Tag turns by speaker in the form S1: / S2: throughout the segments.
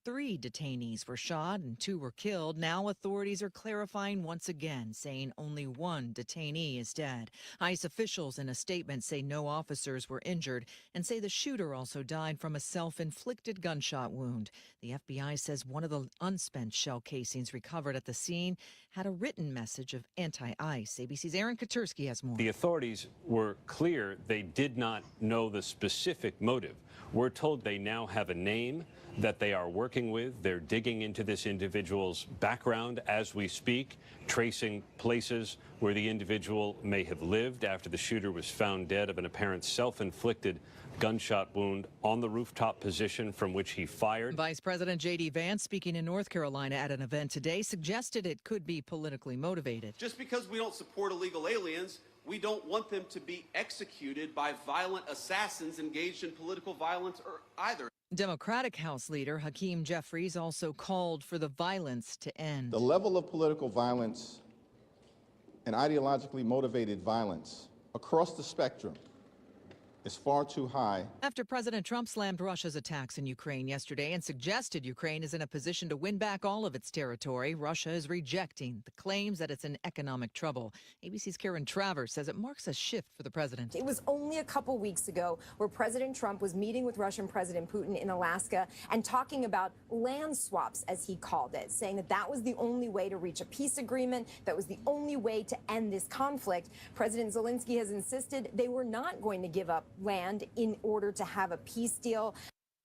S1: 3 detainees were shot and 2 were killed. Now authorities are clarifying once again, saying only 1 detainee is dead. ICE officials in a statement say no officers were injured and say the shooter also died from a self-inflicted gunshot wound. The FBI says one of the unspent shell casings recovered at the scene had a written message of anti-ICE. ABC's Aaron Katursky has more.
S2: The authorities were clear they did not know the specific motive. We're told they now have a name that they are working with. They're digging into this individual's background as we speak, tracing places where the individual may have lived after the shooter was found dead of an apparent self-inflicted gunshot wound on the rooftop position from which he fired.
S1: Vice President J.D. Vance, speaking in North Carolina at an event today, suggested it could be politically motivated.
S3: Just because we don't support illegal aliens, we don't want them to be executed by violent assassins engaged in political violence either.
S1: Democratic House Leader Hakeem Jeffries also called for the violence to end.
S4: The level of political violence and ideologically motivated violence across the spectrum is far too high.
S1: After President Trump slammed Russia's attacks in Ukraine yesterday and suggested Ukraine is in a position to win back all of its territory, Russia is rejecting the claims that it's in economic trouble. ABC's Karen Travers says it marks a shift for the president.
S5: It was only a couple weeks ago where President Trump was meeting with Russian President Putin in Alaska and talking about land swaps, as he called it, saying that that was the only way to reach a peace agreement, that was the only way to end this conflict. President Zelensky has insisted they were not going to give up land in order to have a peace deal.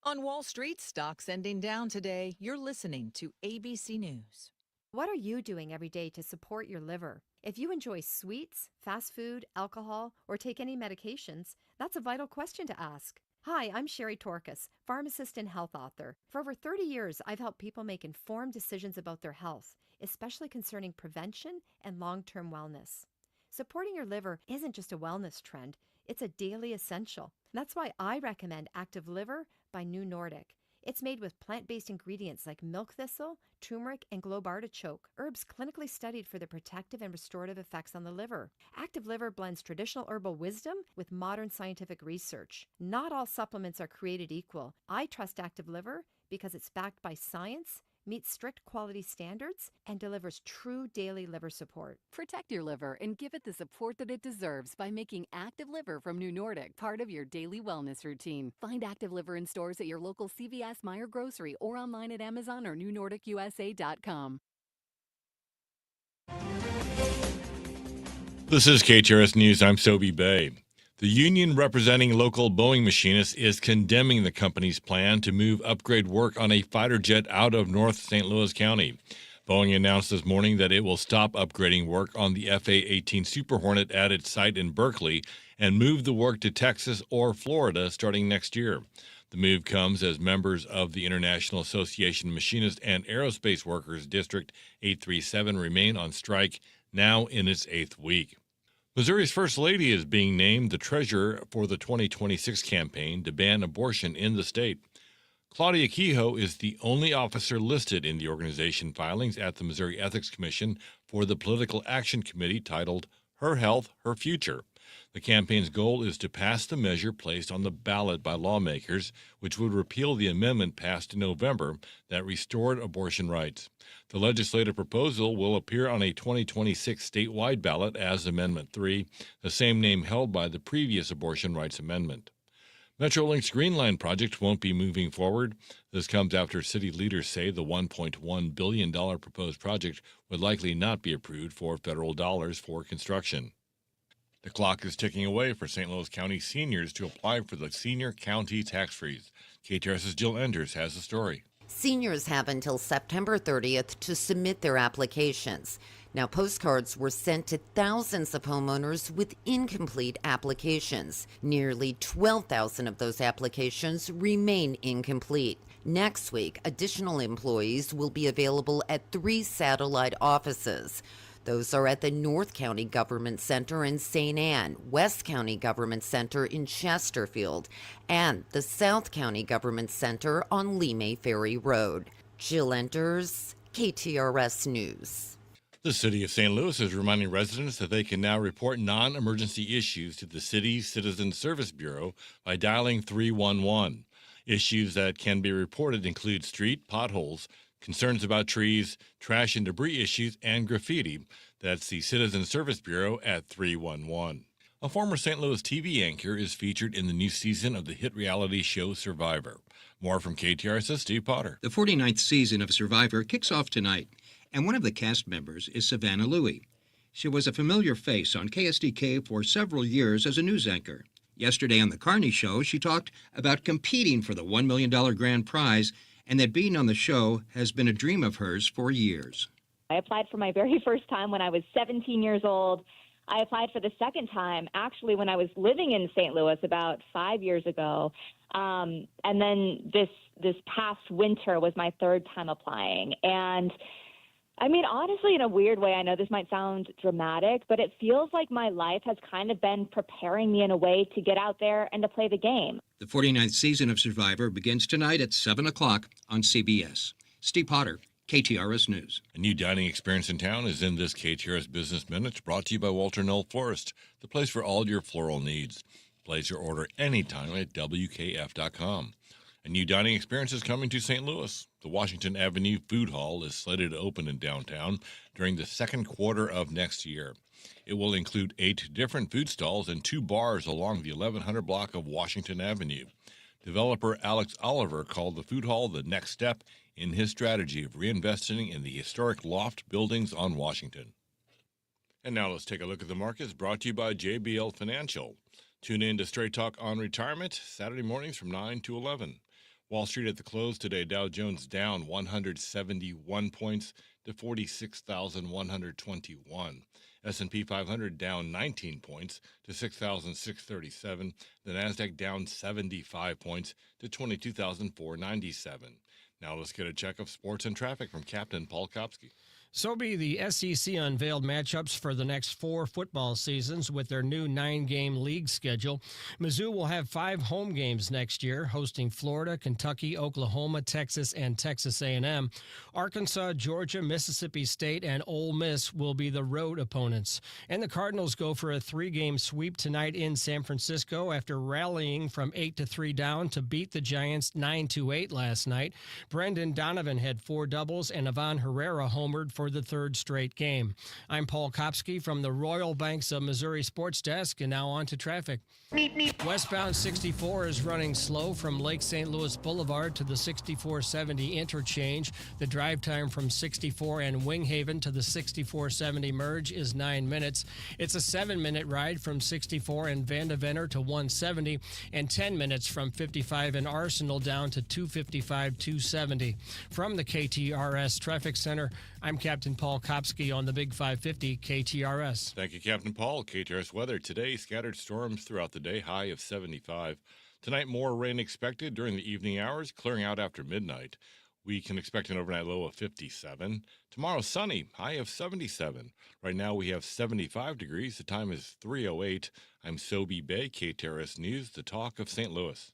S1: On Wall Street, stocks ending down today. You're listening to ABC News.
S6: What are you doing every day to support your liver? If you enjoy sweets, fast food, alcohol, or take any medications, that's a vital question to ask. Hi, I'm Sherry Torkas, pharmacist and health author. For over 30 years, I've helped people make informed decisions about their health, especially concerning prevention and long-term wellness. Supporting your liver isn't just a wellness trend, it's a daily essential. That's why I recommend Active Liver by New Nordic. It's made with plant-based ingredients like milk thistle, turmeric, and globe artichoke, herbs clinically studied for their protective and restorative effects on the liver. Active Liver blends traditional herbal wisdom with modern scientific research. Not all supplements are created equal. I trust Active Liver because it's backed by science, meets strict quality standards, and delivers true daily liver support.
S7: Protect your liver and give it the support that it deserves by making Active Liver from New Nordic part of your daily wellness routine. Find Active Liver in stores at your local CVS, Meijer Grocery, or online at Amazon or newnordicusa.com.
S8: This is KTRS News. I'm Sobe Bay. The union representing local Boeing machinists is condemning the company's plan to move upgrade work on a fighter jet out of North St. Louis County. Boeing announced this morning that it will stop upgrading work on the FA-18 Super Hornet at its site in Berkeley and move the work to Texas or Florida starting next year. The move comes as members of the International Association of Machinists and Aerospace Workers District 837 remain on strike, now in its 8th week. Missouri's First Lady is being named the treasurer for the 2026 campaign to ban abortion in the state. Claudia Kehoe is the only officer listed in the organization filings at the Missouri Ethics Commission for the Political Action Committee titled Her Health, Her Future. The campaign's goal is to pass the measure placed on the ballot by lawmakers, which would repeal the amendment passed in November that restored abortion rights. The legislative proposal will appear on a 2026 statewide ballot as Amendment 3, the same name held by the previous abortion rights amendment. Metrolink's Green Line project won't be moving forward. This comes after city leaders say the $1.1 billion proposed project would likely not be approved for federal dollars for construction. The clock is ticking away for St. Louis County seniors to apply for the Senior County Tax Freeze. KTRS's Jill Enders has the story.
S9: Seniors have until September 30th to submit their applications. Now, postcards were sent to thousands of homeowners with incomplete applications. Nearly 12,000 of those applications remain incomplete. Next week, additional employees will be available at 3 satellite offices. Those are at the North County Government Center in St. Anne, West County Government Center in Chesterfield, and the South County Government Center on Lemay Ferry Road. Jill Enders, KTRS News.
S8: The city of St. Louis is reminding residents that they can now report non-emergency issues to the city's Citizen Service Bureau by dialing 311. Issues that can be reported include street potholes, concerns about trees, trash and debris issues, and graffiti. That's the Citizen Service Bureau at 311. A former St. Louis TV anchor is featured in the new season of the hit reality show Survivor. More from KTRS's Steve Potter.
S10: The 49th season of Survivor kicks off tonight, and one of the cast members is Savannah Louie. She was a familiar face on KSDK for several years as a news anchor. Yesterday on The Carney Show, she talked about competing for the $1 million grand prize and that being on the show has been a dream of hers for years.
S11: I applied for my very first time when I was 17 years old. I applied for the second time, actually, when I was living in St. Louis about 5 years ago. And then this past winter was my third time applying. And I mean, honestly, in a weird way, I know this might sound dramatic, but it feels like my life has kind of been preparing me in a way to get out there and to play the game.
S10: The 49th season of Survivor begins tonight at 7 o'clock on CBS. Steve Potter, KTRS News.
S8: A new dining experience in town is in this KTRS Business Minute, brought to you by Walter Knoll Florist, the place for all your floral needs. Place your order anytime at WKF.com. A new dining experience is coming to St. Louis. The Washington Avenue Food Hall is slated to open in downtown during the second quarter of next year. It will include 8 different food stalls and 2 bars along the 1100 block of Washington Avenue. Developer Alex Oliver called the food hall the next step in his strategy of reinvesting in the historic loft buildings on Washington. And now let's take a look at the markets, brought to you by JBL Financial. Tune in to Straight Talk on Retirement, Saturday mornings from 9 to 11. Wall Street at the close today, Dow Jones down 171 points to 46,121. S&P 500 down 19 points to 6,637. The Nasdaq down 75 points to 22,497. Now let's get a check of sports and traffic from Captain Paul Kopsky.
S12: SoBe, the SEC unveiled matchups for the next 4 football seasons with their new 9-game league schedule. Mizzou will have 5 home games next year, hosting Florida, Kentucky, Oklahoma, Texas, and Texas A&M. Arkansas, Georgia, Mississippi State, and Ole Miss will be the road opponents. And the Cardinals go for a 3-game sweep tonight in San Francisco after rallying from 8-3 down to beat the Giants 9-8 last night. Brendan Donovan had 4 doubles, and Ivan Herrera homered for the 3rd straight game. I'm Paul Kopsky from the Royal Banks of Missouri Sports Desk, and now on to traffic. Westbound 64 is running slow from Lake St. Louis Boulevard to the 6470 interchange. The drive time from 64 and Winghaven to the 6470 merge is 9 minutes. It's a 7-minute ride from 64 and Vandeventer to 170, and 10 minutes from 55 and Arsenal down to 255-270. From the KTRS Traffic Center, I'm Captain Paul Kopsky on the Big 550 KTRS.
S8: Thank you, Captain Paul. KTRS weather today, scattered storms throughout the day, high of 75. Tonight, more rain expected during the evening hours, clearing out after midnight. We can expect an overnight low of 57. Tomorrow, sunny, high of 77. Right now, we have 75 degrees. The time is 3:08. I'm SoBe Bay, KTRS News, the talk of St. Louis.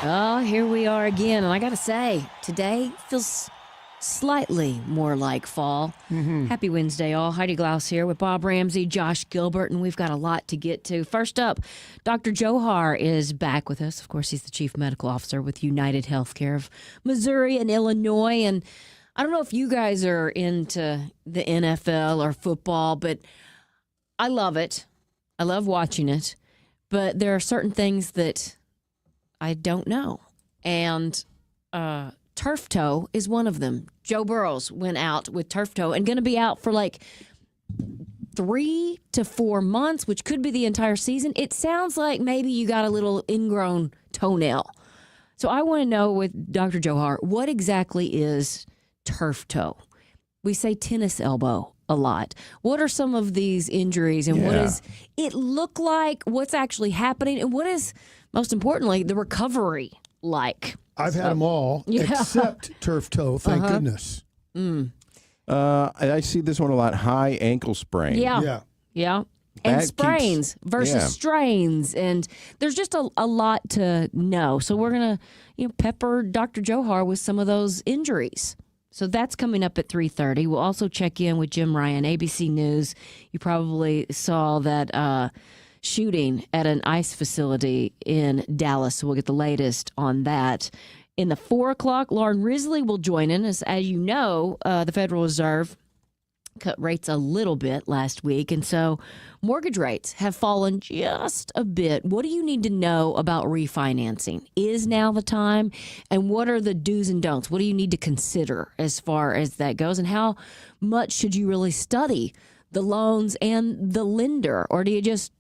S13: Oh, here we are again. And I got to say, today feels slightly more like fall. Happy Wednesday, all. Heidi Glaus here with Bob Ramsey, Josh Gilbert, and we've got a lot to get to. First up, Dr. Johar is back with us. Of course, he's the Chief Medical Officer with United Healthcare of Missouri and Illinois. And I don't know if you guys are into the NFL or football, but I love it. I love watching it. But there are certain things that I don't know. And turf toe is one of them. Joe Burrows went out with turf toe and going to be out for like 3 to 4 months, which could be the entire season. It sounds like maybe you got a little ingrown toenail. So I want to know with Dr. Johar, what exactly is turf toe? We say tennis elbow a lot. What are some of these injuries, and what does it look like? What's actually happening, and what is, most importantly, the recovery like?
S14: I've had them all except turf toe, thank goodness.
S15: I see this one a lot, high ankle sprain.
S13: Yeah. And
S15: That
S13: sprains versus strains. And there's just a lot to know. So we're going to pepper Dr. Johar with some of those injuries. So that's coming up at 3:30. We'll also check in with Jim Ryan, ABC News. You probably saw that shooting at an ICE facility in Dallas. So we'll get the latest on that. In the 4 o'clock, Lauren Risley will join in. As you know, the Federal Reserve cut rates a little bit last week. And so mortgage rates have fallen just a bit. What do you need to know about refinancing? Is now the time? And what are the do's and don'ts? What do you need to consider as far as that goes? And how much should you really study the loans and the lender? Or do you just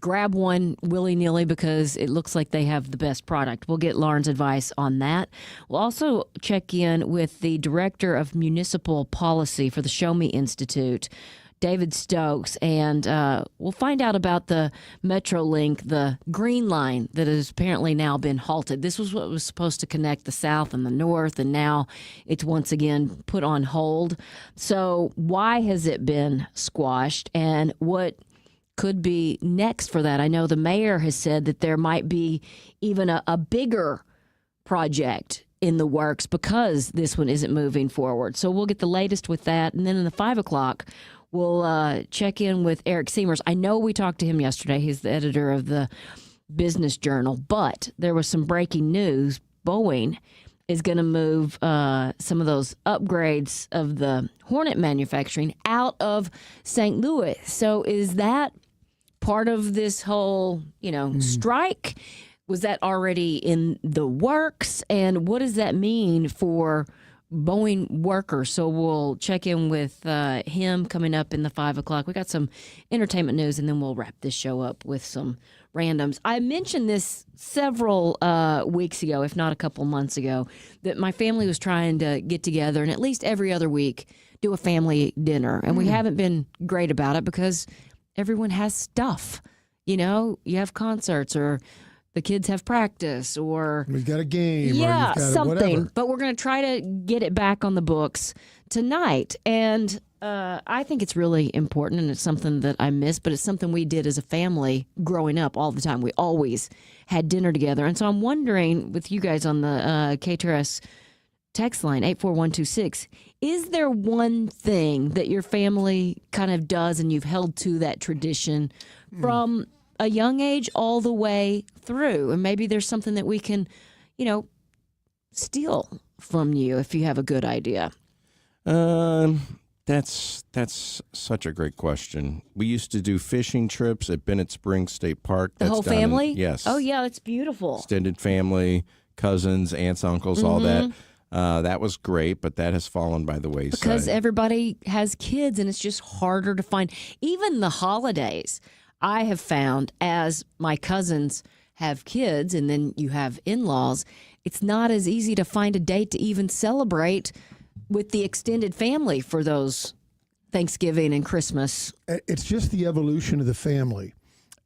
S13: grab one willy-nilly because it looks like they have the best product? We'll get Lauren's advice on that. We'll also check in with the Director of Municipal Policy for the Show Me Institute, David Stokes, and we'll find out about the Metrolink, the Green Line that has apparently now been halted. This was what was supposed to connect the South and the North, and now it's once again put on hold. So why has it been squashed, and what could be next for that? I know the mayor has said that there might be even a bigger project in the works because this one isn't moving forward. So we'll get the latest with that. And then in the 5 o'clock, we'll check in with Eric Seamers. I know we talked to him yesterday. He's the editor of the Business Journal, but there was some breaking news. Boeing is going to move some of those upgrades of the Hornet manufacturing out of St. Louis. So is that part of this whole, strike? Was that already in the works? And what does that mean for Boeing workers? So we'll check in with him coming up in the 5 o'clock. We got some entertainment news, and then we'll wrap this show up with some randoms. I mentioned this several weeks ago, if not a couple months ago, that my family was trying to get together and at least every other week do a family dinner. And we haven't been great about it because everyone has stuff. You have concerts, or the kids have practice, or
S14: we've got a game,
S13: or something.
S14: Whatever.
S13: But we're going to try to get it back on the books tonight. And I think it's really important, and it's something that I miss, but it's something we did as a family growing up all the time. We always had dinner together. And so I'm wondering, with you guys on the KTRS text line, 84126, is there one thing that your family kind of does and you've held to that tradition from a young age all the way through? And maybe there's something that we can, steal from you if you have a good idea.
S15: That's such a great question. We used to do fishing trips at Bennett Springs State Park.
S13: The whole family?
S15: Yes.
S13: Oh, yeah, that's beautiful.
S15: Extended family, cousins, aunts, uncles, all that. That was great, but that has fallen by the wayside.
S13: Because everybody has kids, and it's just harder to find. Even the holidays, I have found, as my cousins have kids and then you have in-laws, it's not as easy to find a date to even celebrate with the extended family for those Thanksgiving and Christmas.
S14: It's just the evolution of the family.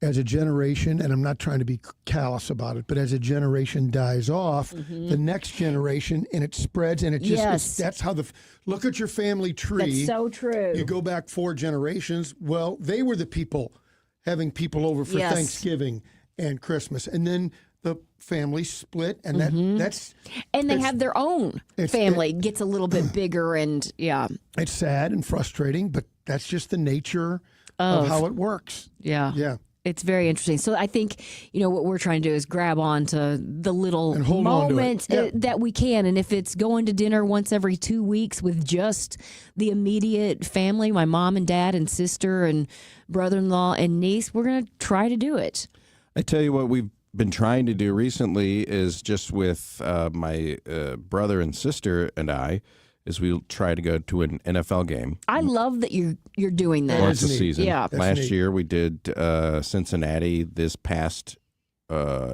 S14: As a generation, and I'm not trying to be callous about it, but as a generation dies off, the next generation, and it spreads, and it just, that's how look at your family tree.
S13: That's so true.
S14: You go back 4 generations, well, they were the people having people over for Thanksgiving and Christmas, and then the family split, and that's...
S13: And they have their own family. It gets a little bit bigger, and
S14: it's sad and frustrating, but that's just the nature of how it works.
S13: Yeah. It's very interesting. So I think, what we're trying to do is grab on to the little moments that we can. And if it's going to dinner once every 2 weeks with just the immediate family, my mom and dad and sister and brother-in-law and niece, we're going to try to do it.
S15: I tell you what we've been trying to do recently is just with my brother and sister and I, is we'll try to go to an NFL game.
S13: I love that you're doing that.
S15: Once a season.
S13: Yeah.
S15: Last year we did Cincinnati. This past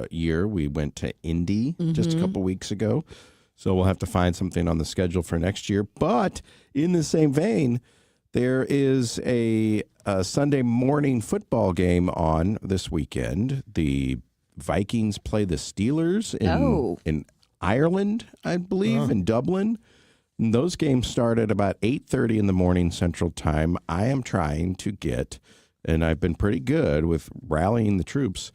S15: year. We went to Indy just a couple weeks ago. So we'll have to find something on the schedule for next year. But in the same vein, there is a Sunday morning football game on this weekend. The Vikings play the Steelers in Ireland, I believe, in Dublin. And those games start at about 8:30 in the morning Central Time. I am trying to get, and I've been pretty good with rallying the troops,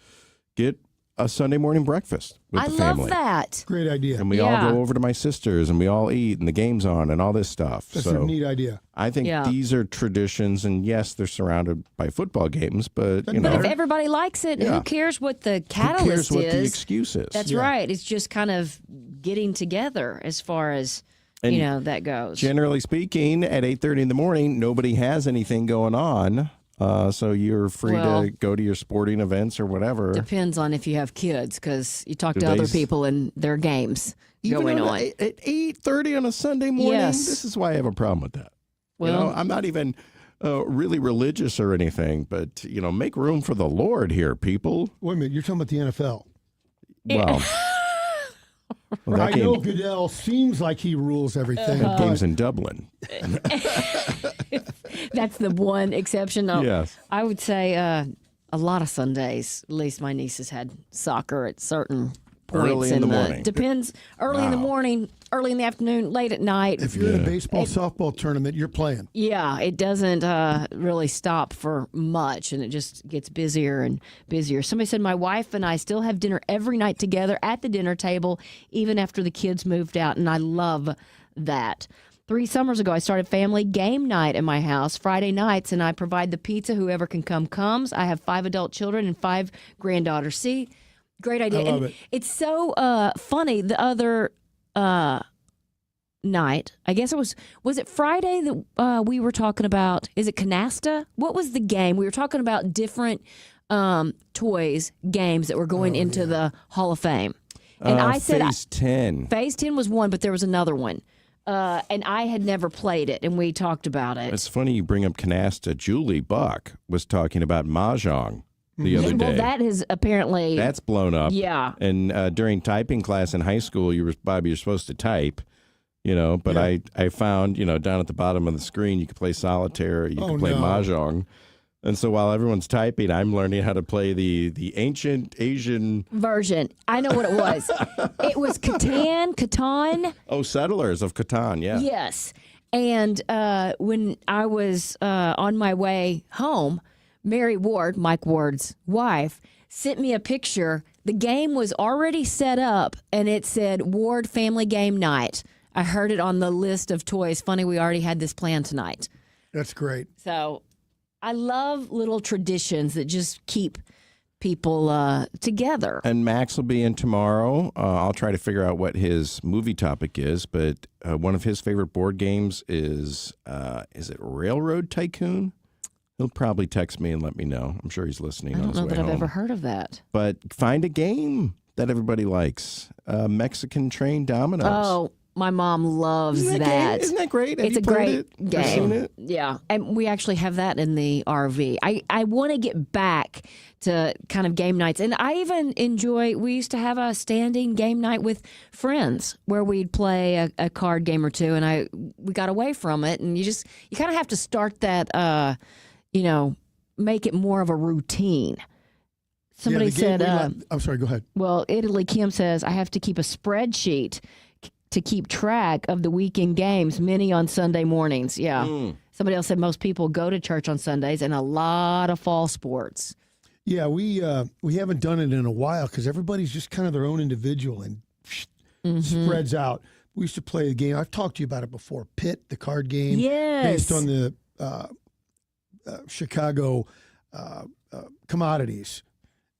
S15: get a Sunday morning breakfast with the family.
S13: I love that.
S14: Great idea.
S15: And we all go over to my sister's and we all eat and the game's on and all this stuff.
S14: That's a neat idea.
S15: I think these are traditions, and yes, they're surrounded by football games, but you know.
S13: But if everybody likes it, who cares what the catalyst
S15: who cares what
S13: is?
S15: the excuse is?
S13: That's right. It's just kind of getting together as far as that goes.
S15: Generally speaking, at 8:30 in the morning, nobody has anything going on. So you're free to go to your sporting events or whatever.
S13: Depends on if you have kids, because you talk to other people and their games going on.
S15: At 8:30 on a Sunday morning?
S13: Yes.
S15: This is why I have a problem with that.
S13: Well,
S15: I'm not even really religious or anything, but, make room for the Lord here, people.
S14: Wait a minute, you're talking about the NFL.
S15: Well,
S14: I know Goodell seems like he rules everything.
S15: That game's in Dublin.
S13: That's the one exception.
S15: Yes.
S13: I would say a lot of Sundays, at least my nieces had soccer at certain points.
S15: Early in the morning.
S13: Depends. Early in the morning, early in the afternoon, late at night.
S14: If you're in a baseball, softball tournament, you're playing.
S13: Yeah, it doesn't really stop for much, and it just gets busier and busier. Somebody said, my wife and I still have dinner every night together at the dinner table, even after the kids moved out, and I love that. 3 summers ago, I started family game night at my house Friday nights, and I provide the pizza. Whoever can come comes. I have 5 adult children and 5 granddaughters. See, great idea.
S14: I love it.
S13: It's so funny. The other night, I guess was it Friday that we were talking about, is it canasta? What was the game? We were talking about different toys, games that were going into the Hall of Fame. And I said
S15: Phase 10.
S13: Phase 10 was one, but there was another one. And I had never played it, and we talked about it.
S15: It's funny you bring up canasta. Julie Buck was talking about Mahjong the other day.
S13: Well, that is apparently...
S15: That's blown up.
S13: Yeah.
S15: And during typing class in high school, you're supposed to type, but I found, down at the bottom of the screen, you could play solitaire, you could play Mahjong. And so while everyone's typing, I'm learning how to play the ancient Asian
S13: version. I know what it was. It was Catan.
S15: Oh, Settlers of Catan, yeah.
S13: Yes. And when I was on my way home, Mary Ward, Mike Ward's wife, sent me a picture. The game was already set up, and it said Ward Family Game Night. I heard it on the list of toys. Funny, we already had this planned tonight.
S14: That's great.
S13: So I love little traditions that just keep people together.
S15: And Max will be in tomorrow. I'll try to figure out what his movie topic is, but one of his favorite board games is it Railroad Tycoon? He'll probably text me and let me know. I'm sure he's listening on his way home.
S13: I don't know that I've ever heard of that.
S15: But find a game that everybody likes. Mexican Train Dominoes.
S13: Oh, my mom loves that.
S15: Isn't that great? Have
S13: It's
S15: you
S13: a
S15: played
S13: great
S15: it?
S13: game.
S15: Seen it?
S13: Yeah, and we actually have that in the RV. I want to get back to kind of game nights, and I even enjoy. We used to have a standing game night with friends where we'd play a card game or two, and we got away from it. And you kind of have to start that, make it more of a routine. Somebody said,
S14: I'm sorry, go ahead.
S13: Well, Italy Kim says, I have to keep a spreadsheet to keep track of the weekend games, many on Sunday mornings. Yeah. Somebody else said most people go to church on Sundays, and a lot of fall sports.
S14: Yeah, we haven't done it in a while because everybody's just kind of their own individual and spreads out. We used to play a game. I've talked to you about it before. Pit, the card game.
S13: Yes.
S14: Based on the Chicago commodities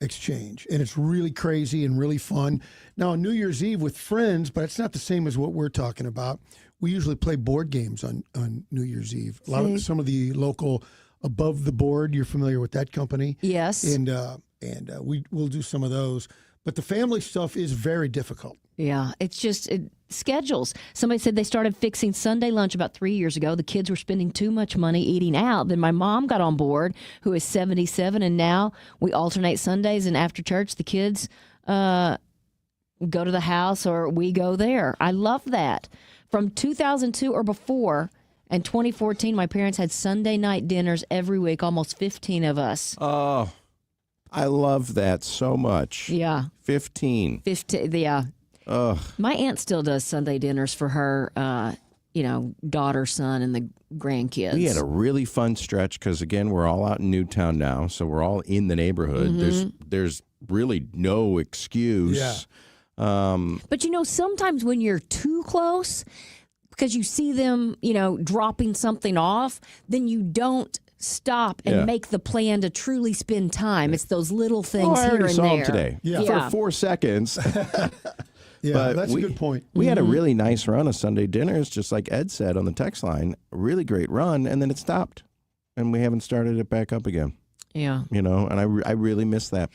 S14: exchange. And it's really crazy and really fun. Now, on New Year's Eve with friends, but it's not the same as what we're talking about. We usually play board games on New Year's Eve. Some of the local Above the Board, you're familiar with that company?
S13: Yes.
S14: And we'll do some of those. But the family stuff is very difficult.
S13: Yeah, it's just schedules. Somebody said they started fixing Sunday lunch about 3 years ago. The kids were spending too much money eating out. Then my mom got on board, who is 77, and now we alternate Sundays, and after church, the kids go to the house or we go there. I love that. From 2002 or before and 2014, my parents had Sunday night dinners every week, almost 15 of us.
S15: Oh, I love that so much.
S13: Yeah.
S15: 15.
S13: 15, yeah.
S15: Ugh.
S13: My aunt still does Sunday dinners for her, daughter, son, and the grandkids.
S15: We had a really fun stretch because, again, we're all out in Newtown now, so we're all in the neighborhood.
S13: Mm-hmm.
S15: There's really no excuse.
S14: Yeah.
S13: But, sometimes when you're too close, because you see them, dropping something off, then you don't stop and make the plan to truly spend time. It's those little things
S15: I
S13: here
S15: already
S13: and
S15: saw
S13: there.
S15: him today.
S13: Yeah.
S15: For 4 seconds.
S14: Yeah,
S15: But
S14: that's a good point.
S15: We had a really nice run of Sunday dinners, just like Ed said on the text line. A really great run, and then it stopped. And we haven't started it back up again.
S13: Yeah.
S15: And I really miss that.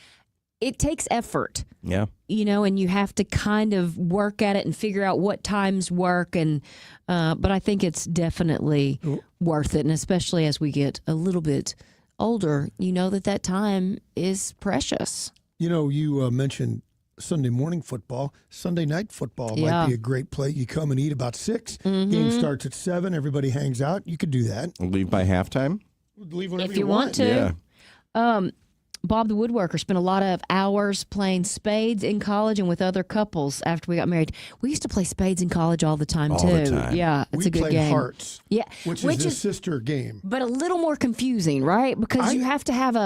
S13: It takes effort.
S15: Yeah.
S13: And you have to kind of work at it and figure out what times work. And but I think it's definitely worth it. And especially as we get a little bit older, that time is precious.
S14: You mentioned Sunday morning football. Sunday night football might be a great play. You come and eat about 6.
S13: Mm-hmm.
S14: Game starts at 7. Everybody hangs out. You could do that.
S15: Leave by halftime?
S14: Leave whenever
S13: If you want to.
S15: Yeah.
S13: Bob the woodworker spent a lot of hours playing spades in college and with other couples after we got married. We used to play spades in college all the time,
S15: All
S13: too.
S15: the time.
S13: Yeah, it's
S14: We
S13: a good
S14: played
S13: game.
S14: hearts.
S13: Yeah,
S14: Which is the sister game.
S13: but a little more confusing, right? Because you have to have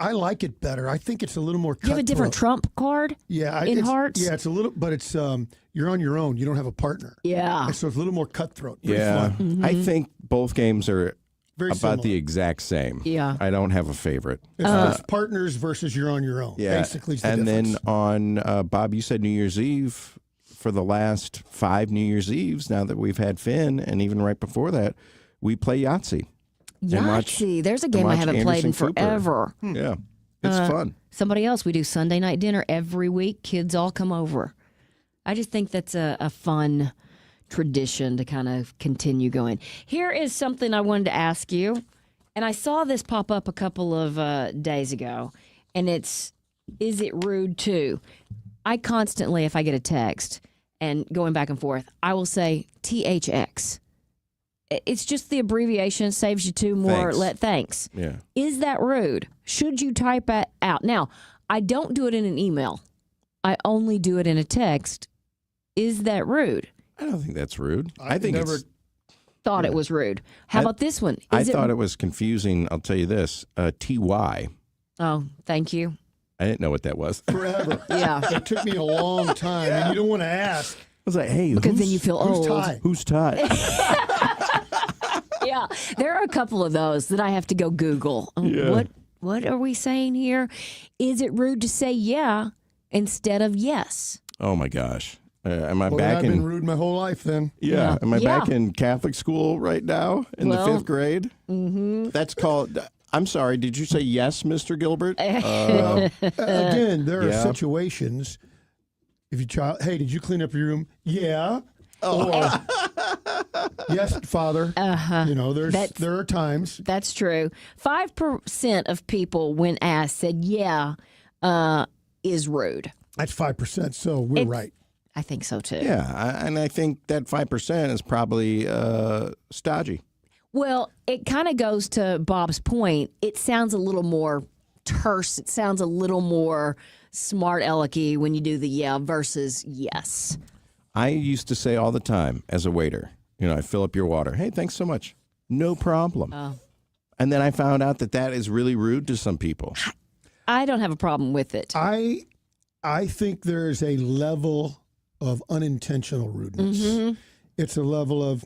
S14: I like it better. I think it's a little more
S13: you have a different trump card.
S14: Yeah,
S13: in hearts.
S14: Yeah, it's a little, but it's you're on your own. You don't have a partner.
S13: Yeah,
S14: And so it's a little more cutthroat. Pretty
S15: Yeah.
S14: fun.
S15: I think both games are
S14: Very
S15: about
S14: similar.
S15: the exact same.
S13: Yeah.
S15: I don't have a favorite.
S14: It's partners versus you're on your own.
S15: Yeah.
S14: Basically, is the
S15: And
S14: difference.
S15: then on, Bob, you said New Year's Eve. For the last 5 New Year's Eves, now that we've had Finn, and even right before that, we play Yahtzee. And watch-
S13: Yahtzee. There's a
S15: and
S13: game I
S15: watch
S13: haven't played in
S15: Anderson Cooper.
S13: forever.
S15: Yeah. It's fun.
S13: Somebody else, we do Sunday night dinner every week. Kids all come over. I just think that's a fun tradition to kind of continue going. Here is something I wanted to ask you, and I saw this pop up a couple of days ago, and is it rude too? I constantly, if I get a text and going back and forth, I will say THX. It's just the abbreviation, saves you 2 more. Thanks.
S15: Yeah.
S13: Is that rude? Should you type that out? Now, I don't do it in an email. I only do it in a text. Is that rude?
S15: I don't think that's rude. I think
S14: never
S15: it's.
S13: Thought it was rude. How about this one?
S15: I thought it was confusing. I'll tell you this. TY.
S13: Oh, thank you.
S15: I didn't know what that was.
S14: forever.
S13: Yeah.
S14: It took me a long time, and you don't want to ask.
S15: I was like, hey,
S13: Because then you feel
S14: Who's
S13: old.
S14: Ty?
S15: Who's Ty?
S13: Yeah, there are a couple of those that I have to go Google.
S15: Yeah.
S13: What are we saying here? Is it rude to say yeah instead of yes?
S15: Oh my gosh. Am I
S14: Well,
S15: back
S14: I've
S15: in?
S14: been rude my whole life then.
S15: Yeah. Am I
S13: Yeah.
S15: back in Catholic school right now in the 5th grade?
S13: Mm-hmm.
S15: That's called. I'm sorry. Did you say yes, Mr. Gilbert?
S14: Again, there are
S15: Yeah.
S14: situations. If you child, hey, did you clean up your room? Yeah. Or yes, Father. There are times.
S13: That's true. 5% of people, when asked, said yeah is rude.
S14: That's 5%. So we're right.
S13: I think so too.
S15: Yeah, and I think that 5% is probably stodgy.
S13: Well, it kind of goes to Bob's point. It sounds a little more terse. It sounds a little more smart alecky when you do the yeah versus yes.
S15: I used to say all the time as a waiter, I fill up your water. Hey, thanks so much. No problem. And then I found out that is really rude to some people.
S13: I don't have a problem with it.
S14: I think there's a level of unintentional rudeness.
S13: Mm-hmm.
S14: It's a level of,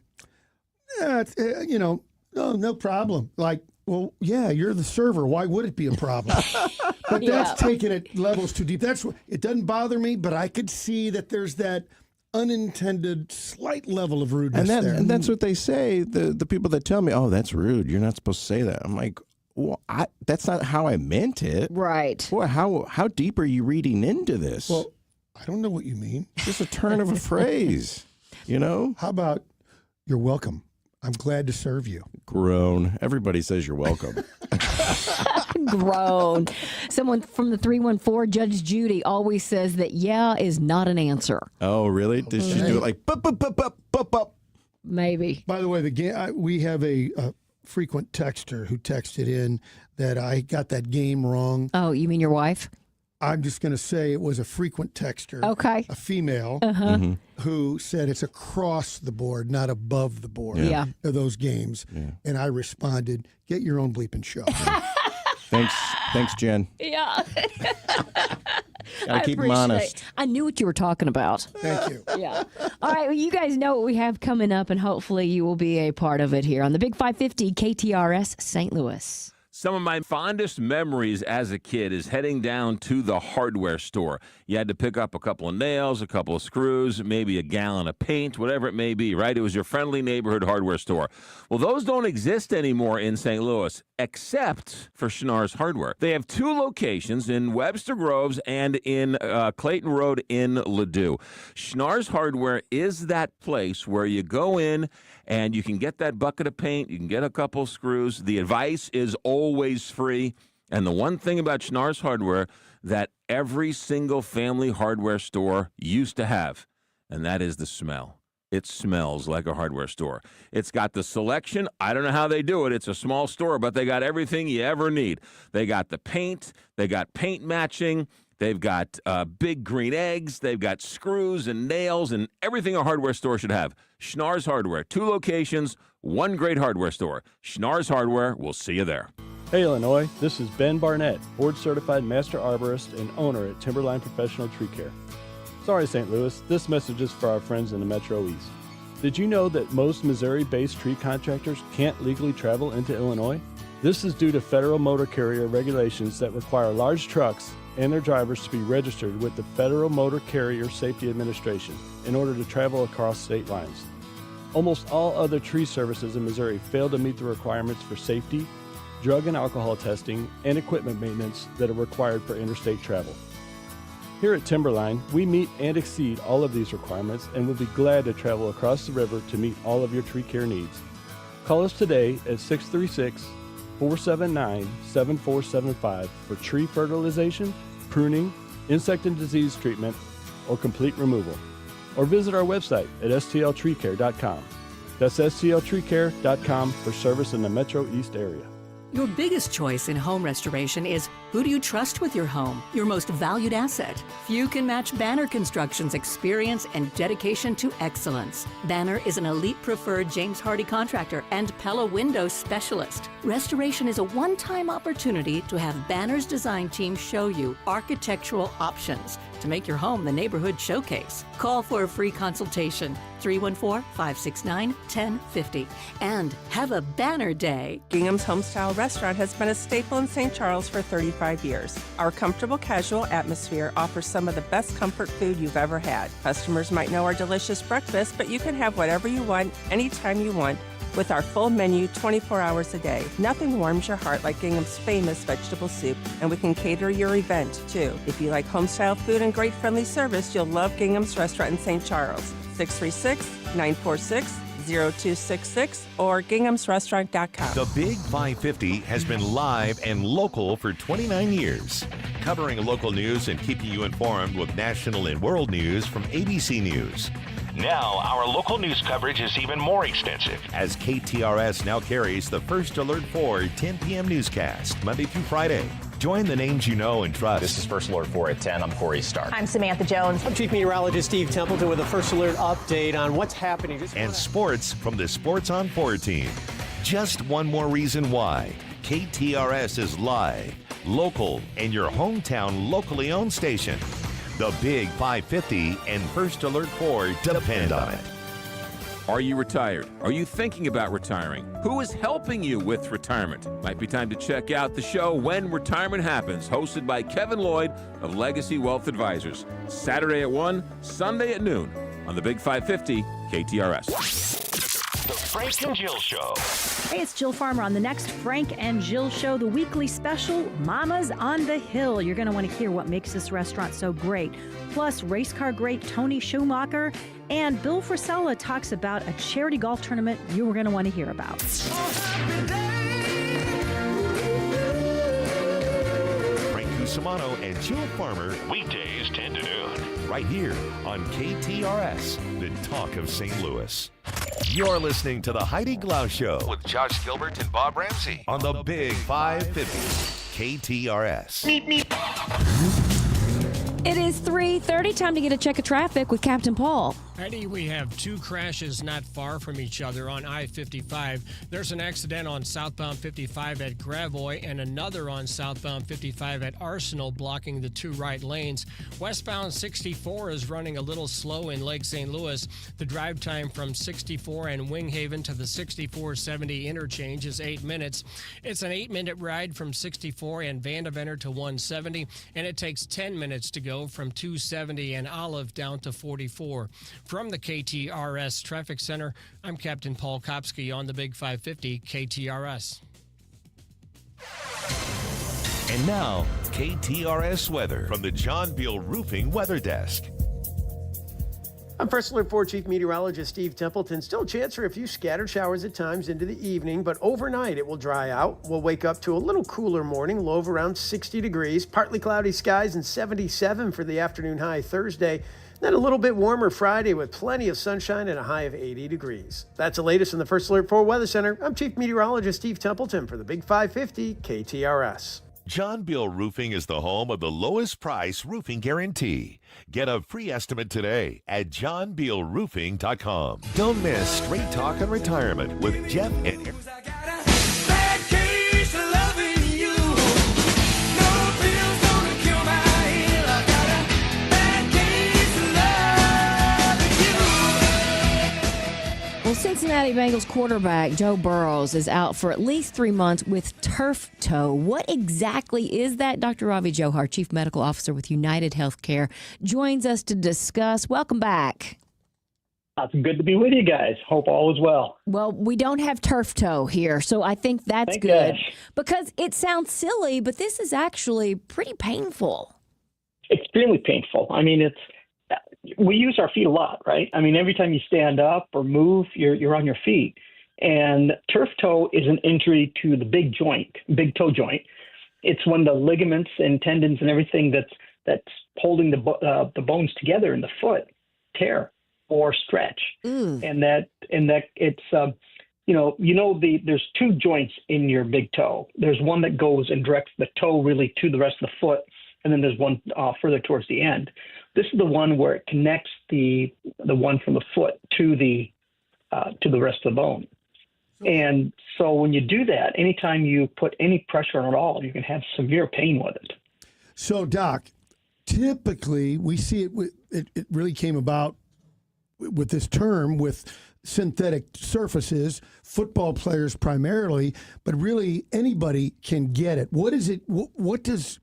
S14: no problem. Like, well, yeah, you're the server. Why would it be a problem? But that's taking it levels too deep. It doesn't bother me, but I could see that there's that unintended slight level of rudeness there.
S15: And that's what they say. The people that tell me, oh, that's rude. You're not supposed to say that. I'm like, Well, that's not how I meant it.
S13: Right.
S15: Boy, how deep are you reading into this?
S14: Well, I don't know what you mean.
S15: Just a turn of a phrase, you know?
S14: How about you're welcome? I'm glad to serve you.
S15: Groan. Everybody says you're welcome.
S13: Groan. Someone from the 314, Judge Judy, always says that yeah is not an answer.
S15: Oh, really? Did she do it like bup, bup, bup, bup, bup, bup?
S13: Maybe.
S14: By the way, we have a frequent texter who texted in that I got that game wrong.
S13: Oh, you mean your wife?
S14: I'm just going to say it was a frequent texter,
S13: okay,
S14: a female, who said it's across the board, not above the board.
S13: Yeah.
S14: Of those games. Yeah. And I responded, get your own bleeping show.
S15: Thanks, Jen.
S13: Yeah.
S15: I keep them honest.
S13: I knew what you were talking about.
S14: Thank you.
S13: Yeah. All right. Well, you guys know what we have coming up, and hopefully you will be a part of it here on the Big 550 KTRS St. Louis.
S16: Some of my fondest memories as a kid is heading down to the hardware store. You had to pick up a couple of nails, a couple of screws, maybe a gallon of paint, whatever it may be, right? It was your friendly neighborhood hardware store. Well, those don't exist anymore in St. Louis, except for Schnarr's Hardware. They have 2 locations in Webster Groves and in Clayton Road in Ladue. Schnarr's Hardware is that place where you go in and you can get that bucket of paint, you can get a couple screws. The advice is always free. And the one thing about Schnarr's Hardware that every single family hardware store used to have, and that is the smell. It smells like a hardware store. It's got the selection. I don't know how they do it. It's a small store, but they got everything you ever need. They got the paint. They got paint matching. They've got big green eggs. They've got screws and nails and everything a hardware store should have. Schnarr's Hardware, 2 locations, 1 great hardware store. Schnarr's Hardware, we'll see you there.
S17: Hey, Illinois, this is Ben Barnett, board-certified master arborist and owner at Timberline Professional Tree Care. Sorry, St. Louis, this message is for our friends in the Metro East. Did you know that most Missouri-based tree contractors can't legally travel into Illinois? This is due to federal motor carrier regulations that require large trucks and their drivers to be registered with the Federal Motor Carrier Safety Administration in order to travel across state lines. Almost all other tree services in Missouri fail to meet the requirements for safety, drug and alcohol testing, and equipment maintenance that are required for interstate travel. Here at Timberline, we meet and exceed all of these requirements and will be glad to travel across the river to meet all of your tree care needs. Call us today at 636-479-7475 for tree fertilization, pruning, insect and disease treatment, or complete removal. Or visit our website at stltreecare.com. That's stltreecare.com for service in the Metro East area.
S18: Your biggest choice in home restoration is who do you trust with your home, your most valued asset? Few can match Banner Construction's experience and dedication to excellence. Banner is an elite preferred James Hardie contractor and Pella window specialist. Restoration is a one-time opportunity to have Banner's design team show you architectural options to make your home the neighborhood showcase. Call for a free consultation, 314-569-1050. And have a Banner Day.
S19: Gingham's Homestyle Restaurant has been a staple in St. Charles for 35 years. Our comfortable, casual atmosphere offers some of the best comfort food you've ever had. Customers might know our delicious breakfast, but you can have whatever you want, anytime you want, with our full menu 24 hours a day. Nothing warms your heart like Gingham's famous vegetable soup, and we can cater your event, too. If you like homestyle food and great friendly service, you'll love Gingham's Restaurant in St. Charles. 636-946-0266 or ginghamsrestaurant.com.
S20: The Big 550 has been live and local for 29 years, covering local news and keeping you informed with national and world news from ABC News.
S21: Now, our local news coverage is even more extensive,
S20: as KTRS now carries the First Alert 4 10 p.m. newscast, Monday through Friday. Join the names you know and trust.
S21: This is First Alert 4 at 10. I'm Corey Stark.
S22: I'm Samantha Jones.
S23: I'm Chief Meteorologist Steve Templeton with a First Alert update on what's happening.
S20: And sports from the Sports on 4 team. Just one more reason why KTRS is live, local, and your hometown locally owned station. The Big 550 and First Alert 4 depend on it.
S16: Are you retired? Are you thinking about retiring? Who is helping you with retirement? Might be time to check out the show When Retirement Happens, hosted by Kevin Lloyd of Legacy Wealth Advisors. Saturday at 1, Sunday at noon on the Big 550 KTRS.
S21: The The Frank and Jill Show.
S2: Hey, it's Jill Farmer on the next Frank and Jill Show, the weekly special, Mama's on the Hill. You're going to want to hear what makes this restaurant so great. Plus, race car great Tony Schumacher and Bill Frisella talks about a charity golf tournament you were going to want to hear about.
S20: Frank Cusimano and Jill Farmer.
S21: Weekdays 10 to noon.
S20: Right here on KTRS, the talk of St. Louis. You're listening to the Heidi Glaus Show
S21: With Josh Gilbert and Bob Ramsey.
S20: on the Big 550 KTRS.
S13: It is 3:30. Time to get a check of traffic with Captain Paul.
S12: Heidi, we have two crashes not far from each other on I-55. There's an accident on southbound 55 at Gravois and another on southbound 55 at Arsenal, blocking the two right lanes. Westbound 64 is running a little slow in Lake St. Louis. The drive time from 64 and Winghaven to the 6470 interchange is 8 minutes. It's an 8-minute ride from 64 and Vandeventer to 170, and it takes 10 minutes to go from 270 and Olive down to 44. From the KTRS Traffic Center, I'm Captain Paul Kopsky on the Big 550 KTRS.
S20: And now, KTRS weather from the John Beal Roofing Weather Desk.
S23: I'm First Alert 4 Chief Meteorologist Steve Templeton. Still a chance for a few scattered showers at times into the evening, but overnight it will dry out. We'll wake up to a little cooler morning, low of around 60 degrees, partly cloudy skies and 77 for the afternoon high Thursday. Then a little bit warmer Friday with plenty of sunshine and a high of 80 degrees. That's the latest in the First Alert 4 Weather Center. I'm Chief Meteorologist Steve Templeton for the Big 550 KTRS.
S20: John Beal Roofing is the home of the lowest price roofing guarantee. Get a free estimate today at johnbealroofing.com. Don't miss Straight Talk on Retirement with Jeff and Eric.
S13: Well, Cincinnati Bengals quarterback Joe Burrow is out for at least 3 months with turf toe. What exactly is that? Dr. Ravi Johar, Chief Medical Officer with United Healthcare, joins us to discuss. Welcome back.
S3: It's good to be with you guys. Hope all is well.
S13: Well, we don't have turf toe here, so I think that's
S3: Thank
S13: good.
S3: gosh.
S13: Because it sounds silly, but this is actually pretty painful.
S3: Extremely painful. I mean, we use our feet a lot, right? I mean, every time you stand up or move, you're on your feet. And turf toe is an injury to the big toe joint. It's when the ligaments and tendons and everything that's holding the bones together in the foot tear or stretch. And that it's there's two joints in your big toe. There's one that goes and directs the toe really to the rest of the foot, and then there's one further towards the end. This is the one where it connects the one from the foot to the rest of the bone. And so when you do that, anytime you put any pressure on it at all, you can have severe pain with it.
S14: So, Doc, typically we see it really came about with this term with synthetic surfaces, football players primarily, but really anybody can get it. What is it? What is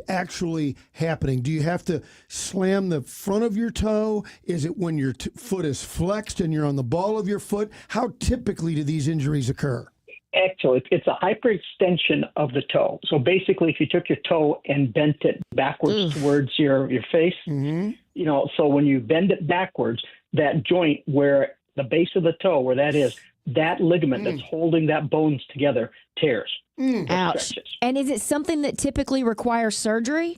S14: actually happening? Do you have to slam the front of your toe? Is it when your foot is flexed and you're on the ball of your foot? How typically do these injuries occur?
S3: Actually, it's a hyperextension of the toe. So basically, if you took your toe and bent it backwards towards your face, so when you bend it backwards, that joint where the base of the toe, where that is, that ligament that's holding that bones together tears.
S13: Ouch.
S3: Stretches.
S13: And is it something that typically requires surgery?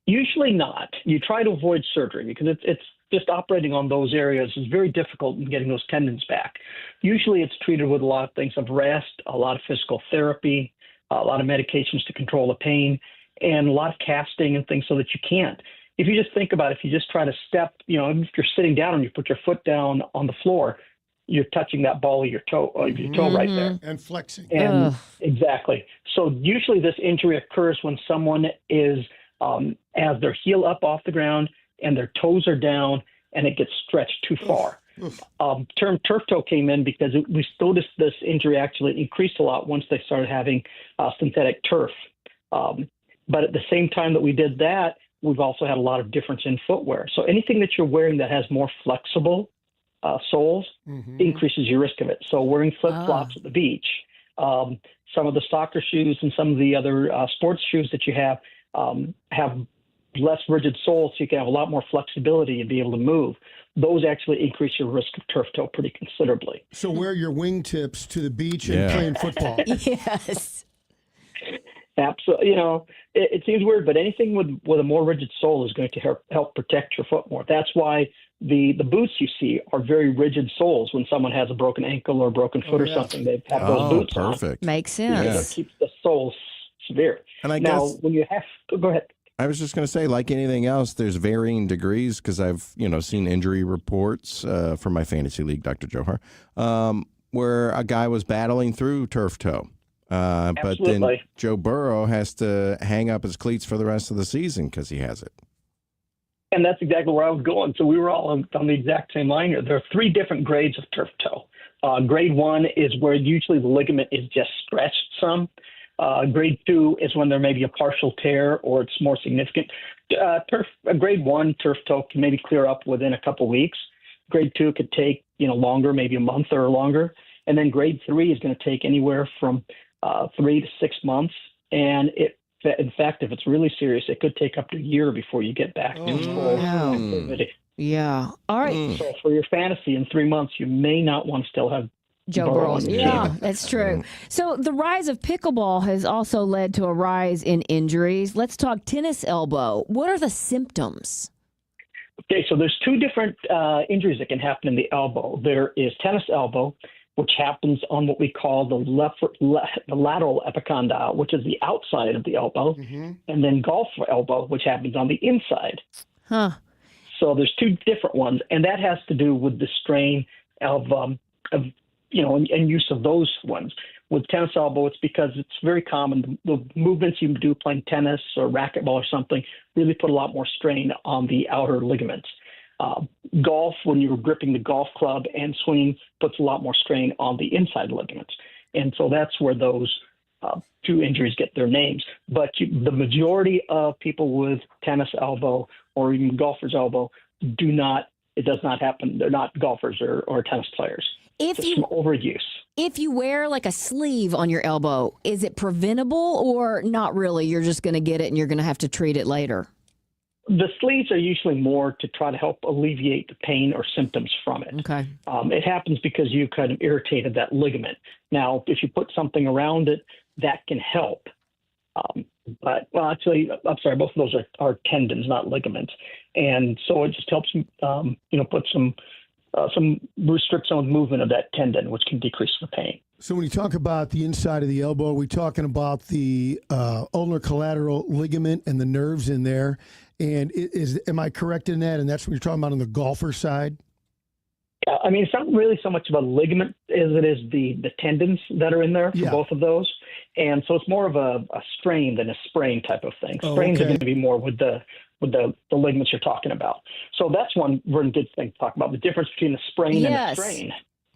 S3: Usually not. You try to avoid surgery because it's just operating on those areas is very difficult in getting those tendons back. Usually it's treated with a lot of things of rest, a lot of physical therapy, a lot of medications to control the pain, and a lot of casting and things so that you can't. If you just think about it, if you just try to step, if you're sitting down and you put your foot down on the floor, you're touching that ball of your toe right there.
S14: And flexing.
S3: And exactly. So usually this injury occurs when someone is, as their heel up off the ground and their toes are down and it gets stretched too far. Term turf toe came in because we noticed this injury actually increased a lot once they started having synthetic turf. But at the same time that we did that, we've also had a lot of difference in footwear. So anything that you're wearing that has more flexible soles increases your risk of it. So wearing flip-flops at the beach, some of the soccer shoes and some of the other sports shoes that you have less rigid soles, so you can have a lot more flexibility and be able to move. Those actually increase your risk of turf toe pretty considerably.
S14: So wear your wingtips to the beach and playing football.
S13: Yes.
S3: Absolutely. You know, it seems weird, but anything with a more rigid sole is going to help protect your foot more. That's why the boots you see are very rigid soles. When someone has a broken ankle or a broken foot or something, they have those boots
S15: perfect.
S3: on.
S13: Makes sense.
S3: It keeps the sole severe.
S15: And I
S3: now,
S15: guess
S3: when you have go ahead.
S15: I was just going to say, like anything else, there's varying degrees because I've seen injury reports from my fantasy league, Dr. Johar, where a guy was battling through turf toe. But then Joe Burrow has to hang up his cleats for the rest of the season because he has it.
S3: And that's exactly where I was going. So we were all on the exact same line here. There are 3 different grades of turf toe. Grade 1 is where usually the ligament is just stretched some. Grade 2 is when there may be a partial tear or it's more significant. Grade 1 turf toe can maybe clear up within a couple weeks. Grade 2 could take longer, maybe a month or longer. And then grade 3 is going to take anywhere from 3 to 6 months. And in fact, if it's really serious, it could take up to a year before you get back to full activity.
S13: Yeah. All right.
S3: So for your fantasy, in 3 months, you may not want to still have
S13: Joe Burrow. Yeah, that's true. So the rise of pickleball has also led to a rise in injuries. Let's talk tennis elbow. What are the symptoms?
S3: Okay, so there's 2 different injuries that can happen in the elbow. There is tennis elbow, which happens on what we call the lateral epicondyle, which is the outside of the elbow, and then golf elbow, which happens on the inside.
S13: Huh.
S3: So there's 2 different ones, and that has to do with the strain of and use of those ones. With tennis elbow, it's because it's very common. The movements you do playing tennis or racquetball or something really put a lot more strain on the outer ligaments. Golf, when you're gripping the golf club and swinging, puts a lot more strain on the inside ligaments. And so that's where those 2 injuries get their names. But the majority of people with tennis elbow or even golfer's elbow it does not happen. They're not golfers or tennis players. It's from overuse.
S13: If you wear like a sleeve on your elbow, is it preventable or not really? You're just going to get it and you're going to have to treat it later.
S3: The sleeves are usually more to try to help alleviate the pain or symptoms from it.
S13: Okay.
S3: It happens because you kind of irritated that ligament. Now, if you put something around it, that can help. Both of those are tendons, not ligaments. And so it just helps, put some restrict some movement of that tendon, which can decrease the pain.
S14: So when you talk about the inside of the elbow, are we talking about the ulnar collateral ligament and the nerves in there? And am I correct in that? And that's what you're talking about on the golfer side?
S3: I mean, it's not really so much of a ligament as it is the tendons that are in there for both of those. And so it's more of a strain than a sprain type of thing. Sprains are going to be more with the ligaments you're talking about. So that's one really good thing to talk about, the difference between a sprain and a strain.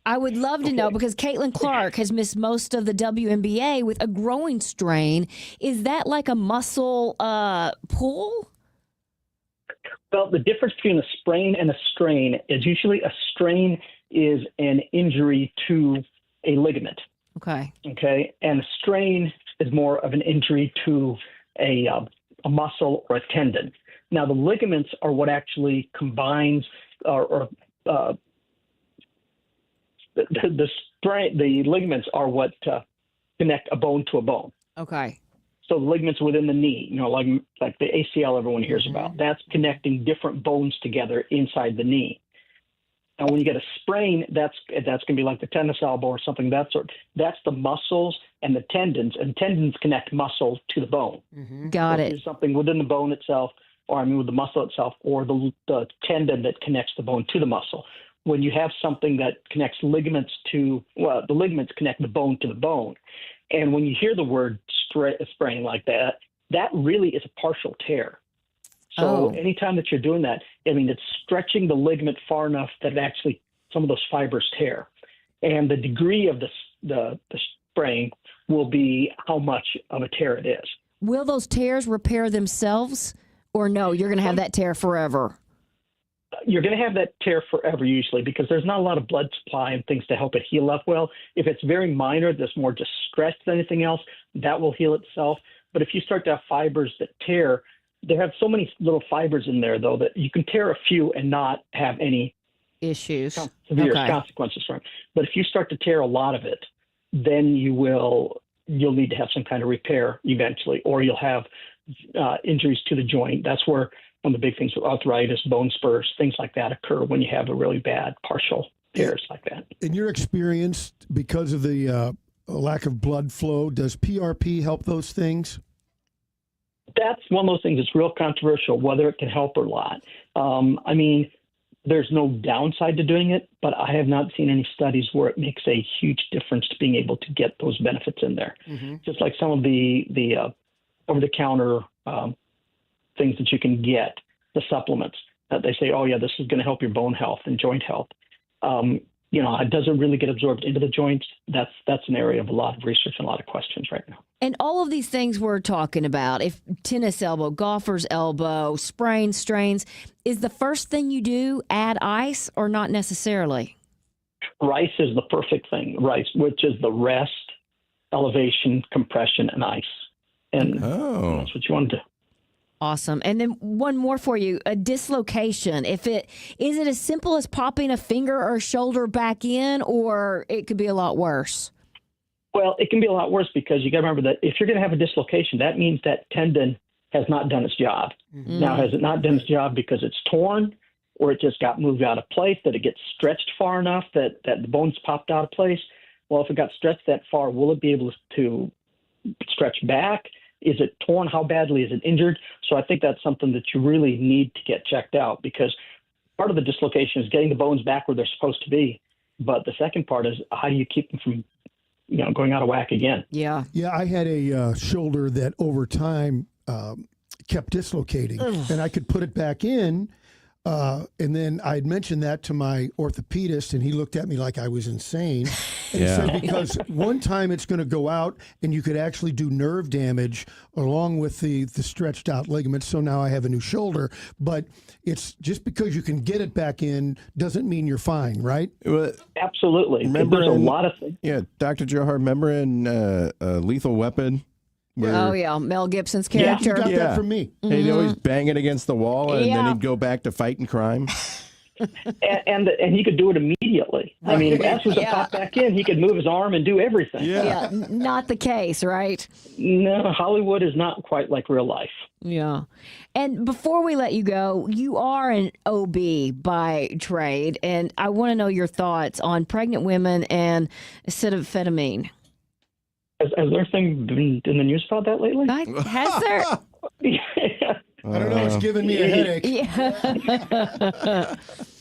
S13: I would love to know because Caitlin Clark has missed most of the WNBA with a growing strain. Is that like a muscle pull?
S3: Well, the difference between a sprain and a strain is usually a strain is an injury to a ligament.
S13: Okay.
S3: Okay. And a strain is more of an injury to a muscle or a tendon. Now, the ligaments are what actually combines the ligaments are what connect a bone to a bone.
S13: Okay.
S3: So the ligaments within the knee, like the ACL everyone hears about, that's connecting different bones together inside the knee. And when you get a sprain, that's going to be like the tennis elbow or something of that sort. That's the muscles and the tendons, and tendons connect muscle to the bone.
S13: Got it.
S3: There's something within the bone itself, with the muscle itself, or the tendon that connects the bone to the muscle. When you have something that connects ligaments the ligaments connect the bone to the bone. And when you hear the word sprain like that, that really is a partial tear. So anytime that you're doing that, it's stretching the ligament far enough that actually some of those fibers tear. And the degree of the sprain will be how much of a tear it is.
S13: Will those tears repair themselves? Or no, you're going to have that tear forever?
S3: you're going to have that tear forever usually because there's not a lot of blood supply and things to help it heal up well. If it's very minor, that's more distress than anything else, that will heal itself. But if you start to have fibers that tear, they have so many little fibers in there, though, that you can tear a few and not have any
S13: issues,
S3: severe consequences from it. But if you start to tear a lot of it, then you'll need to have some kind of repair eventually, or you'll have injuries to the joint. That's where one of the big things with arthritis, bone spurs, things like that occur when you have a really bad partial tears like that.
S14: In your experience, because of the lack of blood flow, does PRP help those things?
S3: That's one of those things that's real controversial, whether it can help or not. I mean, there's no downside to doing it, but I have not seen any studies where it makes a huge difference to being able to get those benefits in there. Mm-hmm. Just like some of the over-the-counter things that you can get, the supplements that they say, oh, yeah, this is going to help your bone health and joint health. It doesn't really get absorbed into the joints. That's an area of a lot of research and a lot of questions right now.
S13: And all of these things we're talking about, if tennis elbow, golfer's elbow, sprains, strains, is the first thing you do add ice or not necessarily?
S3: Rice is the perfect thing. Rice, which is the rest, elevation, compression, and ice. And that's what you want to do.
S13: Awesome. And then one more for you, a dislocation. Is it as simple as popping a finger or shoulder back in, or it could be a lot worse?
S3: Well, it can be a lot worse because you got to remember that if you're going to have a dislocation, that means that tendon has not done its job. Mm-hmm. Now, has it not done its job because it's torn, or it just got moved out of place, that it gets stretched far enough that the bones popped out of place? Well, if it got stretched that far, will it be able to stretch back? Is it torn? How badly is it injured? So I think that's something that you really need to get checked out, because part of the dislocation is getting the bones back where they're supposed to be. But the second part is, how do you keep them from going out of whack again?
S13: Yeah.
S14: Yeah, I had a shoulder that over time kept dislocating. Ugh. And I could put it back in. And then I'd mentioned that to my orthopedist, and he looked at me like I was insane. And he said, because one time it's going to go out, and you could actually do nerve damage along with the stretched out ligaments. So now I have a new shoulder. But it's just because you can get it back in doesn't mean you're fine, right?
S3: Absolutely. There's a lot of things.
S15: Yeah, Dr. Johar, remember in Lethal Weapon?
S13: Mel Gibson's character.
S14: Yeah, you got that from me.
S15: Mm-hmm. He'd always bang it against the wall, and then he'd go back to fighting crime.
S3: and he could do it immediately. I mean, as was pop back in, he could move his arm and do everything.
S13: Yeah, not the case, right?
S3: No, Hollywood is not quite like real life.
S13: Yeah. And before we let you go, you are an OB by trade, and I want to know your thoughts on pregnant women and acetaminophen.
S3: Has there anything been in the news about that lately?
S13: Has there?
S14: I don't know. It's giving me a headache.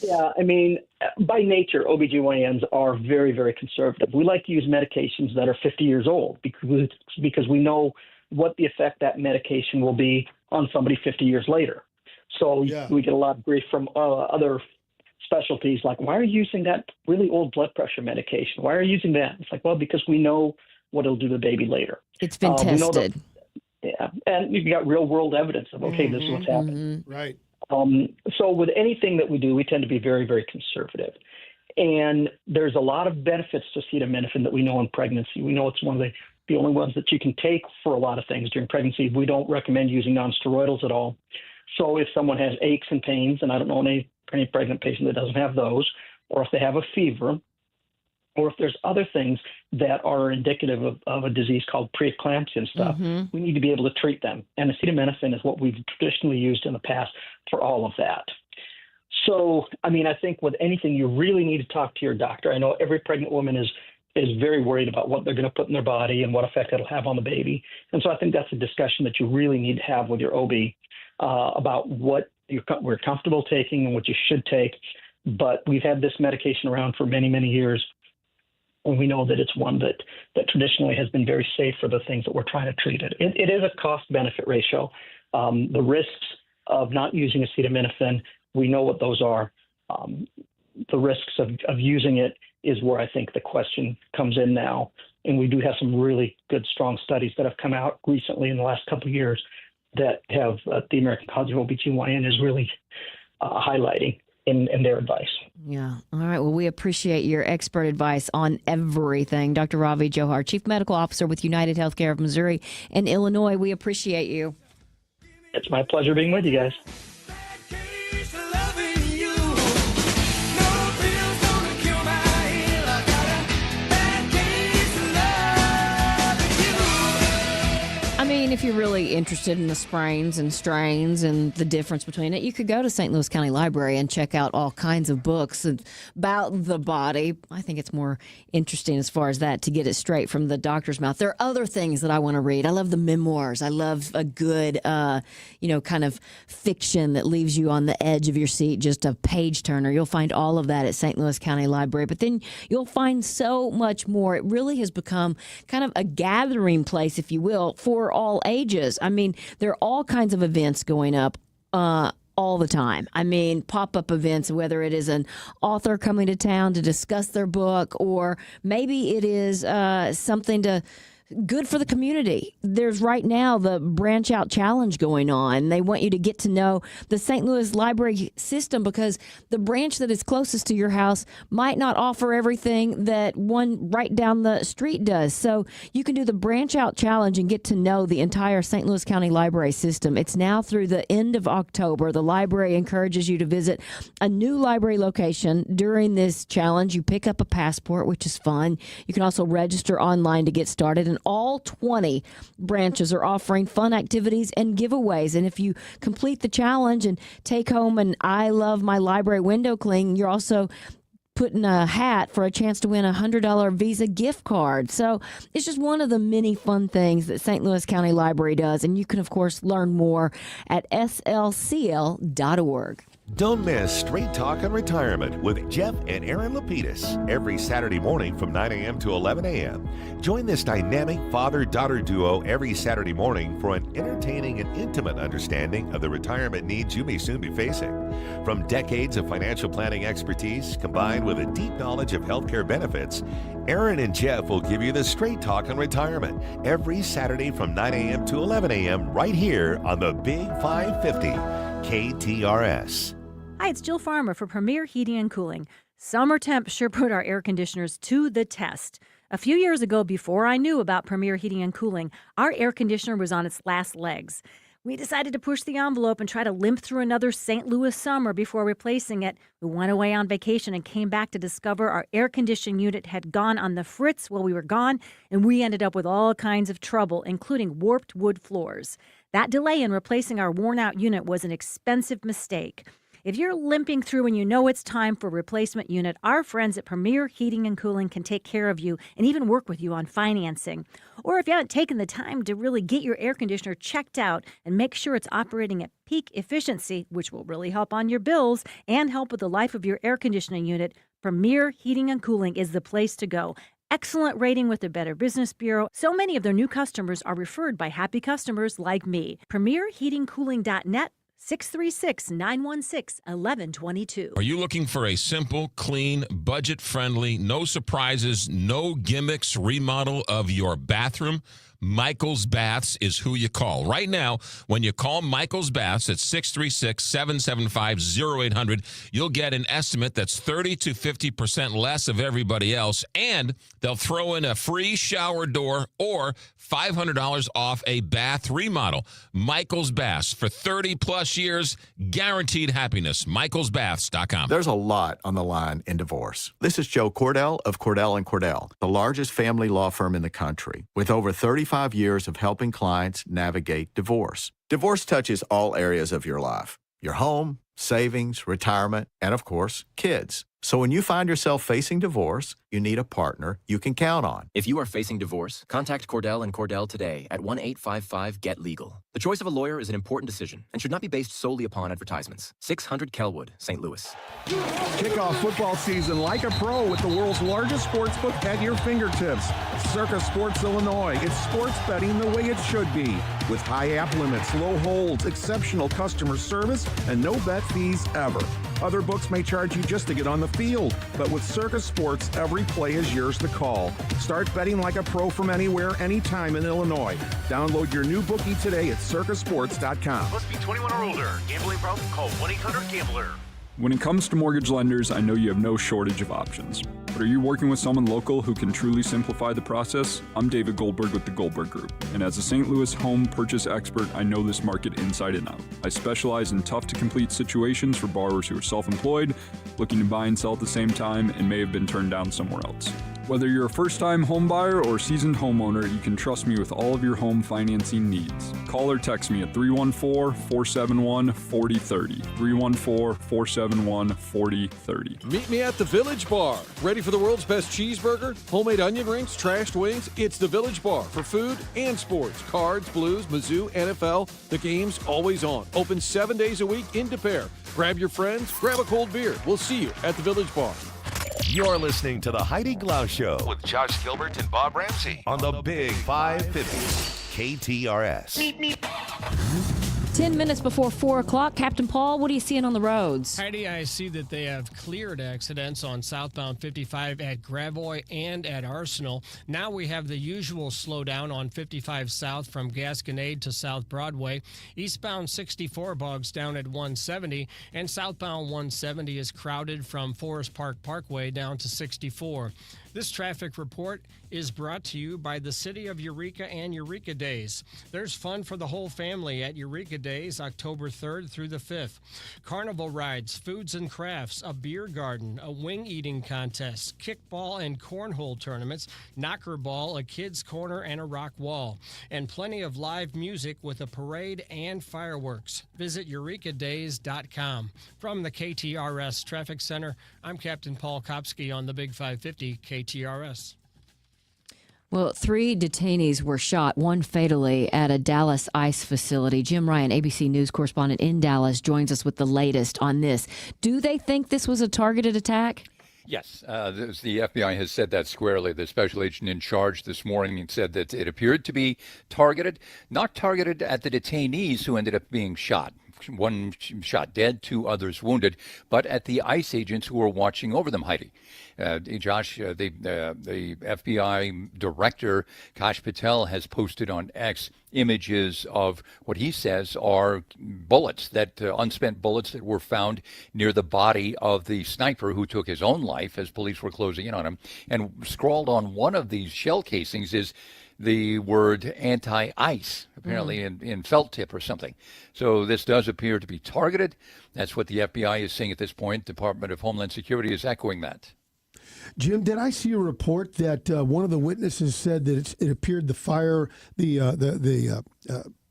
S3: Yeah, I mean, by nature, OBGYNs are very, very conservative. We like to use medications that are 50 years old because we know what the effect that medication will be on somebody 50 years later. So we get a lot of grief from other specialties like, why are you using that really old blood pressure medication? Why are you using that? It's like, well, because we know what it'll do to the baby later.
S13: It's been tested.
S3: And you've got real world evidence of, okay, this is what's happening.
S14: Right.
S3: So with anything that we do, we tend to be very, very conservative. And there's a lot of benefits to acetaminophen that we know in pregnancy. We know it's one of the only ones that you can take for a lot of things during pregnancy. We don't recommend using nonsteroidals at all. So if someone has aches and pains, and I don't know any pregnant patient that doesn't have those, or if they have a fever, or if there's other things that are indicative of a disease called preeclampsia and stuff, we need to be able to treat them. And acetaminophen is what we've traditionally used in the past for all of that. So, I mean, I think with anything, you really need to talk to your doctor. I know every pregnant woman is very worried about what they're going to put in their body and what effect it'll have on the baby. And so I think that's a discussion that you really need to have with your OB about what we're comfortable taking and what you should take. But we've had this medication around for many, many years. And we know that it's one that traditionally has been very safe for the things that we're trying to treat it. It is a cost-benefit ratio. The risks of not using acetaminophen, we know what those are. The risks of using it is where I think the question comes in now. And we do have some really good, strong studies that have come out recently in the last couple of years that have the American College of OBGYN is really highlighting. in their advice.
S13: Yeah. All right. Well, we appreciate your expert advice on everything. Dr. Ravi Johar, Chief Medical Officer with United Healthcare of Missouri and Illinois. We appreciate you.
S3: It's my pleasure being with you guys.
S13: I mean, if you're really interested in the sprains and strains and the difference between it, you could go to St. Louis County Library and check out all kinds of books about the body. I think it's more interesting as far as that, to get it straight from the doctor's mouth. There are other things that I want to read. I love the memoirs. I love a good, kind of fiction that leaves you on the edge of your seat, just a page turner. You'll find all of that at St. Louis County Library. But then you'll find so much more. It really has become kind of a gathering place, if you will, for all ages. I mean, there are all kinds of events going up all the time. I mean, pop-up events, whether it is an author coming to town to discuss their book, or maybe it is something good for the community. There's right now the Branch Out Challenge going on. They want you to get to know the St. Louis library system, because the branch that is closest to your house might not offer everything that one right down the street does. So you can do the Branch Out Challenge and get to know the entire St. Louis County library system. It's now through the end of October. The library encourages you to visit a new library location during this challenge. You pick up a passport, which is fun. You can also register online to get started, and all 20 branches are offering fun activities and giveaways. And if you complete the challenge and take home an I Love My Library window cling, you're also putting a hat for a chance to win a $100 Visa gift card. So it's just one of the many fun things that St. Louis County Library does. And you can, of course, learn more at slcl.org.
S20: Don't miss Straight Talk on Retirement with Jeff and Aaron Lapidus every Saturday morning from 9 a.m. to 11 a.m. Join this dynamic father-daughter duo every Saturday morning for an entertaining and intimate understanding of the retirement needs you may soon be facing. From decades of financial planning expertise combined with a deep knowledge of healthcare benefits, Aaron and Jeff will give you the Straight Talk on Retirement every Saturday from 9 a.m. to 11 a.m. right here on the Big 550 KTRS.
S2: Hi, it's Jill Farmer for Premier Heating and Cooling. Summer temps sure put our air conditioners to the test. A few years ago, before I knew about Premier Heating and Cooling, our air conditioner was on its last legs. We decided to push the envelope and try to limp through another St. Louis summer before replacing it. We went away on vacation and came back to discover our air conditioning unit had gone on the fritz while we were gone, and we ended up with all kinds of trouble, including warped wood floors. That delay in replacing our worn-out unit was an expensive mistake. If you're limping through and you know it's time for a replacement unit, our friends at Premier Heating and Cooling can take care of you and even work with you on financing. Or if you haven't taken the time to really get your air conditioner checked out and make sure it's operating at peak efficiency, which will really help on your bills and help with the life of your air conditioning unit, Premier Heating and Cooling is the place to go. Excellent rating with the Better Business Bureau. So many of their new customers are referred by happy customers like me. PremierHeatingCooling.net. 636-916-1122.
S4: Are you looking for a simple, clean, budget-friendly, no surprises, no gimmicks remodel of your bathroom? Michael's Baths is who you call. Right now, when you call Michael's Baths at 636-775-0800, you'll get an estimate that's 30 to 50% less of everybody else, and they'll throw in a free shower door or $500 off a bath remodel. Michael's Baths, for 30-plus years, guaranteed happiness. MichaelsBaths.com.
S5: There's a lot on the line in divorce. This is Joe Cordell of Cordell & Cordell, the largest family law firm in the country, with over 35 years of helping clients navigate divorce. Divorce touches all areas of your life: your home, savings, retirement, and of course, kids. So when you find yourself facing divorce, you need a partner you can count on.
S22: If you are facing divorce, contact Cordell & Cordell today at 1-855-GET-LEGAL. The choice of a lawyer is an important decision and should not be based solely upon advertisements. 600 Kelwood, St. Louis.
S24: Kick off football season like a pro with the world's largest sports book at your fingertips. Circa Sports Illinois. It's sports betting the way it should be. With high app limits, low holds, exceptional customer service, and no bet fees ever. Other books may charge you just to get on the field, but with Circa Sports, every play is yours to call. Start betting like a pro from anywhere, anytime in Illinois. Download your new bookie today at circasports.com.
S21: Must be 21 or older. Gambling problem? Call 1-800-GAMBLER.
S1: When it comes to mortgage lenders, I know you have no shortage of options. But are you working with someone local who can truly simplify the process? I'm David Goldberg with the Goldberg Group, and as a St. Louis home purchase expert, I know this market inside and out. I specialize in tough-to-complete situations for borrowers who are self-employed, looking to buy and sell at the same time, and may have been turned down somewhere else. Whether you're a first-time home buyer or seasoned homeowner, you can trust me with all of your home financing needs. Call or text me at 314-471-4030. 314-471-4030.
S6: Meet me at the Village Bar. Ready for the world's best cheeseburger, homemade onion rings, trashed wings? It's the Village Bar for food and sports. Cards, Blues, Mizzou, NFL. The game's always on. Open 7 days a week in De Pere. Grab your friends, grab a cold beer. We'll see you at the Village Bar.
S20: You're listening to the Heidi Glaus Show with Josh Gilbert and Bob Ramsey on the Big 550 KTRS.
S13: 10 minutes before 4 o'clock, Captain Paul, what are you seeing on the roads?
S12: Heidi, I see that they have cleared accidents on southbound 55 at Gravois and at Arsenal. Now we have the usual slowdown on 55 south from Gasconade to South Broadway. Eastbound 64 bogs down at 170, and southbound 170 is crowded from Forest Park Parkway down to 64. This traffic report is brought to you by the City of Eureka and Eureka Days. There's fun for the whole family at Eureka Days, October 3rd through the 5th. Carnival rides, foods and crafts, a beer garden, a wing eating contest, kickball and cornhole tournaments, knocker ball, a kids' corner, and a rock wall. And plenty of live music with a parade and fireworks. Visit eurekadays.com. From the KTRS Traffic Center, I'm Captain Paul Kopsky on the Big 550 KTRS.
S13: Well, 3 detainees were shot, one fatally, at a Dallas ICE facility. Jim Ryan, ABC News correspondent in Dallas, joins us with the latest on this. Do they think this was a targeted attack?
S7: Yes, the FBI has said that squarely. The special agent in charge this morning said that it appeared to be targeted, not targeted at the detainees who ended up being shot. One shot dead, 2 others wounded, but at the ICE agents who were watching over them, Heidi. Josh, the FBI director, Kash Patel, has posted on X images of what he says are bullets, that unspent bullets that were found near the body of the sniper who took his own life as police were closing in on him. And scrawled on one of these shell casings is the word anti-ice, apparently in felt tip or something. So this does appear to be targeted. That's what the FBI is saying at this point. Department of Homeland Security is echoing that.
S14: Jim, did I see a report that one of the witnesses said that it appeared the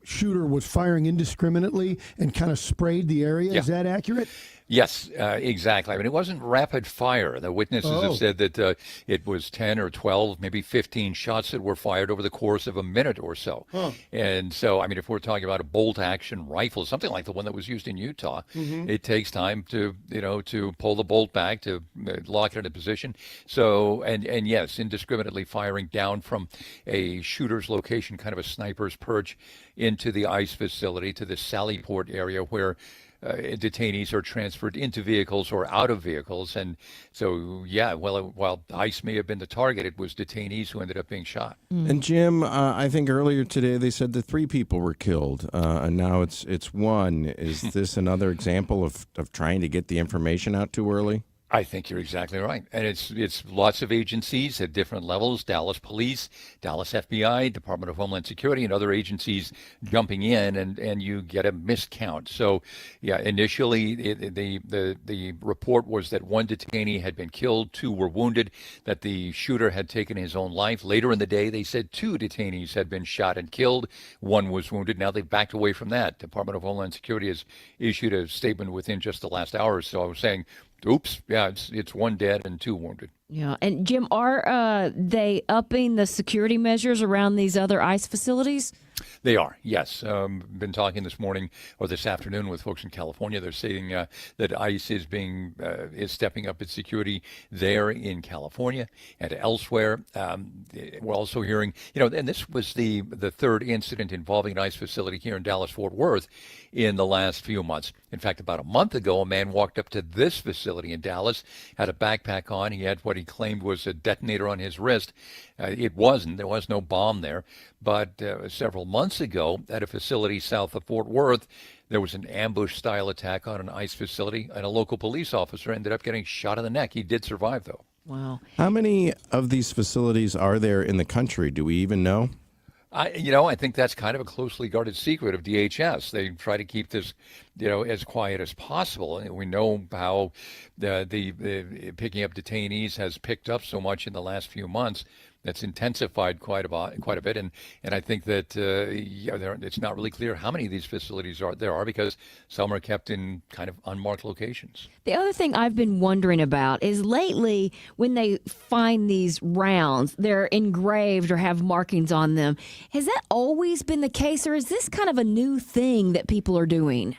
S14: shooter was firing indiscriminately and kind of sprayed the area?
S7: Yeah.
S14: Is that accurate?
S7: Yes, exactly. I mean, it wasn't rapid fire. The witnesses have said that it was 10 or 12, maybe 15 shots that were fired over the course of a minute or so.
S14: Huh.
S7: And so, I mean, if we're talking about a bolt-action rifle, something like the one that was used in Utah, it takes time to pull the bolt back, to lock it into position. So, and yes, indiscriminately firing down from a shooter's location, kind of a sniper's perch, into the ICE facility, to the Sallyport area where detainees are transferred into vehicles or out of vehicles. And so, yeah, while ICE may have been the target, it was detainees who ended up being shot.
S15: And Jim, I think earlier today they said that 3 people were killed, and now it's 1. Is this another example of trying to get the information out too early?
S7: I think you're exactly right. And it's lots of agencies at different levels, Dallas Police, Dallas FBI, Department of Homeland Security, and other agencies jumping in, and you get a miscount. So, yeah, initially the report was that 1 detainee had been killed, 2 were wounded, that the shooter had taken his own life. Later in the day, they said 2 detainees had been shot and killed, 1 was wounded. Now they've backed away from that. Department of Homeland Security has issued a statement within just the last hour or so. I was saying, oops, yeah, it's 1 dead and 2 wounded.
S13: Yeah, and Jim, are they upping the security measures around these other ICE facilities?
S7: They are, yes. Been talking this morning or this afternoon with folks in California. They're saying that ICE is stepping up its security there in California and elsewhere. We're also hearing, and this was the 3rd incident involving an ICE facility here in Dallas-Fort Worth in the last few months. In fact, about a month ago, a man walked up to this facility in Dallas, had a backpack on. He had what he claimed was a detonator on his wrist. It wasn't. There was no bomb there. But several months ago, at a facility south of Fort Worth, there was an ambush-style attack on an ICE facility, and a local police officer ended up getting shot in the neck. He did survive, though.
S13: Wow.
S15: How many of these facilities are there in the country? Do we even know?
S7: I think that's kind of a closely guarded secret of DHS. They try to keep this, as quiet as possible. And we know how the picking up detainees has picked up so much in the last few months. That's intensified quite a bit, and I think that it's not really clear how many of these facilities there are because some are kept in kind of unmarked locations.
S13: The other thing I've been wondering about is lately when they find these rounds, they're engraved or have markings on them. Has that always been the case, or is this kind of a new thing that people are doing?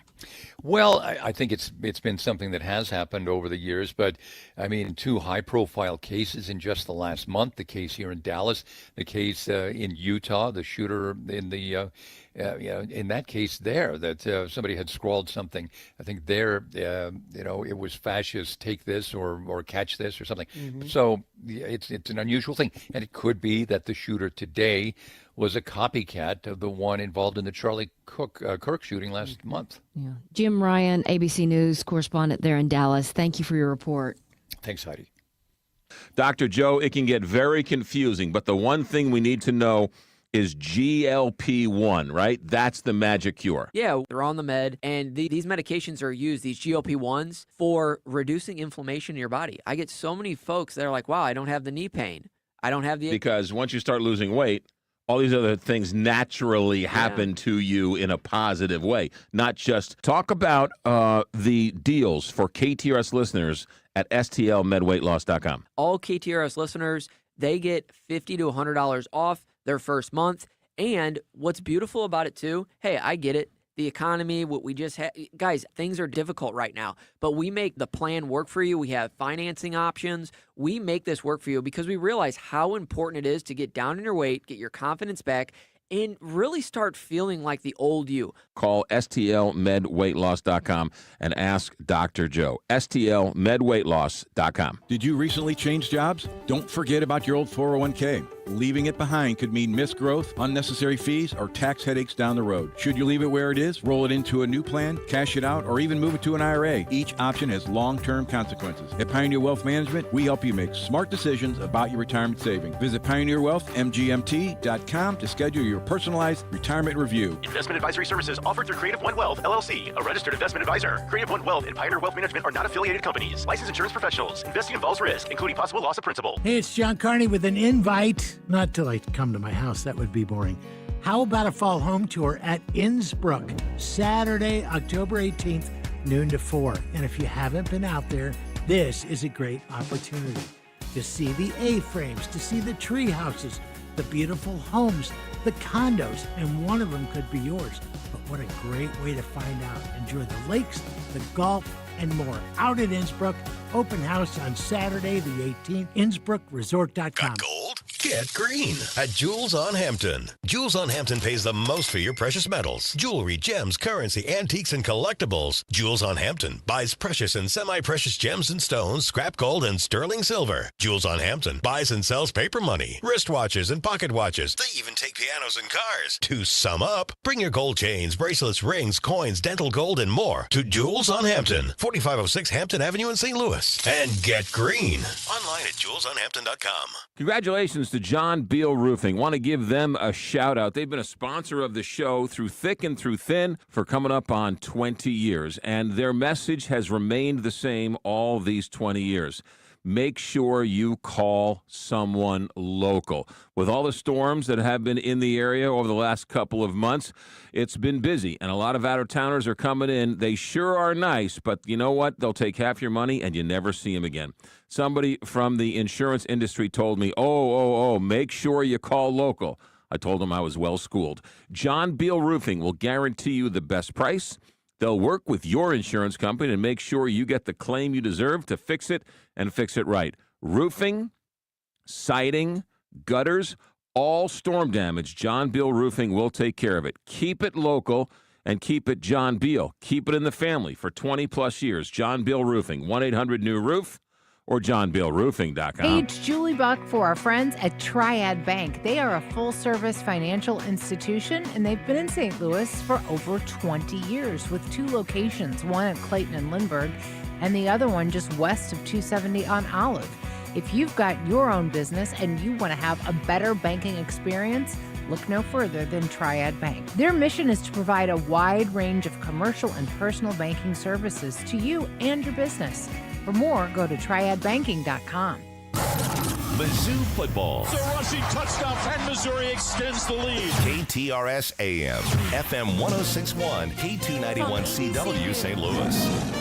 S7: Well, I think it's been something that has happened over the years, but I mean, 2 high-profile cases in just the last month: the case here in Dallas, the case in Utah, the shooter in the in that case there that somebody had scrawled something. I think there, it was fascist, take this or catch this or something. Mm-hmm. So it's an unusual thing, and it could be that the shooter today was a copycat of the one involved in the Charlie Kirk shooting last month.
S13: Yeah. Jim Ryan, ABC News correspondent there in Dallas. Thank you for your report.
S7: Thanks, Heidi.
S16: Dr. Joe, it can get very confusing, but the one thing we need to know is GLP-1, right? That's the magic cure.
S8: Yeah, they're on the med, and these medications are used, these GLP-1s, for reducing inflammation in your body. I get so many folks that are like, wow, I don't have the knee pain. I don't have the...
S16: Because once you start losing weight, all these other things naturally happen to you in a positive way. Not just talk about the deals for KTRS listeners at STLMedWeightLoss.com.
S8: All KTRS listeners, they get $50 to $100 off their first month. And what's beautiful about it too, hey, I get it. The economy, what we just had, guys, things are difficult right now, but we make the plan work for you. We have financing options. We make this work for you because we realize how important it is to get down in your weight, get your confidence back, and really start feeling like the old you.
S16: Call STLMedWeightLoss.com and ask Dr. Joe. STLMedWeightLoss.com.
S9: Did you recently change jobs? Don't forget about your old 401k. Leaving it behind could mean missed growth, unnecessary fees, or tax headaches down the road. Should you leave it where it is, roll it into a new plan, cash it out, or even move it to an IRA? Each option has long-term consequences. At Pioneer Wealth Management, we help you make smart decisions about your retirement savings. Visit PioneerWealthMGMT.com to schedule your personalized retirement review.
S21: Investment advisory services offered through Creative One Wealth, LLC, a registered investment advisor. Creative One Wealth and Pioneer Wealth Management are not affiliated companies. Licensed insurance professionals. Investing involves risk, including possible loss of principal.
S10: Hey, it's John Carney with an invite. Not to come to my house, that would be boring. How about a fall home tour at Innsbruck, Saturday, October 18th, noon to 4. And if you haven't been out there, this is a great opportunity to see the A-frames, to see the tree houses, the beautiful homes, the condos, and one of them could be yours. But what a great way to find out. Enjoy the lakes, the golf, and more. Out at Innsbruck, open house on Saturday the 18th, InnsbruckResort.com.
S21: Got gold? Get green at Jewels on Hampton. Jewels on Hampton pays the most for your precious metals, jewelry, gems, currency, antiques, and collectibles. Jewels on Hampton buys precious and semi-precious gems and stones, scrap gold, and sterling silver. Jewels on Hampton buys and sells paper money, wristwatches, and pocket watches. They even take pianos and cars. To sum up, bring your gold chains, bracelets, rings, coins, dental gold, and more to Jewels on Hampton, 4506 Hampton Avenue in St. Louis. And get green online at jewelsonhampton.com.
S16: Congratulations to John Beal Roofing. Want to give them a shout out. They've been a sponsor of the show through thick and through thin for coming up on 20 years. And their message has remained the same all these 20 years. Make sure you call someone local. With all the storms that have been in the area over the last couple of months, it's been busy, and a lot of out-of-towners are coming in. They sure are nice, but you know what? They'll take half your money, and you never see them again. Somebody from the insurance industry told me, make sure you call local. I told them I was well-schooled. John Beal Roofing will guarantee you the best price. They'll work with your insurance company and make sure you get the claim you deserve to fix it and fix it right. Roofing, siding, gutters, all storm damage, John Beal Roofing will take care of it. Keep it local and keep it John Beal. Keep it in the family for 20-plus years. John Beal Roofing, 1-800-NEW-ROOF or johnbillroofing.com.
S11: Hey, it's Julie Buck for our friends at Triad Bank. They are a full-service financial institution, and they've been in St. Louis for over 20 years with 2 locations, one at Clayton and Lindbergh, and the other one just west of 270 on Olive. If you've got your own business and you want to have a better banking experience, look no further than Triad Bank. Their mission is to provide a wide range of commercial and personal banking services to you and your business. For more, go to triadbanking.com.
S20: Mizzou football.
S17: It's a rushing touchdown, and Missouri extends the lead.
S20: KTRS AM, FM 1061, K291CW St. Louis.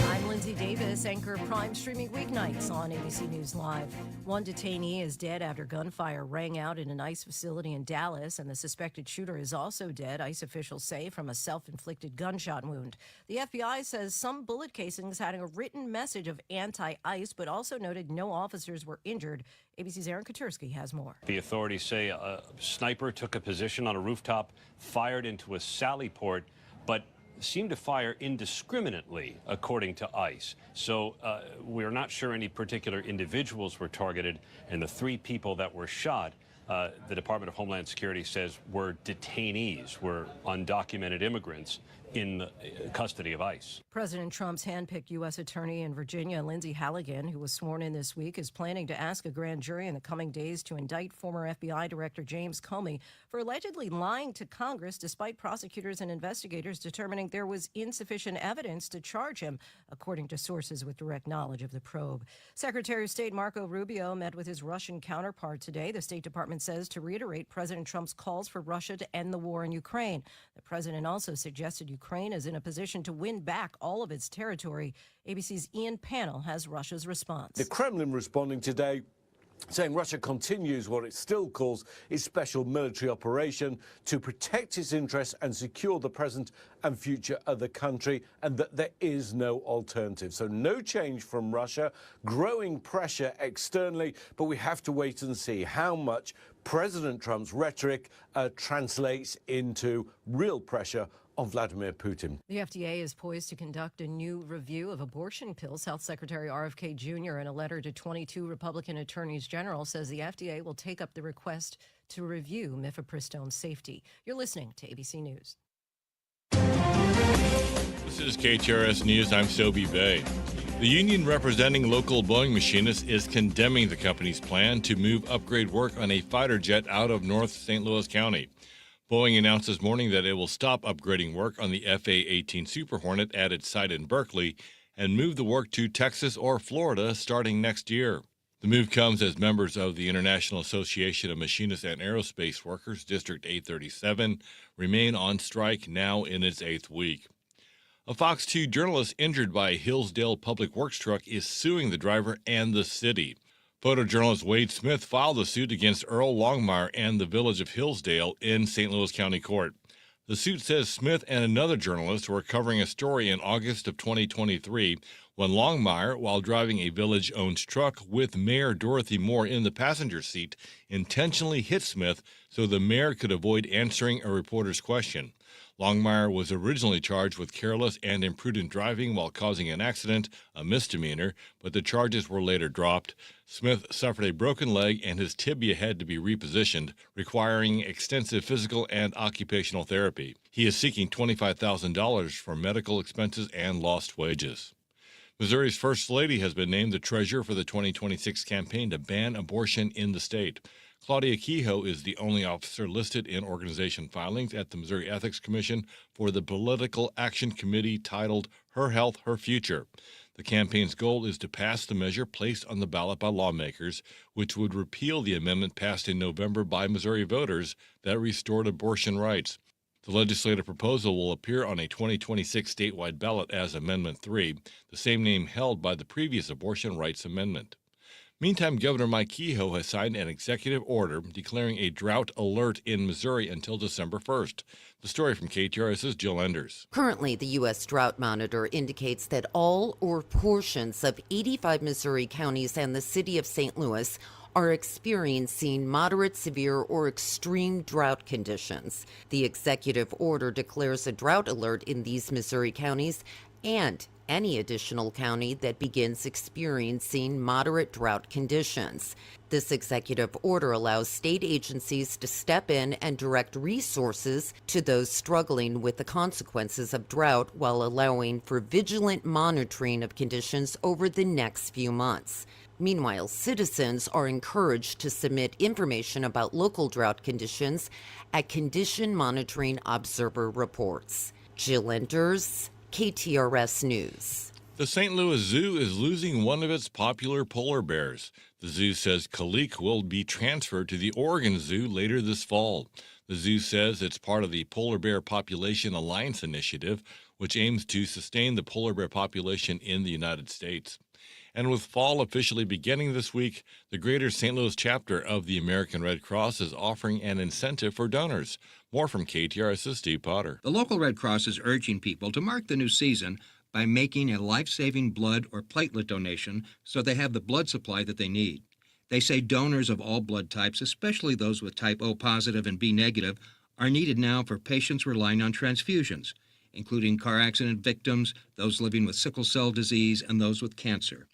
S18: I'm Lindsay Davis, anchor Prime streaming weeknights on ABC News Live. One detainee is dead after gunfire rang out in an ICE facility in Dallas, and the suspected shooter is also dead, ICE officials say, from a self-inflicted gunshot wound. The FBI says some bullet casings had a written message of anti-ICE, but also noted no officers were injured. ABC's Aaron Katursky has more.
S19: The authorities say a sniper took a position on a rooftop, fired into a sally port, but seemed to fire indiscriminately, according to ICE. So we're not sure any particular individuals were targeted, and the 3 people that were shot, the Department of Homeland Security says were detainees, were undocumented immigrants in the custody of ICE.
S18: President Trump's handpicked U.S. Attorney in Virginia, Lindsay Halligan, who was sworn in this week, is planning to ask a grand jury in the coming days to indict former FBI Director James Comey for allegedly lying to Congress despite prosecutors and investigators determining there was insufficient evidence to charge him, according to sources with direct knowledge of the probe. Secretary of State Marco Rubio met with his Russian counterpart today, the State Department says, to reiterate President Trump's calls for Russia to end the war in Ukraine. The president also suggested Ukraine is in a position to win back all of its territory. ABC's Ian Pannell has Russia's response.
S25: The Kremlin responding today, saying Russia continues what it still calls its special military operation to protect its interests and secure the present and future of the country, and that there is no alternative. So no change from Russia, growing pressure externally, but we have to wait and see how much President Trump's rhetoric translates into real pressure on Vladimir Putin.
S18: The FDA is poised to conduct a new review of abortion pills. Health Secretary RFK Jr., in a letter to 22 Republican attorneys general, says the FDA will take up the request to review mifepristone safety. You're listening to ABC News.
S26: This is KTRS News. I'm Sobe Bay. The union representing local Boeing machinists is condemning the company's plan to move upgrade work on a fighter jet out of North St. Louis County. Boeing announced this morning that it will stop upgrading work on the FA-18 Super Hornet at its site in Berkeley and move the work to Texas or Florida starting next year. The move comes as members of the International Association of Machinists and Aerospace Workers, District 837, remain on strike now in its 8th week. A Fox 2 journalist injured by a Hillsdale Public Works truck is suing the driver and the city. Photojournalist Wade Smith filed a suit against Earl Longmire and the village of Hillsdale in St. Louis County Court. The suit says Smith and another journalist were covering a story in August of 2023 when Longmire, while driving a village-owned truck with Mayor Dorothy Moore in the passenger seat, intentionally hit Smith so the mayor could avoid answering a reporter's question. Longmire was originally charged with careless and imprudent driving while causing an accident, a misdemeanor, but the charges were later dropped. Smith suffered a broken leg and his tibia had to be repositioned, requiring extensive physical and occupational therapy. He is seeking $25,000 for medical expenses and lost wages. Missouri's First Lady has been named the treasurer for the 2026 campaign to ban abortion in the state. Claudia Kehoe is the only officer listed in organization filings at the Missouri Ethics Commission for the Political Action Committee titled Her Health, Her Future. The campaign's goal is to pass the measure placed on the ballot by lawmakers, which would repeal the amendment passed in November by Missouri voters that restored abortion rights. The legislative proposal will appear on a 2026 statewide ballot as Amendment 3, the same name held by the previous abortion rights amendment. Meantime, Governor Mike Kehoe has signed an executive order declaring a drought alert in Missouri until December 1st. The story from KTRS's Jill Enders.
S27: Currently, the U.S. Drought Monitor indicates that all or portions of 85 Missouri counties and the city of St. Louis are experiencing moderate, severe, or extreme drought conditions. The executive order declares a drought alert in these Missouri counties and any additional county that begins experiencing moderate drought conditions. This executive order allows state agencies to step in and direct resources to those struggling with the consequences of drought while allowing for vigilant monitoring of conditions over the next few months. Meanwhile, citizens are encouraged to submit information about local drought conditions at Condition Monitoring Observer reports. Jill Enders, KTRS News.
S26: The St. Louis Zoo is losing one of its popular polar bears. The zoo says Kalik will be transferred to the Oregon Zoo later this fall. The zoo says it's part of the Polar Bear Population Alliance initiative, which aims to sustain the polar bear population in the United States. And with fall officially beginning this week, the Greater St. Louis chapter of the American Red Cross is offering an incentive for donors. More from KTRS's Steve Potter.
S2: The local Red Cross is urging people to mark the new season by making a life-saving blood or platelet donation so they have the blood supply that they need. They say donors of all blood types, especially those with type O positive and B negative, are needed now for patients relying on transfusions, including car accident victims, those living with sickle cell disease, and those with cancer.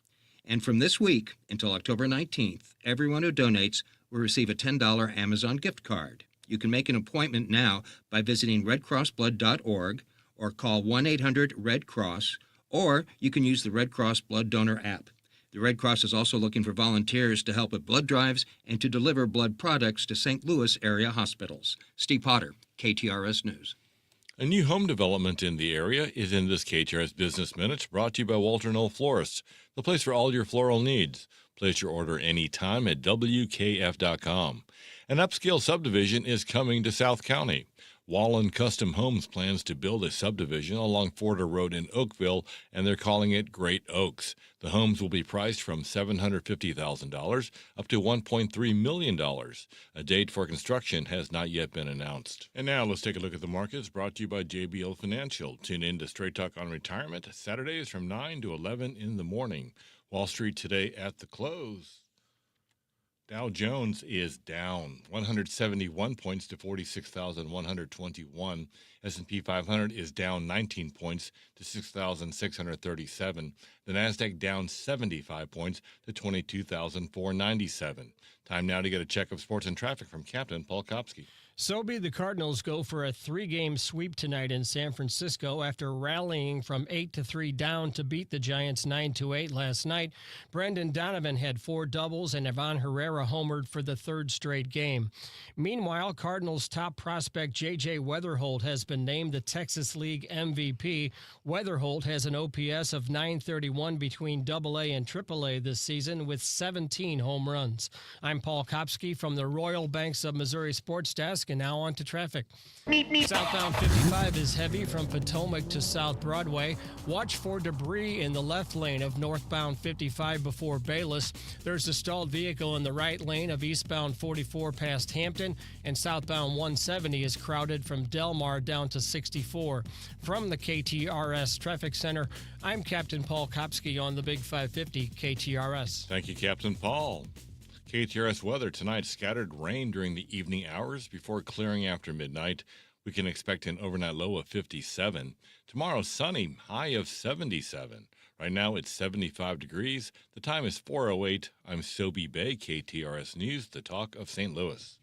S2: And from this week until October 19th, everyone who donates will receive a $10 Amazon gift card. You can make an appointment now by visiting redcrossblood.org or call 1-800-RED-CROSS, or you can use the Red Cross Blood Donor app. The Red Cross is also looking for volunteers to help with blood drives and to deliver blood products to St. Louis area hospitals. Steve Potter, KTRS News.
S26: A new home development in the area is in this KTRS Business Minute, brought to you by Walter Knoll Florists, the place for all your floral needs. Place your order anytime at WKF.com. An upscale subdivision is coming to South County. Wallen Custom Homes plans to build a subdivision along Forder Road in Oakville, and they're calling it Great Oaks. The homes will be priced from $750,000 up to $1.3 million. A date for construction has not yet been announced. And now let's take a look at the markets, brought to you by JBL Financial. Tune in to Straight Talk on Retirement, Saturdays from 9 to 11 in the morning. Wall Street today at the close. Dow Jones is down 171 points to 46,121. S&P 500 is down 19 points to 6,637. The Nasdaq down 75 points to 22,497. Time now to get a check of sports and traffic from Captain Paul Kopsky.
S12: So be the Cardinals go for a 3-game sweep tonight in San Francisco after rallying from 8-3 down to beat the Giants 9-8 last night. Brendan Donovan had 4 doubles and Ivan Herrera homered for the 3rd straight game. Meanwhile, Cardinals top prospect J.J. Weatherholt has been named the Texas League MVP. Weatherholt has an OPS of .931 between AA and AAA this season with 17 home runs. I'm Paul Kopsky from the Royal Banks of Missouri Sports Desk. And now on to traffic. Southbound 55 is heavy from Potomac to South Broadway. Watch for debris in the left lane of northbound 55 before Bayless. There's a stalled vehicle in the right lane of eastbound 44 past Hampton, and southbound 170 is crowded from Delmar down to 64. From the KTRS Traffic Center, I'm Captain Paul Kopsky on the Big 550 KTRS.
S26: Thank you, Captain Paul. KTRS weather tonight, scattered rain during the evening hours before clearing after midnight. We can expect an overnight low of 57. Tomorrow, sunny, high of 77. Right now, it's 75 degrees. The time is 4:08. I'm Sobe Bay, KTRS News, the talk of St. Louis.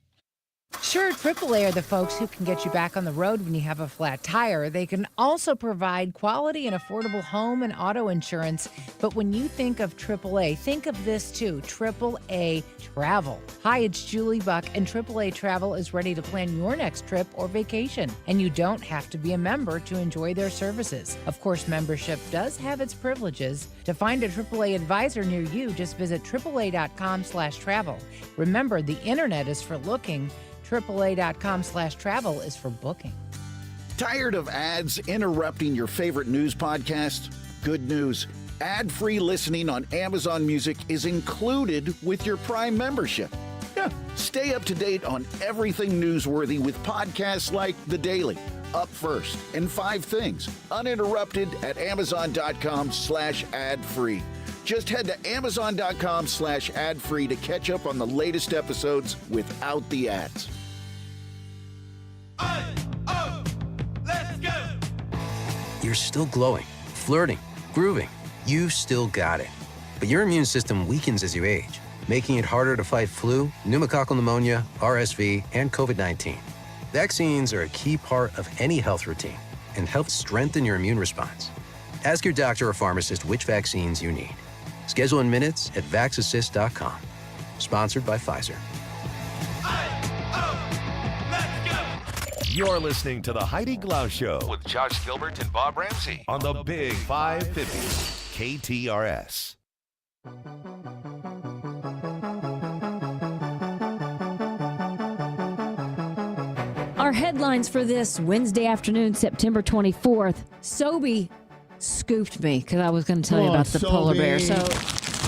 S11: Sure, AAA are the folks who can get you back on the road when you have a flat tire. They can also provide quality and affordable home and auto insurance. But when you think of AAA, think of this too, AAA Travel. Hi, it's Julie Buck, and AAA Travel is ready to plan your next trip or vacation. And you don't have to be a member to enjoy their services. Of course, membership does have its privileges. To find a AAA advisor near you, just visit AAA.com/travel. Remember, the internet is for looking. AAA.com/travel is for booking.
S3: Tired of ads interrupting your favorite news podcast? Good news. Ad-free listening on Amazon Music is included with your Prime membership. Yeah, stay up to date on everything newsworthy with podcasts like The Daily, Up First, and 5 Things, uninterrupted at Amazon.com/ad-free. Just head to Amazon.com/ad-free to catch up on the latest episodes without the ads.
S4: You're still glowing, flirting,
S1: grooving. You've still got it. But your immune system weakens as you age, making it harder to fight flu, pneumococcal pneumonia, RSV, and COVID-19. Vaccines are a key part of any health routine and help strengthen your immune response. Ask your doctor or pharmacist which vaccines you need. Schedule in minutes at vaxassist.com. Sponsored by Pfizer.
S20: You're listening to the Heidi Glaus Show with Josh Gilbert and Bob Ramsey on the Big 550 KTRS.
S13: Our headlines for this Wednesday afternoon, September 24th. Sobe scooped me because I was going to tell you about the polar bear. So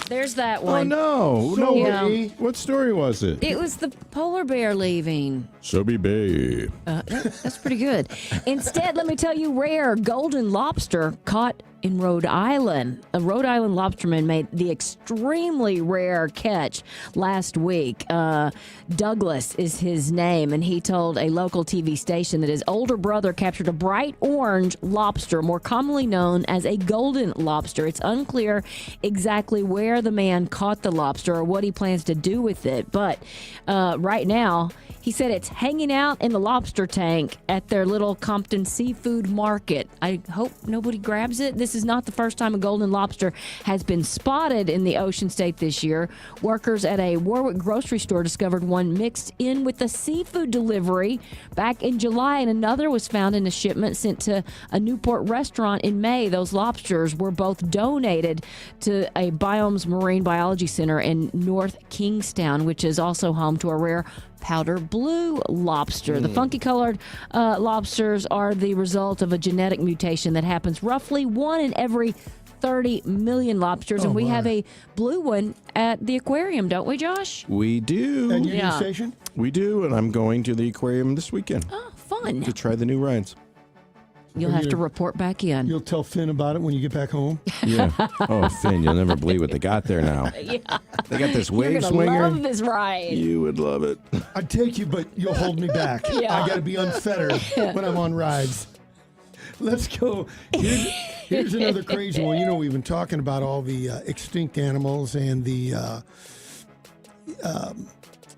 S13: there's that one.
S15: Oh, no. What story was it?
S13: It was the polar bear leaving.
S15: Sobe Bay.
S13: That's pretty good. Instead, let me tell you, rare golden lobster caught in Rhode Island. A Rhode Island lobsterman made the extremely rare catch last week. Douglas is his name, and he told a local TV station that his older brother captured a bright orange lobster, more commonly known as a golden lobster. It's unclear exactly where the man caught the lobster or what he plans to do with it, but right now, he said it's hanging out in the lobster tank at their little Compton seafood market. I hope nobody grabs it. This is not the first time a golden lobster has been spotted in the Ocean State this year. Workers at a Warwick grocery store discovered one mixed in with a seafood delivery back in July, and another was found in a shipment sent to a Newport restaurant in May. Those lobsters were both donated to a Biomes Marine Biology Center in North Kingstown, which is also home to a rare powder blue lobster. The funky colored lobsters are the result of a genetic mutation that happens roughly 1 in every 30 million lobsters, and we have a blue one at the aquarium, don't we, Josh?
S15: We do.
S14: And Union Station?
S15: We do, and I'm going to the aquarium this weekend.
S13: Oh, fun.
S15: To try the new rides.
S13: You'll have to report back in.
S14: You'll tell Finn about it when you get back home?
S15: Yeah. Oh, Finn, you'll never believe what they got there now.
S13: Yeah.
S15: They got this
S13: You're
S15: wave
S13: gonna
S15: swinger.
S13: love this ride.
S15: You would love it.
S14: I'd take you, but you'll hold me back.
S13: Yeah.
S14: I got to be unfettered when I'm on rides. Let's go. Here's another crazy one. You know, we've been talking about all the extinct animals and the, the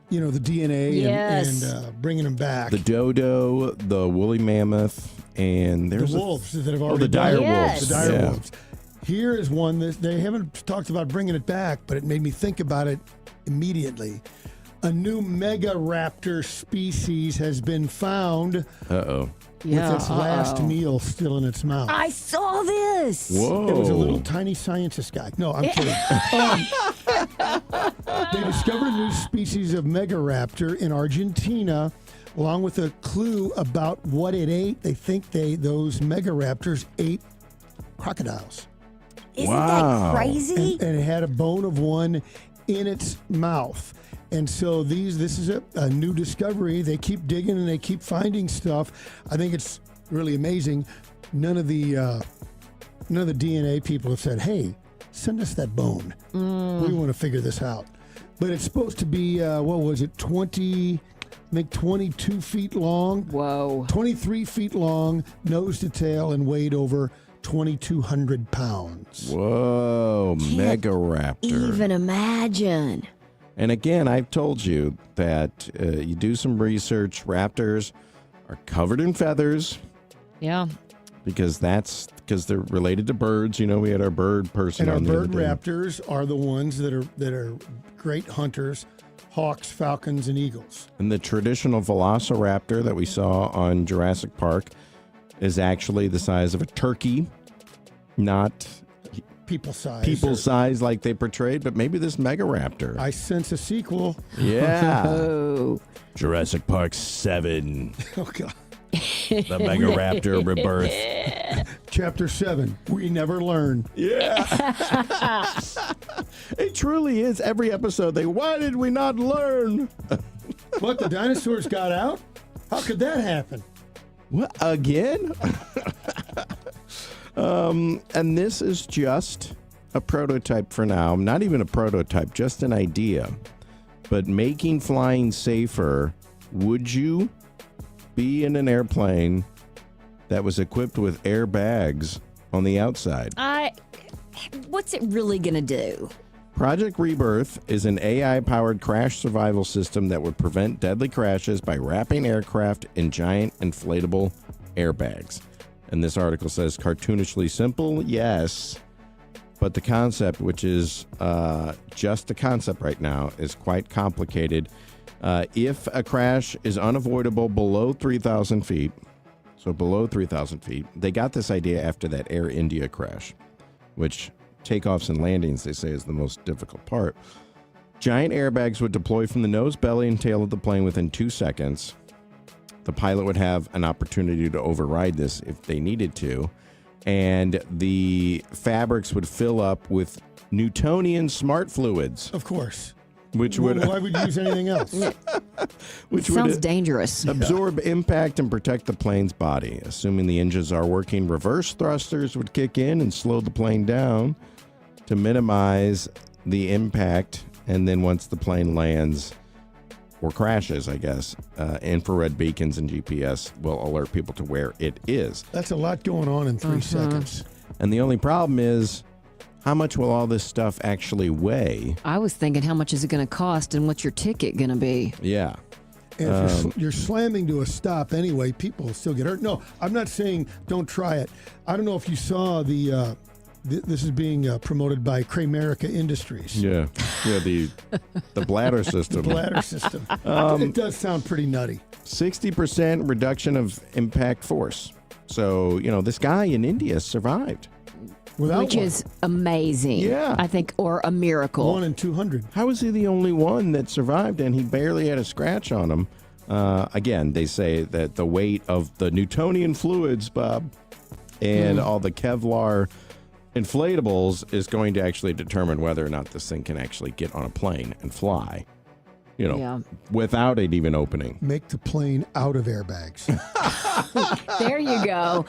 S14: DNA and bringing them back.
S15: The dodo, the woolly mammoth, and there's
S14: the wolves that have already
S15: the dire
S14: wolves.
S15: wolves.
S14: The dire wolves. Here is one that they haven't talked about bringing it back, but it made me think about it immediately. A new mega raptor species has been found.
S15: Uh-oh.
S14: With its last meal still in its mouth.
S13: I saw this.
S15: Whoa.
S14: It was a little tiny scientist guy. No, I'm kidding. They discovered a new species of megaraptor in Argentina, along with a clue about what it ate. They think those megaraptors ate crocodiles.
S13: Isn't that crazy?
S14: And it had a bone of one in its mouth. And so this is a new discovery. They keep digging and they keep finding stuff. I think it's really amazing. None of the DNA people have said, "Hey, send us that bone. We want to figure this out." But it's supposed to be 22 feet long.
S13: Whoa.
S14: 23 feet long, nose to tail, and weighed over 2,200 pounds.
S15: Whoa, mega raptor.
S13: Even imagine.
S15: And again, I've told you that you do some research. Raptors are covered in feathers.
S13: Yeah.
S15: Because they're related to birds. You know, we had our bird person
S14: And
S15: on
S14: our
S15: the
S14: bird
S15: other day.
S14: raptors are the ones that are great hunters, hawks, falcons, and eagles.
S15: And the traditional velociraptor that we saw on Jurassic Park is actually the size of a turkey, not
S14: people size.
S15: People size like they portrayed, but maybe this mega raptor.
S14: I sense a sequel.
S15: Yeah.
S13: Oh.
S15: Jurassic Park 7.
S14: Oh, God.
S15: The mega raptor rebirth.
S14: Chapter 7. We never learn.
S15: Yeah. It truly is. Every episode, why did we not learn?
S14: What, the dinosaurs got out? How could that happen?
S15: What, again? And this is just a prototype for now. Not even a prototype, just an idea. But making flying safer, would you be in an airplane that was equipped with airbags on the outside?
S13: what's it really going to do?
S15: Project Rebirth is an AI-powered crash survival system that would prevent deadly crashes by wrapping aircraft in giant inflatable airbags. And this article says, cartoonishly simple, yes, but the concept, which is just the concept right now, is quite complicated. If a crash is unavoidable below 3,000 feet, so below 3,000 feet, they got this idea after that Air India crash, which takeoffs and landings, they say, is the most difficult part. Giant airbags would deploy from the nose, belly, and tail of the plane within 2 seconds. The pilot would have an opportunity to override this if they needed to. And the fabrics would fill up with Newtonian smart fluids.
S14: Of course.
S15: Why
S14: would you use anything else?
S15: Which
S13: sounds
S15: would
S13: dangerous.
S15: Absorb impact and protect the plane's body. Assuming the engines are working, reverse thrusters would kick in and slow the plane down to minimize the impact. And then once the plane lands or crashes, I guess, infrared beacons and GPS will alert people to where it is.
S14: That's a lot going on in 3 seconds.
S15: And the only problem is, how much will all this stuff actually weigh?
S13: I was thinking, how much is it going to cost and what's your ticket going to be?
S15: Yeah.
S14: And if you're slamming to a stop anyway, people will still get hurt. No, I'm not saying don't try it. I don't know if you saw this is being promoted by Kramerica Industries.
S15: Yeah, the bladder system.
S14: The bladder system. It does sound pretty nutty.
S15: 60% reduction of impact force. So, this guy in India survived.
S13: Which is amazing.
S15: Yeah.
S13: I think, or a miracle.
S14: 1 in 200.
S15: How is he the only one that survived and he barely had a scratch on him? Again, they say that the weight of the Newtonian fluids, Bob, and all the Kevlar inflatables is going to actually determine whether or not this thing can actually get on a plane and fly. Without it even opening.
S14: Make the plane out of airbags.
S13: There you go.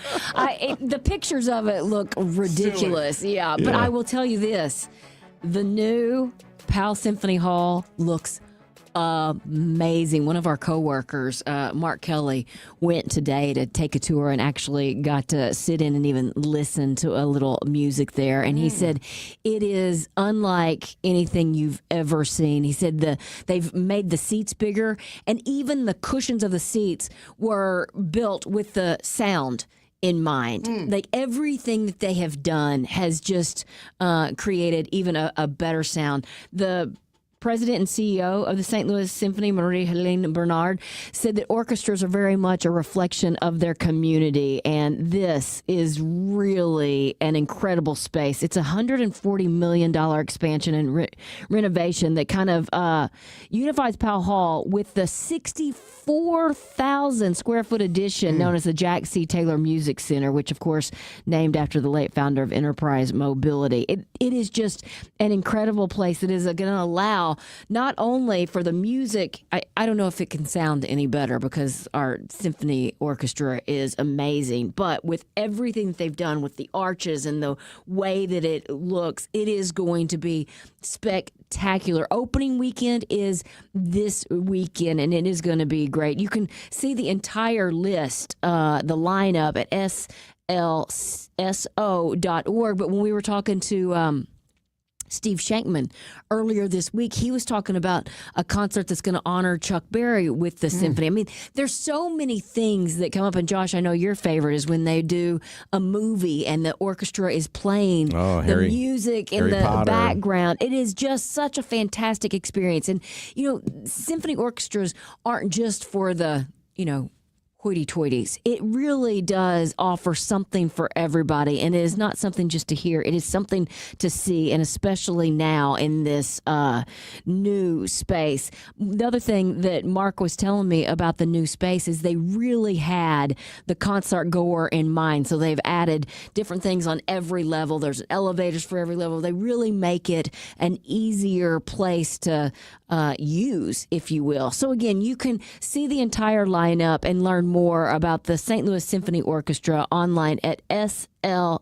S13: The pictures of it look ridiculous. Silly. Yeah, but I will tell you this. The new Powell Symphony Hall looks amazing. One of our coworkers, Mark Kelly, went today to take a tour and actually got to sit in and even listen to a little music there. And he said it is unlike anything you've ever seen. He said they've made the seats bigger, and even the cushions of the seats were built with the sound in mind. Like everything that they have done has just created even a better sound. The President and CEO of the St. Louis Symphony, Marie-Helene Bernard, said that orchestras are very much a reflection of their community, and this is really an incredible space. It's a $140 million expansion and renovation that kind of unifies Powell Hall with the 64,000 square foot addition known as the Jack C. Taylor Music Center, which, of course, named after the late founder of Enterprise Mobility. It is just an incredible place that is going to allow not only for the music, I don't know if it can sound any better because our symphony orchestra is amazing, but with everything that they've done with the arches and the way that it looks, it is going to be spectacular. Opening weekend is this weekend, and it is going to be great. You can see the entire list, the lineup at slso.org, but when we were talking to Steve Shankman earlier this week, he was talking about a concert that's going to honor Chuck Berry with the symphony. I mean, there's so many things that come up. And Josh, I know your favorite is when they do a movie and the orchestra is playing the music in the background. It is just such a fantastic experience. And, symphony orchestras aren't just for the, hoity-toities. It really does offer something for everybody, and it is not something just to hear. It is something to see, and especially now in this new space. The other thing that Mark was telling me about the new space is they really had the concert goer in mind, so they've added different things on every level. There's elevators for every level. They really make it an easier place to use, if you will. So again, you can see the entire lineup and learn more about the St. Louis Symphony Orchestra online at slso.org.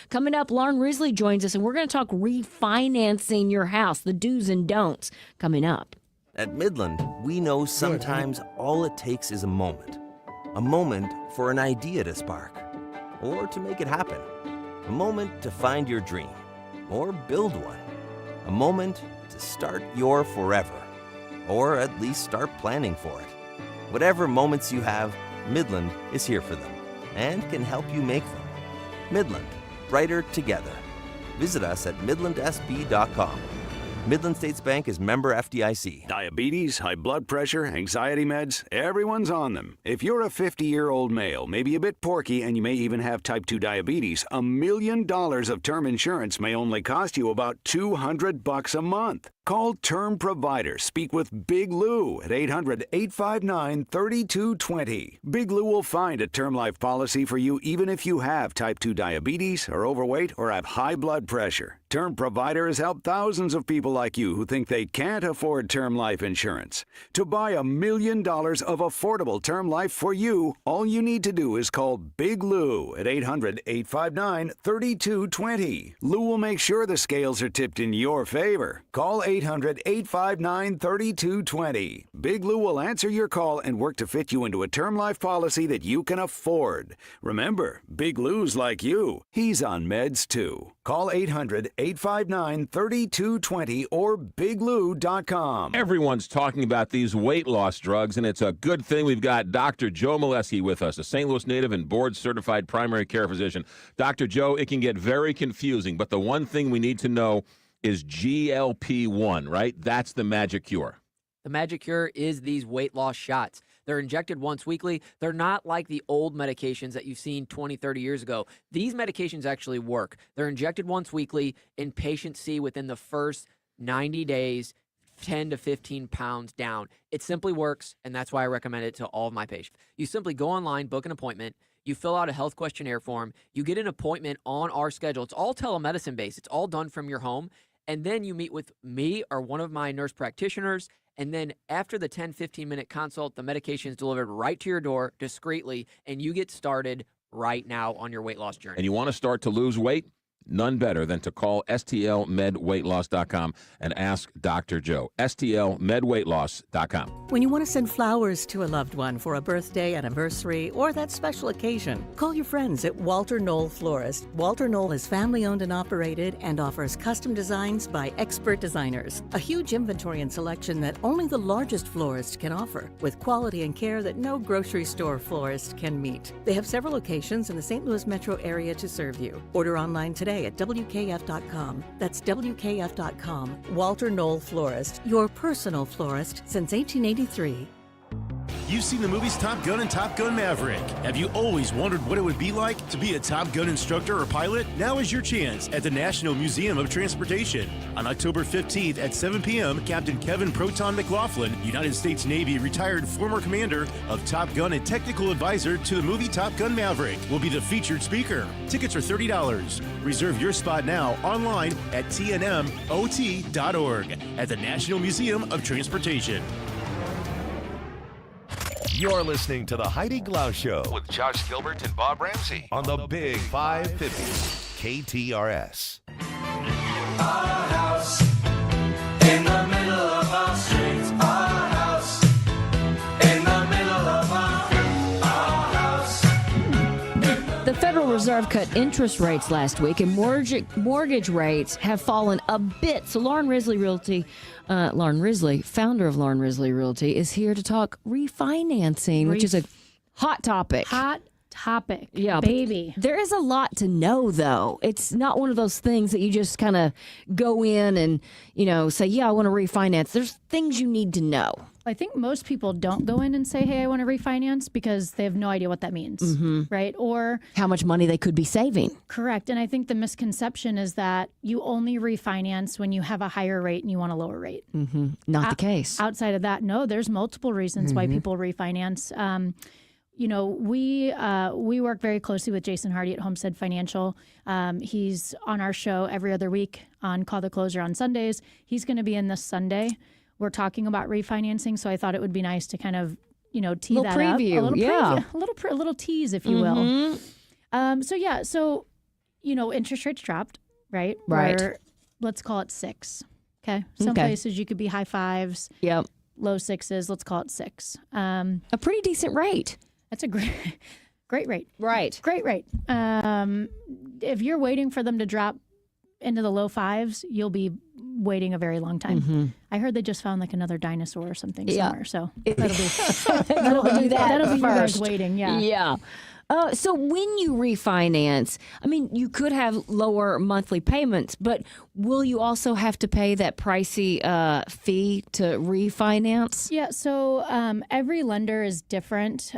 S13: Coming up, Lauren Risley joins us, and we're going to talk refinancing your house, the do's and don'ts, coming up.
S4: At Midland, we know sometimes all it takes is a moment for an idea to spark or to make it happen. A moment to find your dream, or build one. A moment to start your forever, or at least start planning for it. Whatever moments you have, Midland is here for them and can help you make them. Midland, brighter together. Visit us at midlandsb.com. Midland States Bank is member FDIC.
S5: Diabetes, high blood pressure, anxiety meds, everyone's on them. If you're a 50-year-old male, maybe a bit porky, and you may even have type 2 diabetes, $1 million of term insurance may only cost you about $200 a month. Call Term Provider. Speak with Big Lou at 800-859-3220. Big Lou will find a term life policy for you even if you have type 2 diabetes, are overweight, or have high blood pressure. Term Provider has helped thousands of people like you who think they can't afford term life insurance. To buy $1 million of affordable term life for you, all you need to do is call Big Lou at 800-859-3220. Lou will make sure the scales are tipped in your favor. Call 800-859-3220. Big Lou will answer your call and work to fit you into a term life policy that you can afford. Remember, Big Lou's like you. He's on meds too. Call 800-859-3220 or biglou.com.
S16: Everyone's talking about these weight loss drugs, and it's a good thing we've got Dr. Joe Molesky with us, a St. Louis native and board-certified primary care physician. Dr. Joe, it can get very confusing, but the one thing we need to know is GLP-1, right? That's the magic cure.
S6: The magic cure is these weight loss shots. They're injected once weekly. They're not like the old medications that you've seen 20, 30 years ago. These medications actually work. They're injected once weekly, and patients see within the first 90 days 10 to 15 pounds down. It simply works, and that's why I recommend it to all of my patients. You simply go online, book an appointment. You fill out a health questionnaire form. You get an appointment on our schedule. It's all telemedicine based. It's all done from your home. And then you meet with me or one of my nurse practitioners. And then after the 10, 15-minute consult, the medication is delivered right to your door discreetly, and you get started right now on your weight loss journey.
S16: And you want to start to lose weight? None better than to call stlmedweightloss.com and ask Dr. Joe. stlmedweightloss.com.
S7: When you want to send flowers to a loved one for a birthday, anniversary, or that special occasion, call your friends at Walter Knoll Florist. Walter Knoll is family-owned and operated and offers custom designs by expert designers. A huge inventory and selection that only the largest florist can offer, with quality and care that no grocery store florist can meet. They have several locations in the St. Louis metro area to serve you. Order online today at WKF.com. That's WKF.com. Walter Knoll Florist, your personal florist since 1883.
S8: You've seen the movies Top Gun and Top Gun Maverick. Have you always wondered what it would be like to be a Top Gun instructor or pilot? Now is your chance at the National Museum of Transportation. On October 15th at 7 p.m., Captain Kevin Proton McLaughlin, United States Navy retired former commander of Top Gun and technical advisor to the movie Top Gun Maverick, will be the featured speaker. Tickets are $30. Reserve your spot now online at tnmot.org at the National Museum of Transportation.
S20: You're listening to the Heidi Glaus Show
S21: With Josh Gilbert and Bob Ramsey
S20: on the Big 550 KTRS.
S22: Our house in the middle of our street. Our house in the middle of our house.
S13: The Federal Reserve cut interest rates last week, and mortgage rates have fallen a bit. So Lauren Risley, founder of Lauren Risley Realty, is here to talk refinancing, which is a hot topic. Yeah, baby. There is a lot to know, though. It's not one of those things that you just kind of go in and, say, yeah, I want to refinance. There's things you need to know.
S23: I think most people don't go in and say, hey, I want to refinance because they have no idea what that means, right? Or
S13: how much money they could be saving.
S23: Correct. And I think the misconception is that you only refinance when you have a higher rate and you want a lower rate.
S13: Not the case.
S23: Outside of that, no, there's multiple reasons why people refinance. We work very closely with Jason Hardy at Homestead Financial. He's on our show every other week on Call the Closer on Sundays. He's going to be in this Sunday. We're talking about refinancing, so I thought it would be nice to kind of, tee that up. A little preview, a little tease, if you will. So interest rates dropped, right?
S13: Right.
S23: Let's call it 6. Okay. Some places you could be high 5s.
S13: Yep.
S23: Low 6s. Let's call it 6.
S13: A pretty decent rate.
S23: That's a great rate.
S13: Right.
S23: Great rate. if you're waiting for them to drop into the low 5s, you'll be waiting a very long time. I heard they just found like another dinosaur or something somewhere. So that'll be that'll be you guys waiting.
S13: Yeah. So when you refinance, I mean, you could have lower monthly payments, but will you also have to pay that pricey fee to refinance?
S23: Yeah. So every lender is different.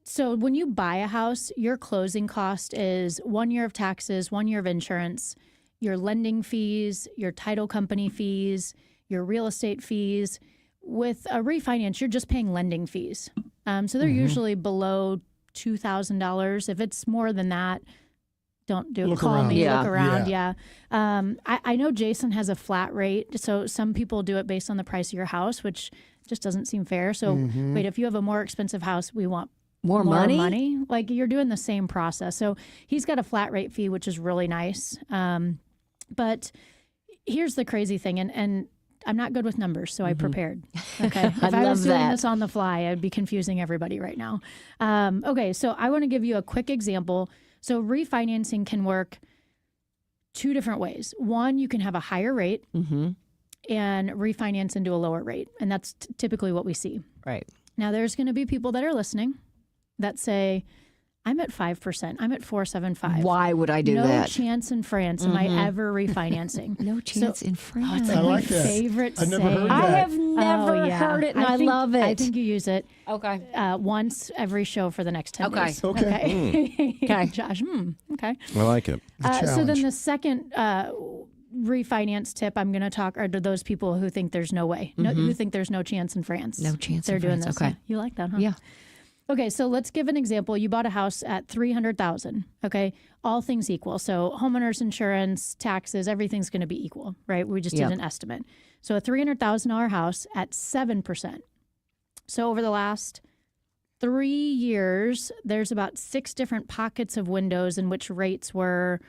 S23: So when you buy a house, your closing cost is 1 year of taxes, 1 year of insurance, your lending fees, your title company fees, your real estate fees. With a refinance, you're just paying lending fees. So they're usually below $2,000. If it's more than that, don't do it. Call me. Look around. Yeah. I know Jason has a flat rate. So some people do it based on the price of your house, which just doesn't seem fair. So wait, if you have a more expensive house, we want
S13: more money?
S23: Like you're doing the same process. So he's got a flat rate fee, which is really nice. But here's the crazy thing, and I'm not good with numbers, so I prepared. Okay, if I was doing this on the fly, I'd be confusing everybody right now. Okay, so I want to give you a quick example. So refinancing can work 2 different ways. One, you can have a higher rate and refinance into a lower rate, and that's typically what we see.
S13: Right.
S23: Now, there's going to be people that are listening that say, I'm at 5%. I'm at 4.75.
S13: Why would I do that?
S23: No chance in France am I ever refinancing.
S13: No chance in France.
S23: It's my favorite saying.
S13: I have never heard it, and I love it.
S23: I think you use it.
S13: Okay.
S23: once every show for the next 10 days.
S14: Okay.
S23: Okay. Josh. Okay.
S15: I like it.
S23: So then the second refinance tip I'm going to talk are to those people who think there's no way, who think there's no chance in France.
S13: No chance
S23: They're
S13: in
S23: doing
S13: France.
S23: this.
S13: Okay.
S23: You like that, huh?
S13: Yeah.
S23: Okay, so let's give an example. You bought a house at $300,000. Okay, all things equal. So homeowners insurance, taxes, everything's going to be equal, right? We just did an estimate. So a $300,000 house at 7%. So over the last 3 years, there's about 6 different pockets of windows in which rates were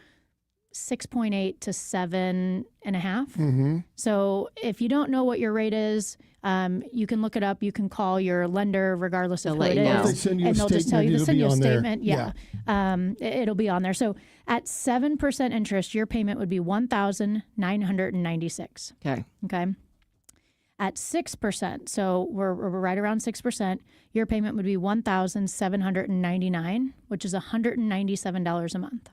S23: 6.8 to 7.5. So if you don't know what your rate is, you can look it up. You can call your lender regardless of who it is. And they'll just tell you to send you a statement. Yeah. It'll be on there. So at 7% interest, your payment would be $1,996.
S13: Okay.
S23: Okay. At 6%, so we're right around 6%, your payment would be $1,799, which is $197 a month.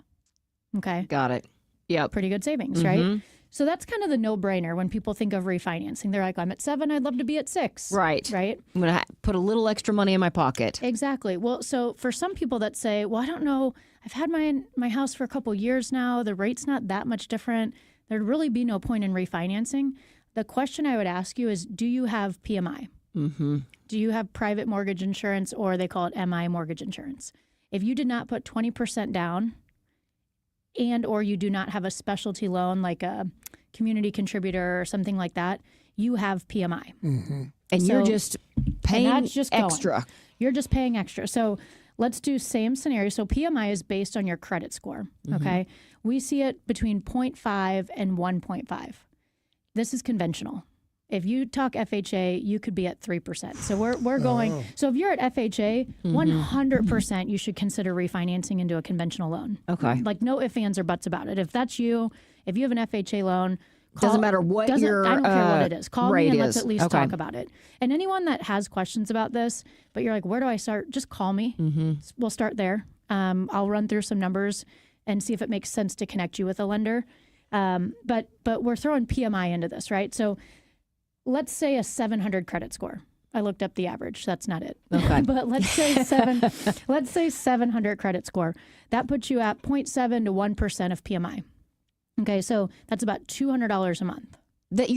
S23: Okay.
S13: Got it. Yeah.
S23: Pretty good savings, right? So that's kind of the no-brainer when people think of refinancing. They're like, I'm at 7, I'd love to be at 6.
S13: Right.
S23: Right?
S13: I'm going to put a little extra money in my pocket.
S23: Exactly. Well, so for some people that say, well, I don't know, I've had my house for a couple years now. The rate's not that much different. There'd really be no point in refinancing. The question I would ask you is, do you have PMI? Do you have private mortgage insurance, or they call it MI mortgage insurance? If you did not put 20% down, and or you do not have a specialty loan like a community contributor or something like that, you have PMI.
S13: And you're just paying extra.
S23: You're just paying extra. So let's do same scenario. So PMI is based on your credit score, okay? We see it between 0.5 and 1.5. This is conventional. If you talk FHA, you could be at 3%. So we're going. So if you're at FHA, 100% you should consider refinancing into a conventional loan.
S13: Okay.
S23: Like no ifs, ands, or buts about it. If that's you, if you have an FHA loan,
S13: doesn't matter what your
S23: I don't care what it is. Call me and let's at least
S13: Okay.
S23: talk about it. And anyone that has questions about this, but you're like, where do I start? Just call me. We'll start there. I'll run through some numbers and see if it makes sense to connect you with a lender. But we're throwing PMI into this, right? So let's say a 700 credit score. I looked up the average. That's not it.
S13: Okay.
S23: But let's say 700 credit score. That puts you at 0.7 to 1% of PMI. Okay, so that's about $200 a month.
S13: It's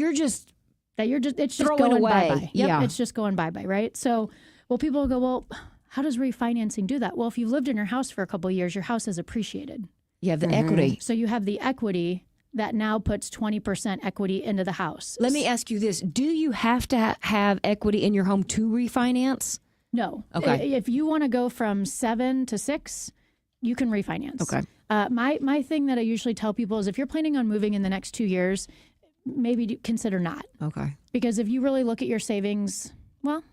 S13: just
S23: going
S13: going away.
S23: bye-bye. Yep, it's just going bye-bye, right? So, well, people will go, well, how does refinancing do that? Well, if you've lived in your house for a couple of years, your house has appreciated.
S13: You have the equity.
S23: So you have the equity that now puts 20% equity into the house.
S13: Let me ask you this. Do you have to have equity in your home to refinance?
S23: No.
S13: Okay.
S23: If you want to go from 7 to 6, you can refinance.
S13: Okay.
S23: My thing that I usually tell people is if you're planning on moving in the next 2 years, maybe consider not.
S13: Okay.
S23: Because if you really look at your savings, well,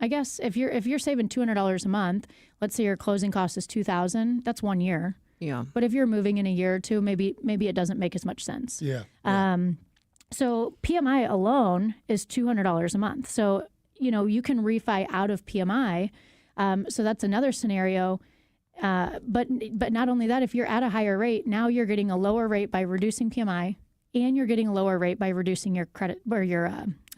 S23: I guess if you're saving $200 a month, let's say your closing cost is $2,000, that's 1 year.
S13: Yeah.
S23: But if you're moving in a year or two, maybe it doesn't make as much sense.
S14: Yeah.
S23: So PMI alone is $200 a month. So, you can refi out of PMI. So that's another scenario. But not only that, if you're at a higher rate, now you're getting a lower rate by reducing PMI, and you're getting a lower rate by reducing your credit or your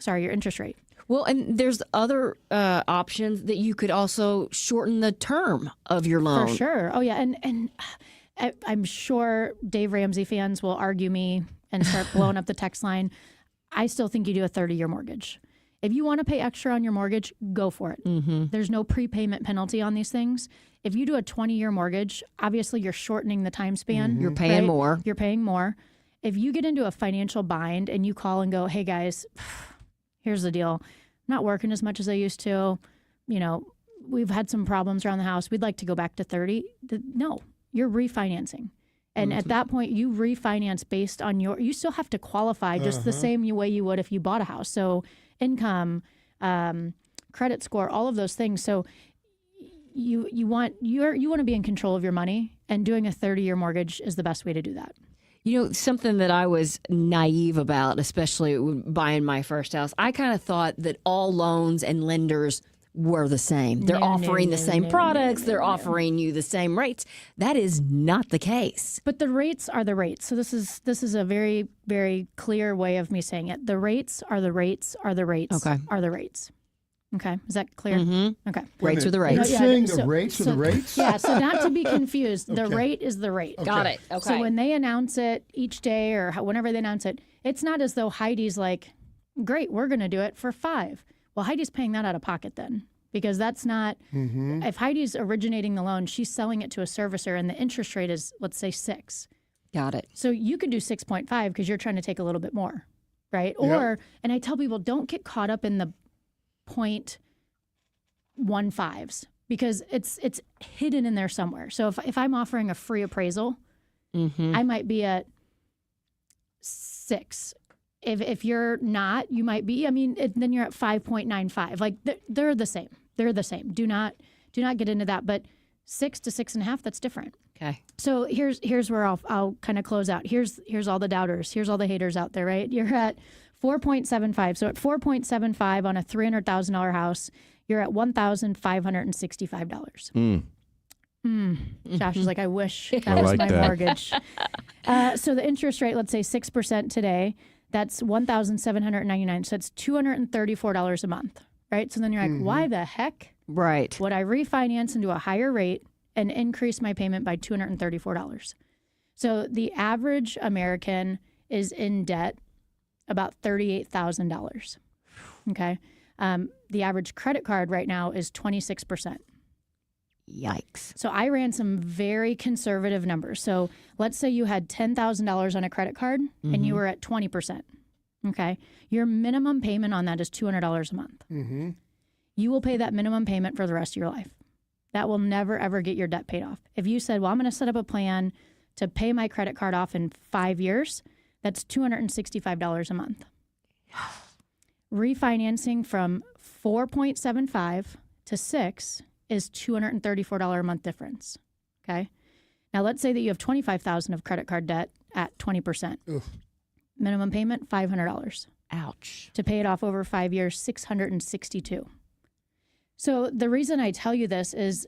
S23: interest rate.
S13: Well, and there's other options that you could also shorten the term of your loan.
S23: For sure. Oh, yeah. And I'm sure Dave Ramsey fans will argue me and start blowing up the text line. I still think you do a 30-year mortgage. If you want to pay extra on your mortgage, go for it.
S13: Mm-hmm.
S23: There's no prepayment penalty on these things. If you do a 20-year mortgage, obviously you're shortening the time span.
S13: You're paying more.
S23: You're paying more. If you get into a financial bind and you call and go, hey, guys, here's the deal. I'm not working as much as I used to. We've had some problems around the house. We'd like to go back to 30. No, you're refinancing. And at that point, you refinance based on you still have to qualify just the same way you would if you bought a house. So income, credit score, all of those things. So you want to be in control of your money, and doing a 30-year mortgage is the best way to do that.
S13: Something that I was naive about, especially buying my first house, I kind of thought that all loans and lenders were the same. They're offering the same products. They're offering you the same rates. That is not the case.
S23: But the rates are the rates. So this is a very, very clear way of me saying it. The rates are the rates are the rates are the rates. Okay, is that clear?
S13: Mm-hmm.
S23: Okay.
S13: Rates are the rates.
S14: You're saying the rates are the rates?
S23: Yeah, so not to be confused, the rate is the rate.
S14: Okay.
S13: Got it. Okay.
S23: So when they announce it each day or whenever they announce it, it's not as though Heidi's like, great, we're going to do it for $5. Well, Heidi's paying that out of pocket then, because that's not, if Heidi's originating the loan, she's selling it to a servicer and the interest rate is, let's say, 6.
S13: Got it.
S23: So you could do 6.5 because you're trying to take a little bit more, right? Or, and I tell people, don't get caught up in the 0.15s because it's hidden in there somewhere. So if I'm offering a free appraisal, I might be at 6. If you're not, you might be. Then you're at 5.95. Like they're the same. They're the same. Do not get into that. But 6 to 6.5, that's different.
S13: Okay.
S23: So here's where I'll kind of close out. Here's all the doubters. Here's all the haters out there, right? You're at 4.75. So at 4.75 on a $300,000 house, you're at $1,565. Josh is like, I wish that was my mortgage. So the interest rate, let's say 6% today, that's $1,799. So it's $234 a month, right? So then you're like, why the heck would I refinance into a higher rate and increase my payment by $234? So the average American is in debt about $38,000. Okay. The average credit card right now is 26%.
S13: Yikes.
S23: So I ran some very conservative numbers. So let's say you had $10,000 on a credit card and you were at 20%. Okay. Your minimum payment on that is $200 a month. You will pay that minimum payment for the rest of your life. That will never, ever get your debt paid off. If you said, well, I'm going to set up a plan to pay my credit card off in 5 years, that's $265 a month. Refinancing from 4.75 to 6 is $234 a month difference. Okay. Now let's say that you have $25,000 of credit card debt at 20%. Minimum payment $500.
S13: Ouch.
S23: To pay it off over 5 years, $662. So the reason I tell you this is,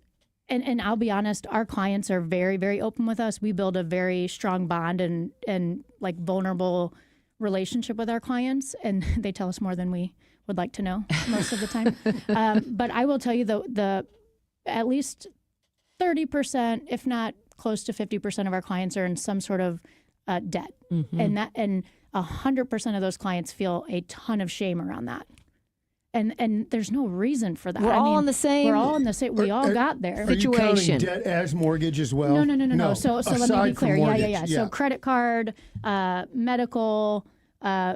S23: and I'll be honest, our clients are very, very open with us. We build a very strong bond and like vulnerable relationship with our clients, and they tell us more than we would like to know most of the time. But I will tell you the at least 30%, if not close to 50% of our clients are in some sort of debt. And 100% of those clients feel a ton of shame around that. And there's no reason for that.
S13: We're all in the same.
S23: We're all in the same. We all got there.
S14: Situation. Are you counting debt as mortgage as well?
S23: No. So let me be clear. Yeah.
S14: Yeah.
S23: So credit card, medical,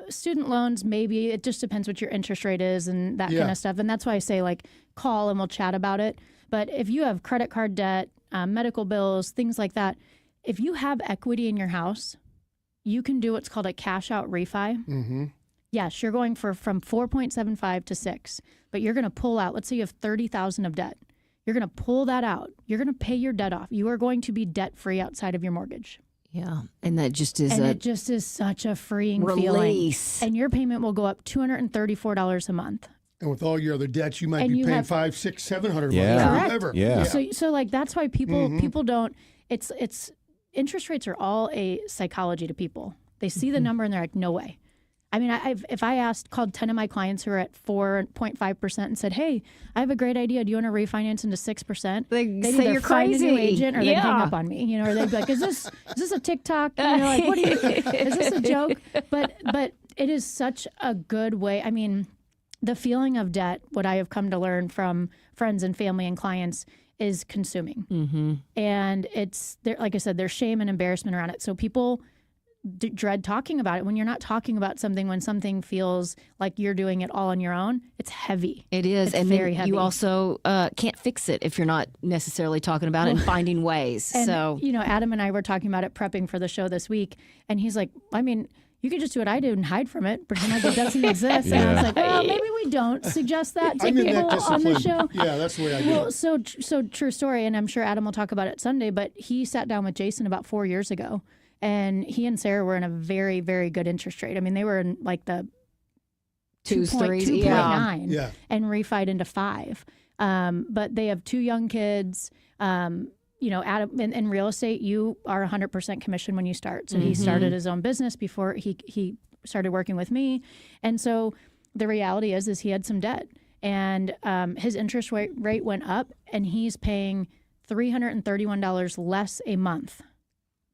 S23: student loans, maybe. It just depends what your interest rate is and that kind of stuff. And that's why I say, like, call and we'll chat about it. But if you have credit card debt, medical bills, things like that, if you have equity in your house, you can do what's called a cash out refi. Yes, you're going from 4.75 to 6, but you're going to pull out, let's say you have $30,000 of debt. You're going to pull that out. You're going to pay your debt off. You are going to be debt-free outside of your mortgage.
S13: Yeah, and that just is
S23: it just is such a freeing
S13: release.
S23: Feeling. And your payment will go up $234 a month.
S14: And with all your other debts, you might be paying $500, $600, $700
S23: Correct.
S14: Yeah.
S23: So like that's why people don't. It's interest rates are all a psychology to people. They see the number and they're like, no way. I mean, if I called 10 of my clients who are at 4.5% and said, hey, I have a great idea. Do you want to refinance into 6%? They'd
S13: say
S23: either
S13: you're
S23: find
S13: crazy.
S23: a new agent or they'd hang up on me, or they'd be like, is this a TikTok? Like, what are you, is this a joke? But it is such a good way. I mean, the feeling of debt, what I have come to learn from friends and family and clients, is consuming.
S13: Mm-hmm.
S23: And it's, like I said, there's shame and embarrassment around it. So people dread talking about it. When you're not talking about something, when something feels like you're doing it all on your own, it's heavy.
S13: It is.
S23: It's
S13: and
S23: very
S13: then
S23: heavy.
S13: you also can't fix it if you're not necessarily talking about it and finding ways.
S23: And,
S13: so
S23: Adam and I were talking about it prepping for the show this week. And he's like, I mean, you could just do what I do and hide from it, pretend like it doesn't exist. And I was like, well, maybe we don't suggest that to people on the show.
S14: Yeah, that's the way I do it.
S23: So true story, and I'm sure Adam will talk about it Sunday, but he sat down with Jason about 4 years ago, and he and Sarah were in a very, very good interest rate. I mean, they were in like the 2.9 and refied into 5. But they have 2 young kids. Adam, in real estate, you are 100% commission when you start. So he started his own business before he started working with me. And so the reality is he had some debt, and his interest rate went up, and he's paying $331 less a month.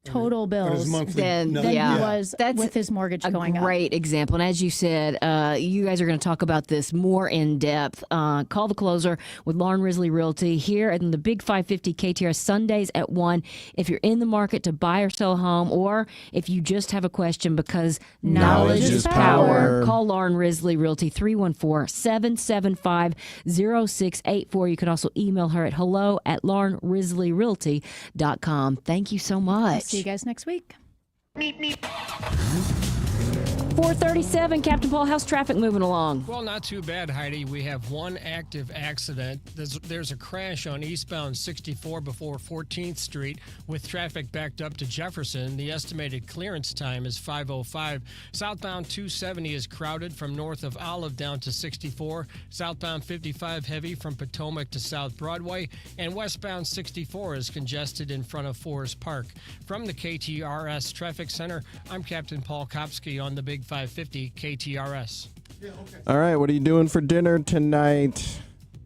S23: Total bills than he was with his mortgage going up.
S13: Great example. And as you said, you guys are going to talk about this more in depth. Call the Closer with Lauren Risley Realty here in the Big 550 KTR Sundays at 1. If you're in the market to buy or sell a home, or if you just have a question, because knowledge is power. Call Lauren Risley Realty 314-775-0684. You can also email her at hello@laurenrisleyrealty.com. Thank you so much.
S23: See you guys next week.
S13: 437, Captain Paul, how's traffic moving along?
S12: Well, not too bad, Heidi. We have one active accident. There's a crash on eastbound 64 before 14th Street with traffic backed up to Jefferson. The estimated clearance time is 5:05. Southbound 270 is crowded from north of Olive down to 64. Southbound 55 heavy from Potomac to South Broadway. And westbound 64 is congested in front of Forest Park. From the KTRS Traffic Center, I'm Captain Paul Kopsky on the Big 550 KTRS.
S15: All right, what are you doing for dinner tonight?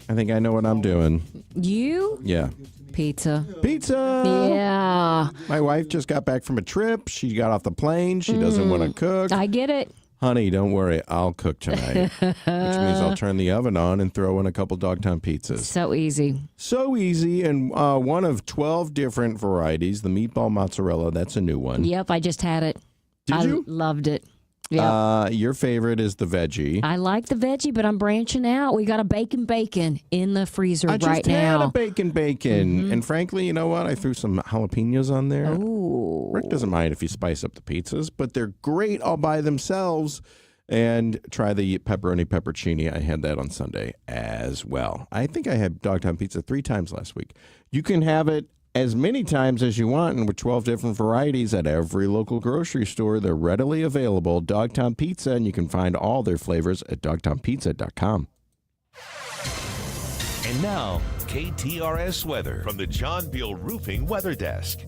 S15: I think I know what I'm doing.
S13: You?
S15: Yeah.
S13: Pizza.
S15: Yeah. My wife just got back from a trip. She got off the plane. She doesn't want to cook.
S13: I get it.
S15: Honey, don't worry. I'll cook tonight. Which means I'll turn the oven on and throw in a couple Dogtown pizzas.
S13: So easy.
S15: So easy. And one of 12 different varieties. The meatball mozzarella, that's a new one.
S13: Yep, I just had it.
S15: Did you?
S13: Loved it. Yep.
S15: Your favorite is the veggie.
S13: I like the veggie, but I'm branching out. We got a bacon in the freezer right now.
S15: I just had a bacon. And frankly, you know what? I threw some jalapenos on there.
S13: Ooh.
S15: Rick doesn't mind if you spice up the pizzas, but they're great all by themselves. And try the pepperoni peppercini. I had that on Sunday as well. I think I had Dogtown pizza 3 times last week. You can have it as many times as you want, and with 12 different varieties at every local grocery store. They're readily available. Dogtown Pizza, and you can find all their flavors at dogtownpizza.com.
S20: And now, KTRS weather from the John Beal Roofing Weather Desk.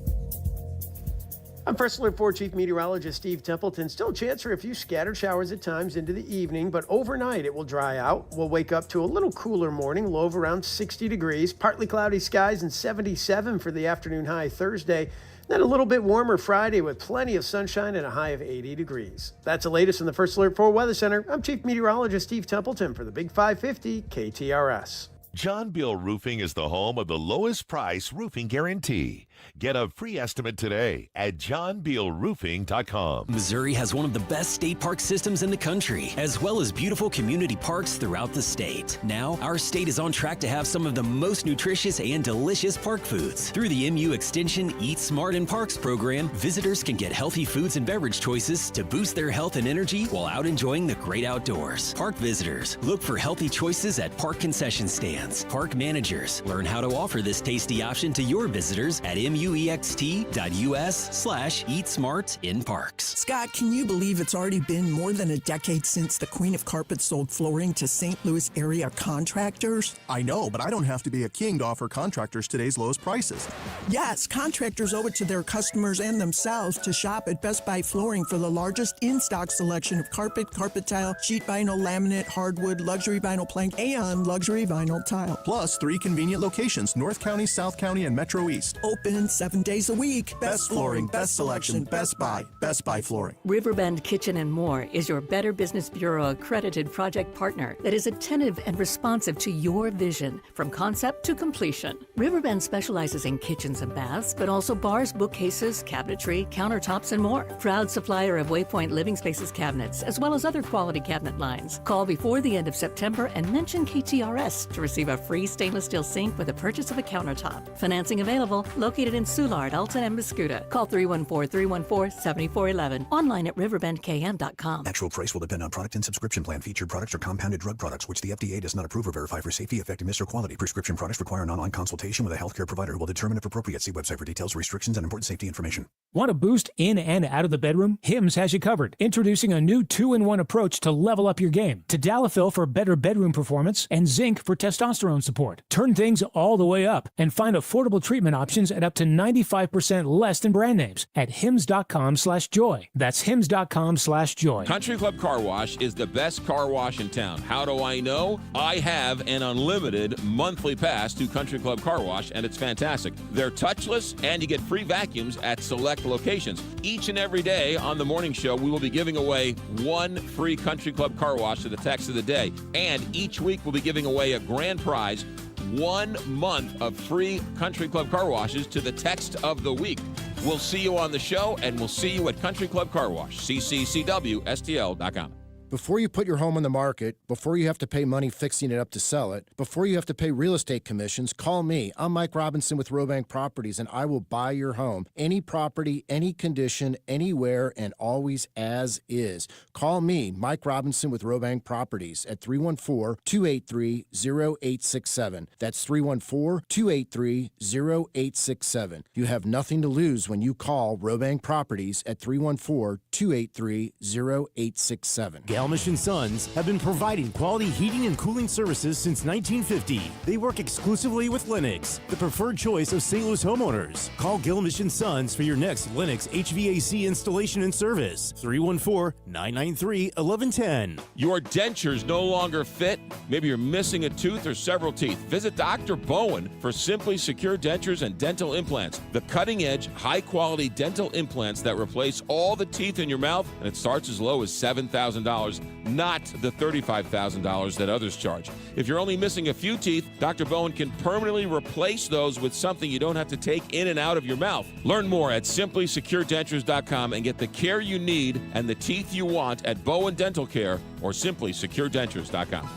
S9: I'm First Alert 4 Chief Meteorologist Steve Templeton. Still a chance for a few scattered showers at times into the evening, but overnight it will dry out. We'll wake up to a little cooler morning, low of around 60 degrees, partly cloudy skies and 77 for the afternoon high Thursday. Then a little bit warmer Friday with plenty of sunshine and a high of 80 degrees. That's the latest in the First Alert 4 Weather Center. I'm Chief Meteorologist Steve Templeton for the Big 550 KTRS.
S20: John Beal Roofing is the home of the lowest price roofing guarantee. Get a free estimate today at johnbealroofing.com.
S10: Missouri has one of the best state park systems in the country, as well as beautiful community parks throughout the state. Now, our state is on track to have some of the most nutritious and delicious park foods. Through the MU Extension Eat Smart in Parks program, visitors can get healthy foods and beverage choices to boost their health and energy while out enjoying the great outdoors. Park visitors, look for healthy choices at park concession stands. Park managers, learn how to offer this tasty option to your visitors at muext.us/Eat Smart in Parks.
S17: Scott, can you believe it's already been more than a decade since the Queen of Carpet sold flooring to St. Louis area contractors?
S18: I know, but I don't have to be a king to offer contractors today's lowest prices.
S17: Yes, contractors owe it to their customers and themselves to shop at Best Buy Flooring for the largest in-stock selection of carpet, carpet tile, sheet vinyl, laminate, hardwood, luxury vinyl plank, and luxury vinyl tile.
S18: Plus 3 convenient locations, North County, South County, and Metro East.
S17: Open 7 days a week.
S18: Best flooring, best selection, Best Buy. Best Buy Flooring.
S7: Riverbend Kitchen and More is your Better Business Bureau accredited project partner that is attentive and responsive to your vision from concept to completion. Riverbend specializes in kitchens and baths, but also bars, bookcases, cabinetry, countertops, and more. Proud supplier of Waypoint Living Spaces cabinets, as well as other quality cabinet lines. Call before the end of September and mention KTRS to receive a free stainless steel sink with the purchase of a countertop. Financing available, located in Soulard, Alton, and Mascoutah. Call 314-314-7411. Online at riverbendkm.com.
S19: Actual price will depend on product and subscription plan. Featured products are compounded drug products, which the FDA does not approve or verify for safety, effectiveness, or quality. Prescription products require an online consultation with a healthcare provider who will determine if appropriate. See website for details, restrictions, and important safety information.
S24: Want a boost in and out of the bedroom? Hims has you covered. Introducing a new 2-in-1 approach to level up your game. Tadalafil for better bedroom performance and zinc for testosterone support. Turn things all the way up and find affordable treatment options at up to 95% less than brand names at hims.com/joy. That's hims.com/joy.
S16: Country Club Car Wash is the best car wash in town. How do I know? I have an unlimited monthly pass to Country Club Car Wash, and it's fantastic. They're touchless, and you get free vacuums at select locations. Each and every day on the morning show, we will be giving away one free Country Club Car Wash to the text of the day. And each week we'll be giving away a grand prize, 1 month of free Country Club Car Washes to the text of the week. We'll see you on the show, and we'll see you at Country Club Car Wash, cccwstl.com.
S25: Before you put your home on the market, before you have to pay money fixing it up to sell it, before you have to pay real estate commissions, call me. I'm Mike Robinson with Robank Properties, and I will buy your home. Any property, any condition, anywhere, and always as is. Call me, Mike Robinson with Robank Properties at 314-283-0867. That's 314-283-0867. You have nothing to lose when you call Robank Properties at 314-283-0867.
S8: Galmish & Sons have been providing quality heating and cooling services since 1950. They work exclusively with Lennox, the preferred choice of St. Louis homeowners. Call Galmish & Sons for your next Lennox HVAC installation and service. 314-993-1110.
S16: Your dentures no longer fit? Maybe you're missing a tooth or several teeth. Visit Dr. Bowen for Simply Secure Dentures and Dental Implants. The cutting-edge, high-quality dental implants that replace all the teeth in your mouth, and it starts as low as $7,000, not the $35,000 that others charge. If you're only missing a few teeth, Dr. Bowen can permanently replace those with something you don't have to take in and out of your mouth. Learn more at simplysecuredentures.com and get the care you need and the teeth you want at Bowen Dental Care or simplysecuredentures.com.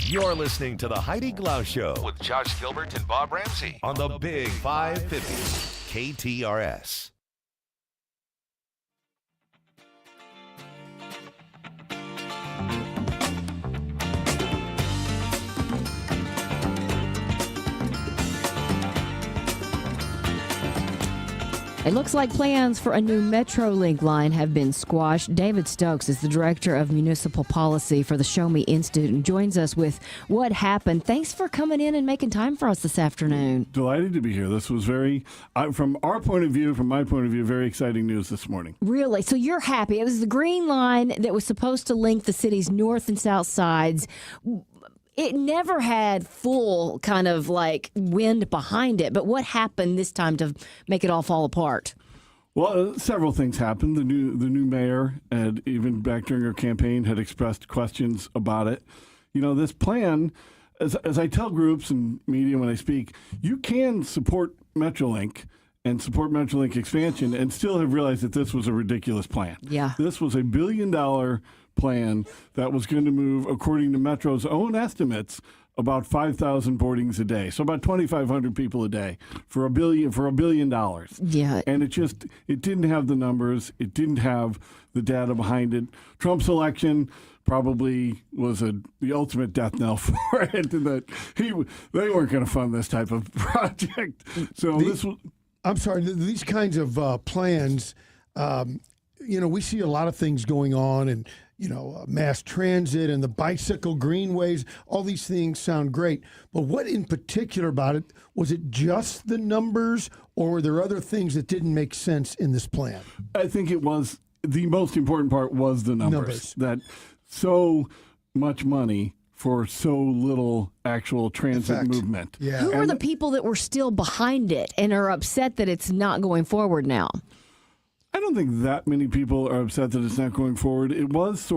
S20: You're listening to the Heidi Glaus Show with Josh Gilbert and Bob Ramsey on the Big 550 KTRS.
S13: It looks like plans for a new Metrolink line have been squashed. David Stokes is the Director of Municipal Policy for the Show Me Institute and joins us with what happened. Thanks for coming in and making time for us this afternoon.
S27: Delighted to be here. This was very, from our point of view, from my point of view, very exciting news this morning.
S13: Really? So you're happy. It was the Green Line that was supposed to link the city's north and south sides. It never had full kind of like wind behind it, but what happened this time to make it all fall apart?
S27: Well, several things happened. The new mayor, had even back during her campaign, had expressed questions about it. You know, this plan, as I tell groups and media when I speak, you can support Metrolink and support Metrolink expansion and still have realized that this was a ridiculous plan.
S13: Yeah.
S27: This was a $1 billion plan that was going to move, according to Metro's own estimates, about 5,000 boardings a day. So about 2,500 people a day for $1 billion.
S13: Yeah.
S27: And it didn't have the numbers. It didn't have the data behind it. Trump's election probably was the ultimate death knell for it. That they weren't going to fund this type of project. So
S14: I'm sorry, these kinds of plans, we see a lot of things going on, and, mass transit and the bicycle greenways, all these things sound great. But what in particular about it, was it just the numbers, or were there other things that didn't make sense in this plan?
S27: I think it was, the most important part was the numbers. That so much money for so little actual transit movement.
S13: Yeah. Who are the people that were still behind it and are upset that it's not going forward now?
S27: I don't think that many people are upset that it's not going forward. It was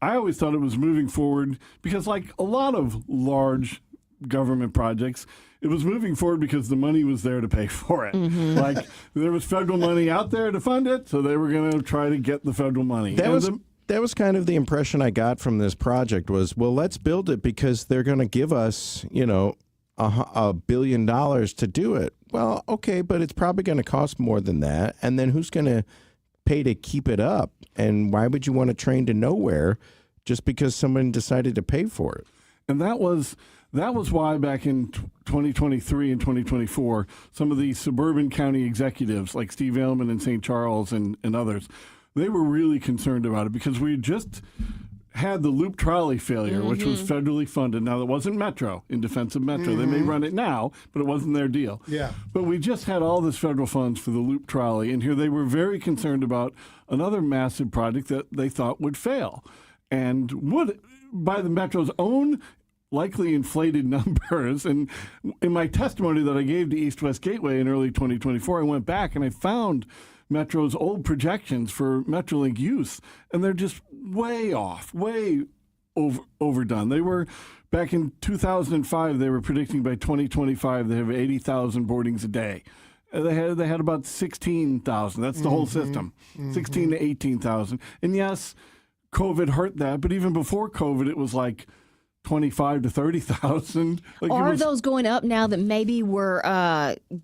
S27: I always thought it was moving forward because, like a lot of large government projects, it was moving forward because the money was there to pay for it. Mm-hmm. Like, there was federal money out there to fund it, so they were going to try to get the federal money.
S15: That was kind of the impression I got from this project was, well, let's build it because they're going to give us, $1 billion to do it. Well, okay, but it's probably going to cost more than that. And then who's going to pay to keep it up? And why would you want a train to nowhere just because someone decided to pay for it?
S27: And that was why back in 2023 and 2024, some of the suburban county executives like Steve Ailman in St. Charles and others, they were really concerned about it because we just had the loop trolley failure, which was federally funded. Now, it wasn't Metro, in defense of Metro. They may run it now, but it wasn't their deal.
S14: Yeah.
S27: But we just had all this federal funds for the loop trolley, and here they were very concerned about another massive project that they thought would fail. And would, by the Metro's own likely inflated numbers. And in my testimony that I gave to East-West Gateway in early 2024, I went back and I found Metro's old projections for Metrolink use, and they're just way off, way overdone. They were, back in 2005, they were predicting by 2025 they have 80,000 boardings a day. They had about 16,000. That's the whole system, 16 to 18,000. And yes, COVID hurt that, but even before COVID, it was like 25 to 30,000.
S13: Are those going up now that maybe we're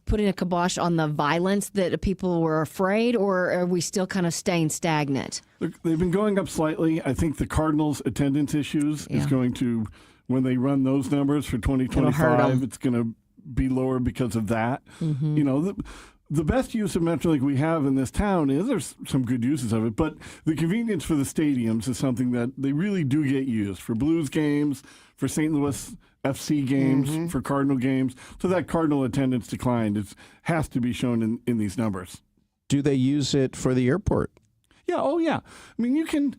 S13: putting a kibosh on the violence that people were afraid, or are we still kind of staying stagnant?
S27: Look, they've been going up slightly. I think the Cardinals' attendance issues is going to, when they run those numbers for 2025, it's going to be lower because of that. The best use of Metrolink we have in this town there's some good uses of it, but the convenience for the stadiums is something that they really do get used for Blues games, for St. Louis FC games, for Cardinal games. So that Cardinal attendance declined. It has to be shown in these numbers.
S15: Do they use it for the airport?
S27: Yeah. Oh, yeah. I mean, you can.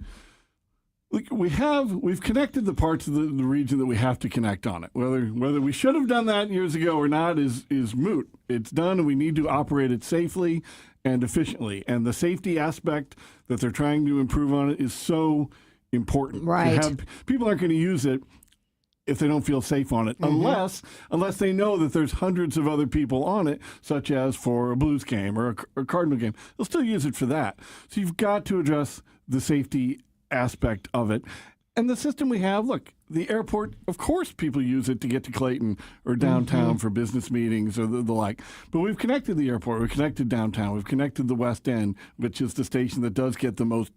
S27: We've connected the parts of the region that we have to connect on it. Whether we should have done that years ago or not is moot. It's done, and we need to operate it safely and efficiently. And the safety aspect that they're trying to improve on it is so important.
S13: Right.
S27: People aren't going to use it if they don't feel safe on it, unless they know that there's hundreds of other people on it, such as for a Blues game or a Cardinal game. They'll still use it for that. So you've got to address the safety aspect of it. And the system we have, look, the airport, of course people use it to get to Clayton or downtown for business meetings or the like. But we've connected the airport, we've connected downtown, we've connected the West End, which is the station that does get the most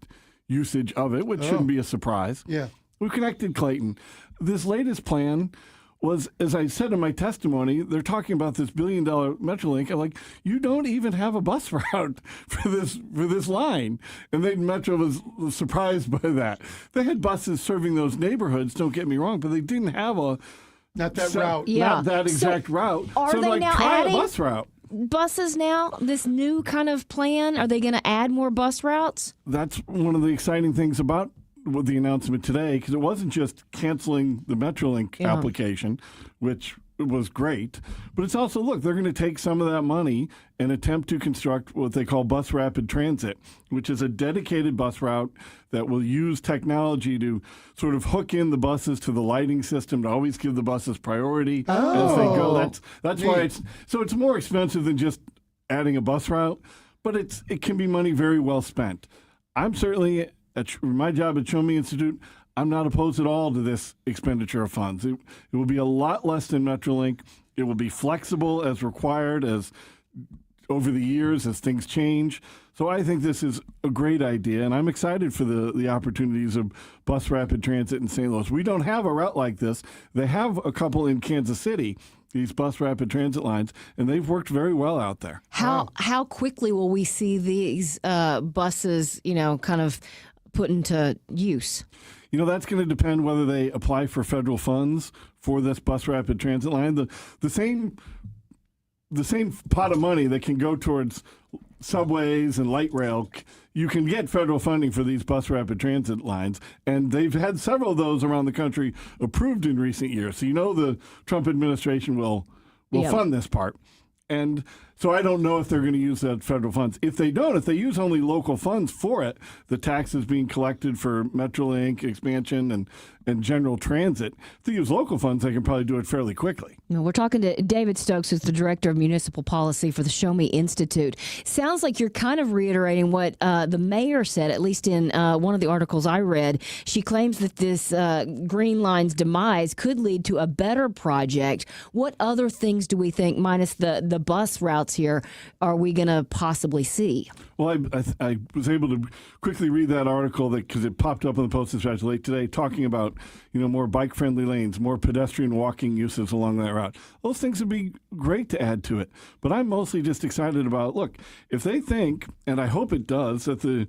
S27: usage of it, which shouldn't be a surprise.
S14: Yeah.
S27: We've connected Clayton. This latest plan was, as I said in my testimony, they're talking about this $1 billion Metrolink. I'm like, you don't even have a bus route for this line. And then Metro was surprised by that. They had buses serving those neighborhoods, don't get me wrong, but they didn't have route.
S14: Not
S27: that exact route.
S13: Are
S27: so
S13: they
S27: like,
S13: now
S27: try
S13: adding
S27: a bus route.
S13: Buses now? This new kind of plan? Are they going to add more bus routes?
S27: That's one of the exciting things about with the announcement today, because it wasn't just canceling the Metrolink application, which was great. But it's also, look, they're going to take some of that money and attempt to construct what they call bus rapid transit, which is a dedicated bus route that will use technology to sort of hook in the buses to the lighting system to always give the buses priority as they go. That's why it's more expensive than just adding a bus route, but it can be money very well spent. I'm certainly, at my job at Show Me Institute, I'm not opposed at all to this expenditure of funds. It will be a lot less than Metrolink. It will be flexible as required as over the years as things change. So I think this is a great idea, and I'm excited for the opportunities of bus rapid transit in St. Louis. We don't have a route like this. They have a couple in Kansas City, these bus rapid transit lines, and they've worked very well out there.
S13: How quickly will we see these buses, kind of put into use?
S27: That's going to depend whether they apply for federal funds for this bus rapid transit line. The same pot of money that can go towards subways and light rail, you can get federal funding for these bus rapid transit lines, and they've had several of those around the country approved in recent years. So the Trump administration will fund this part. And so I don't know if they're going to use that federal funds. If they don't, if they use only local funds for it, the taxes being collected for Metrolink expansion and general transit, if they use local funds, they can probably do it fairly quickly.
S13: We're talking to David Stokes, who's the Director of Municipal Policy for the Show Me Institute. Sounds like you're kind of reiterating what the mayor said, at least in one of the articles I read. She claims that this Green Line's demise could lead to a better project. What other things do we think, minus the bus routes here, are we going to possibly see?
S27: Well, I was able to quickly read that article because it popped up on the Post-Dispatch late today, talking about more bike-friendly lanes, more pedestrian walking uses along that route. Those things would be great to add to it. But I'm mostly just excited about, look, if they think, and I hope it does, that the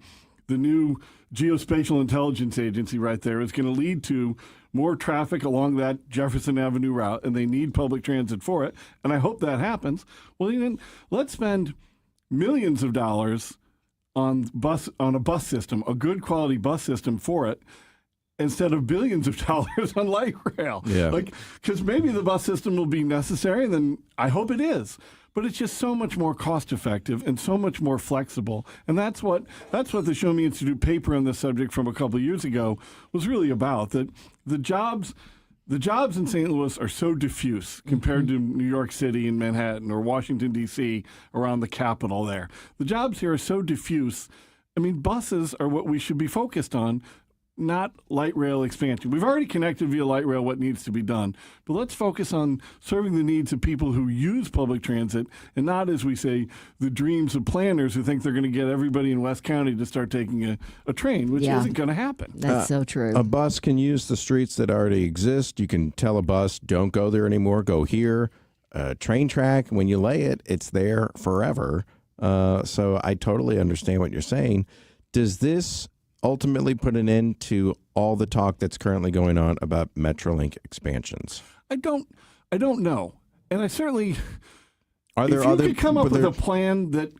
S27: new Geospatial Intelligence Agency right there is going to lead to more traffic along that Jefferson Avenue route, and they need public transit for it, and I hope that happens. Well, then let's spend millions of dollars on a bus system, a good quality bus system for it, instead of billions of dollars on light rail.
S15: Yeah.
S27: Because maybe the bus system will be necessary, and then I hope it is. But it's just so much more cost effective and so much more flexible. And that's what the Show Me Institute paper on this subject from a couple of years ago was really about, that the jobs in St. Louis are so diffuse compared to New York City and Manhattan or Washington, D.C., around the capital there. The jobs here are so diffuse. I mean, buses are what we should be focused on, not light rail expansion. We've already connected via light rail what needs to be done, but let's focus on serving the needs of people who use public transit and not, as we say, the dreams of planners who think they're going to get everybody in West County to start taking a train, which isn't going to happen.
S13: That's so true.
S15: A bus can use the streets that already exist. You can tell a bus, don't go there anymore, go here. Train track, when you lay it, it's there forever. So I totally understand what you're saying. Does this ultimately put an end to all the talk that's currently going on about Metrolink expansions?
S27: I don't know, and I certainly.
S15: Are there
S27: if you
S15: other?
S27: could come up with a plan that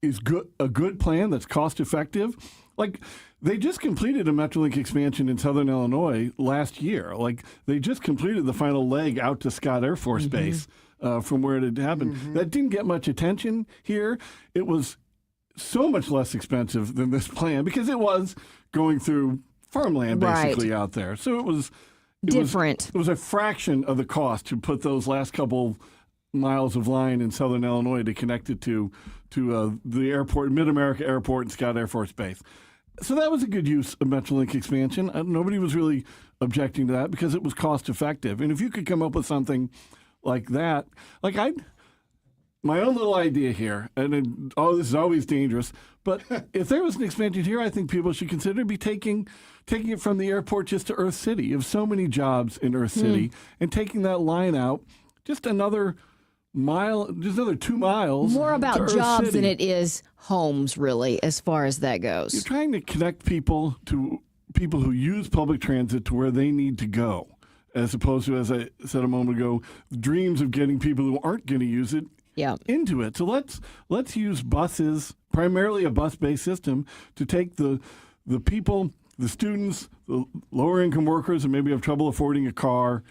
S27: is a good plan that's cost effective, like they just completed a Metrolink expansion in Southern Illinois last year. Like they just completed the final leg out to Scott Air Force Base from where it had happened. That didn't get much attention here. It was so much less expensive than this plan because it was going through farmland basically out there. So it was
S13: different.
S27: It was a fraction of the cost to put those last couple miles of line in Southern Illinois to connect it to the airport, Mid-America Airport and Scott Air Force Base. So that was a good use of Metrolink expansion. Nobody was really objecting to that because it was cost effective. And if you could come up with something like that, my own little idea here, and this is always dangerous, but if there was an expansion here, I think people should consider taking it from the airport just to Earth City. You have so many jobs in Earth City, and taking that line out just another mile, just another 2 miles.
S13: More about
S27: to Earth
S13: jobs
S27: City.
S13: than it is homes, really, as far as that goes.
S27: You're trying to connect people to people who use public transit to where they need to go, as opposed to, as I said a moment ago, dreams of getting people who aren't going to use it into it. So let's use buses, primarily a bus-based system, to take the people, the students, the lower income workers who maybe have trouble affording a car,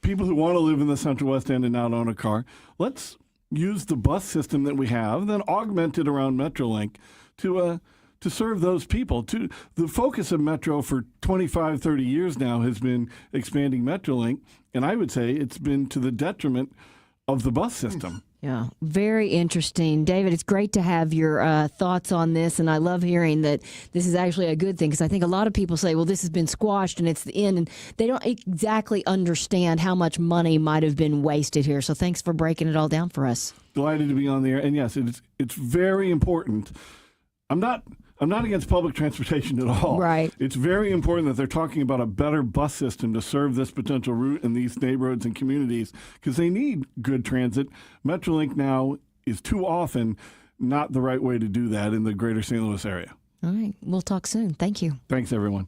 S27: people who want to live in the Central West End and not own a car, let's use the bus system that we have, then augment it around Metrolink to serve those people. The focus of Metro for 25, 30 years now has been expanding Metrolink, and I would say it's been to the detriment of the bus system.
S13: Yeah, very interesting. David, it's great to have your thoughts on this, and I love hearing that this is actually a good thing, because I think a lot of people say, well, this has been squashed and it's the end, and they don't exactly understand how much money might have been wasted here. So thanks for breaking it all down for us.
S27: Delighted to be on the air, and yes, it's very important. I'm not against public transportation at all.
S13: Right.
S27: It's very important that they're talking about a better bus system to serve this potential route in these neighborhoods and communities, because they need good transit. Metrolink now is too often not the right way to do that in the greater St. Louis area.
S13: All right. We'll talk soon. Thank you.
S27: Thanks, everyone.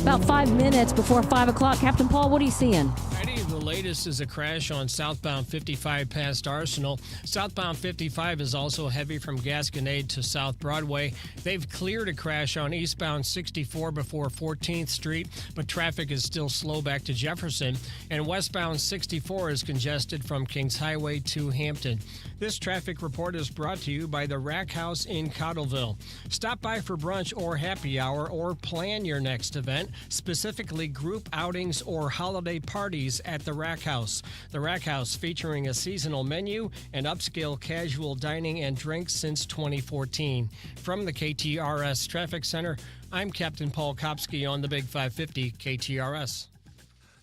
S13: About 5 minutes before 5 o'clock. Captain Paul, what are you seeing?
S12: Heidi, the latest is a crash on southbound 55 past Arsenal. Southbound 55 is also heavy from Gasconade to South Broadway. They've cleared a crash on eastbound 64 before 14th Street, but traffic is still slow back to Jefferson. And westbound 64 is congested from Kings Highway to Hampton. This traffic report is brought to you by the Rack House in Cottleville. Stop by for brunch or happy hour, or plan your next event, specifically group outings or holiday parties at the Rack House. The Rack House, featuring a seasonal menu and upscale casual dining and drinks since 2014. From the KTRS Traffic Center, I'm Captain Paul Kopsky on the Big 550 KTRS.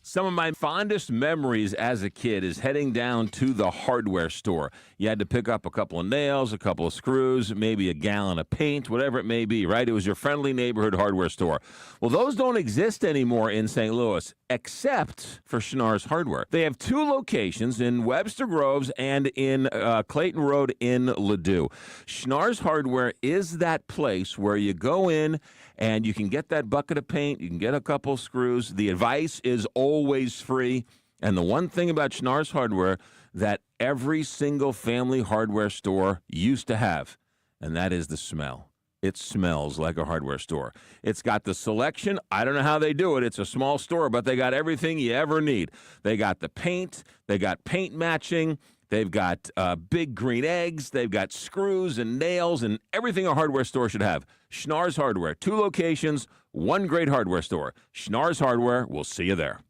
S16: Some of my fondest memories as a kid is heading down to the hardware store. You had to pick up a couple of nails, a couple of screws, maybe a gallon of paint, whatever it may be, right? It was your friendly neighborhood hardware store. Well, those don't exist anymore in St. Louis, except for Schnarr's Hardware. They have 2 locations in Webster Groves and in Clayton Road in Ladue. Schnarr's Hardware is that place where you go in and you can get that bucket of paint, you can get a couple of screws. The advice is always free. And the one thing about Schnarr's Hardware that every single family hardware store used to have, and that is the smell. It smells like a hardware store. It's got the selection. I don't know how they do it. It's a small store, but they got everything you ever need. They got the paint. They got paint matching. They've got big green eggs. They've got screws and nails and everything a hardware store should have. Schnarr's Hardware, 2 locations, 1 great hardware store. Schnarr's Hardware, we'll see you there.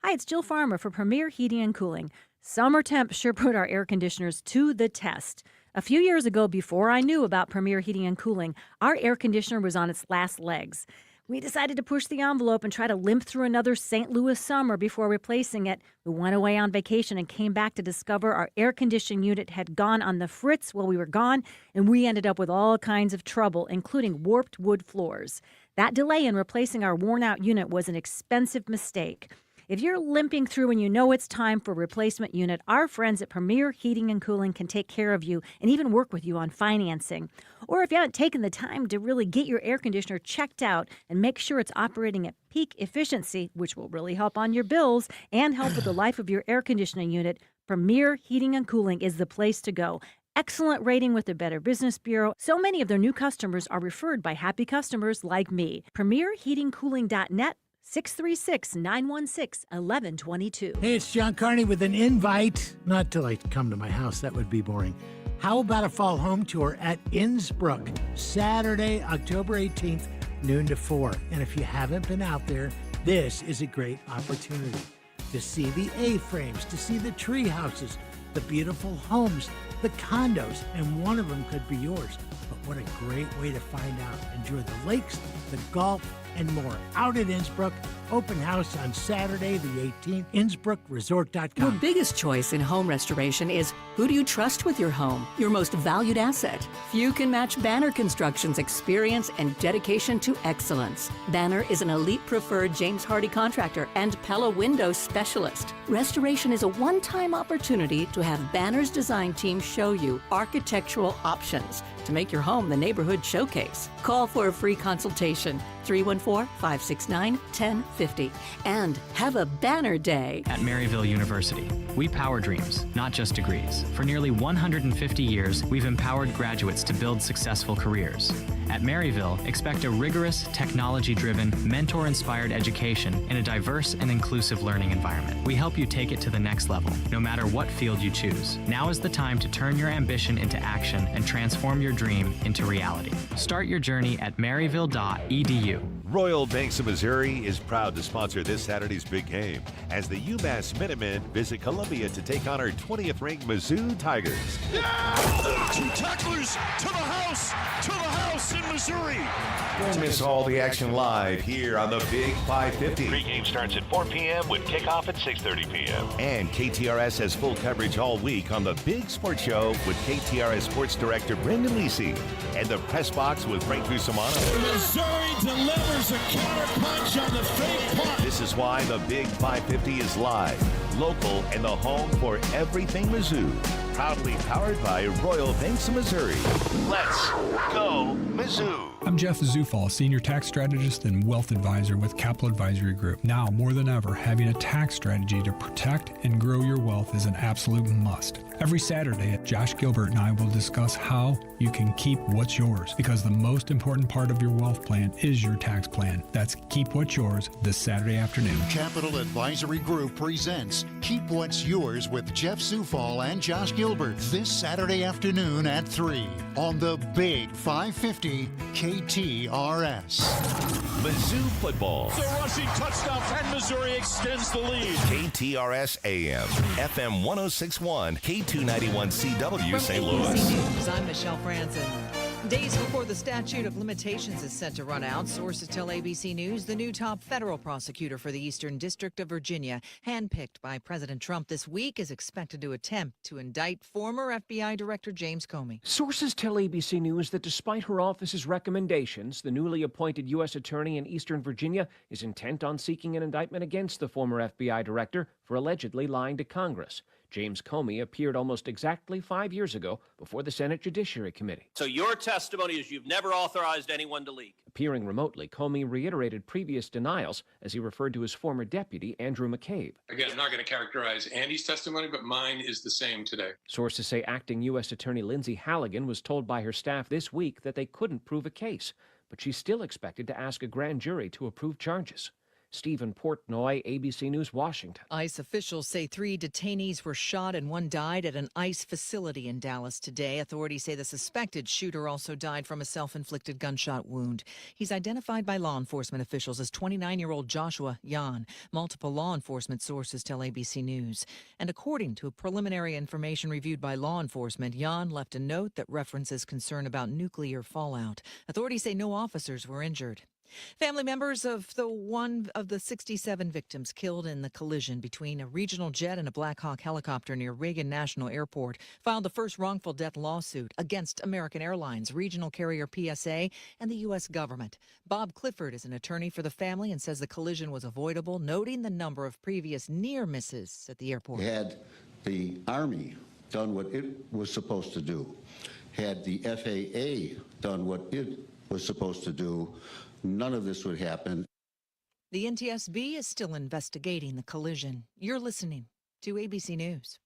S1: Hi, it's Jill Farmer for Premier Heating and Cooling. Summer temps sure put our air conditioners to the test. A few years ago, before I knew about Premier Heating and Cooling, our air conditioner was on its last legs. We decided to push the envelope and try to limp through another St. Louis summer before replacing it. We went away on vacation and came back to discover our air conditioning unit had gone on the fritz while we were gone, and we ended up with all kinds of trouble, including warped wood floors. That delay in replacing our worn-out unit was an expensive mistake. If you're limping through and you know it's time for a replacement unit, our friends at Premier Heating and Cooling can take care of you and even work with you on financing. Or if you haven't taken the time to really get your air conditioner checked out and make sure it's operating at peak efficiency, which will really help on your bills and help with the life of your air conditioning unit, Premier Heating and Cooling is the place to go. Excellent rating with the Better Business Bureau. So many of their new customers are referred by happy customers like me. PremierHeatingCooling.net. 636-916-1122.
S2: Hey, it's John Carney with an invite. Not till I come to my house, that would be boring. How about a fall home tour at Innsbruck, Saturday, October 18th, noon to 4. And if you haven't been out there, this is a great opportunity to see the A-frames, to see the tree houses, the beautiful homes, the condos, and one of them could be yours. But what a great way to find out. Enjoy the lakes, the golf, and more. Out at Innsbruck, open house on Saturday the 18th, InnsbruckResort.com.
S7: Your biggest choice in home restoration is who do you trust with your home, your most valued asset. Few can match Banner Construction's experience and dedication to excellence. Banner is an elite preferred James Hardie contractor and Pella window specialist. Restoration is a one-time opportunity to have Banner's design team show you architectural options to make your home the neighborhood showcase. Call for a free consultation, 314-569-1050. And have a banner day.
S3: At Maryville University, we power dreams, not just degrees. For nearly 150 years, we've empowered graduates to build successful careers. At Maryville, expect a rigorous, technology-driven, mentor-inspired education in a diverse and inclusive learning environment. We help you take it to the next level, no matter what field you choose. Now is the time to turn your ambition into action and transform your dream into reality. Start your journey at maryville.edu.
S20: Royal Banks of Missouri is proud to sponsor this Saturday's big game as the UMass Minutemen visit Columbia to take on our 20th ranked Mizzou Tigers.
S22: Yeah! 2 tacklers to the house in Missouri.
S20: Don't miss all the action live here on the Big 550.
S4: Pregame starts at 4 p.m. with kickoff at 6:30 p.m.
S20: And KTRS has full coverage all week on the Big Sports Show with KTRS Sports Director Brendan Lisi and the Press Box with Frank Cusimano.
S22: Missouri delivers a counter punch on the fake punt.
S20: This is why the Big 550 is live, local, and the home for everything Mizzou. Proudly powered by Royal Banks of Missouri. Let's go Mizzou.
S5: I'm Jeff Zufall, Senior Tax Strategist and Wealth Advisor with Capital Advisory Group. Now, more than ever, having a tax strategy to protect and grow your wealth is an absolute must. Every Saturday, Josh Gilbert and I will discuss how you can keep what's yours, because the most important part of your wealth plan is your tax plan. That's Keep What's Yours this Saturday afternoon.
S6: Capital Advisory Group presents Keep What's Yours with Jeff Zufall and Josh Gilbert this Saturday afternoon at 3 on the Big 550 KTRS.
S20: Mizzou football.
S22: The rushing touchdown, and Missouri extends the lead.
S20: KTRS AM, FM 1061, K291CW St. Louis.
S11: News, I'm Michelle Franzen. Days before the statute of limitations is set to run out, sources tell ABC News the new top federal prosecutor for the Eastern District of Virginia, handpicked by President Trump this week, is expected to attempt to indict former FBI Director James Comey.
S21: Sources tell ABC News that despite her office's recommendations, the newly appointed U.S. Attorney in Eastern Virginia is intent on seeking an indictment against the former FBI Director for allegedly lying to Congress. James Comey appeared almost exactly 5 years ago before the Senate Judiciary Committee.
S26: So your testimony is you've never authorized anyone to leak.
S21: Appearing remotely, Comey reiterated previous denials as he referred to his former deputy, Andrew McCabe.
S28: Again, I'm not going to characterize Andy's testimony, but mine is the same today.
S21: Sources say acting U.S. Attorney Lindsay Halligan was told by her staff this week that they couldn't prove a case, but she's still expected to ask a grand jury to approve charges. Stephen Portnoy, ABC News, Washington.
S11: ICE officials say 3 detainees were shot and 1 died at an ICE facility in Dallas today. Authorities say the suspected shooter also died from a self-inflicted gunshot wound. He's identified by law enforcement officials as 29-year-old Joshua Yan. Multiple law enforcement sources tell ABC News. And according to preliminary information reviewed by law enforcement, Yan left a note that references concern about nuclear fallout. Authorities say no officers were injured. Family members of one of the 67 victims killed in the collision between a regional jet and a Black Hawk helicopter near Reagan National Airport filed the first wrongful death lawsuit against American Airlines, regional carrier PSA, and the U.S. government. Bob Clifford is an attorney for the family and says the collision was avoidable, noting the number of previous near misses at the airport.
S29: Had the Army done what it was supposed to do, had the FAA done what it was supposed to do, none of this would happen.
S11: The NTSB is still investigating the collision. You're listening to ABC News.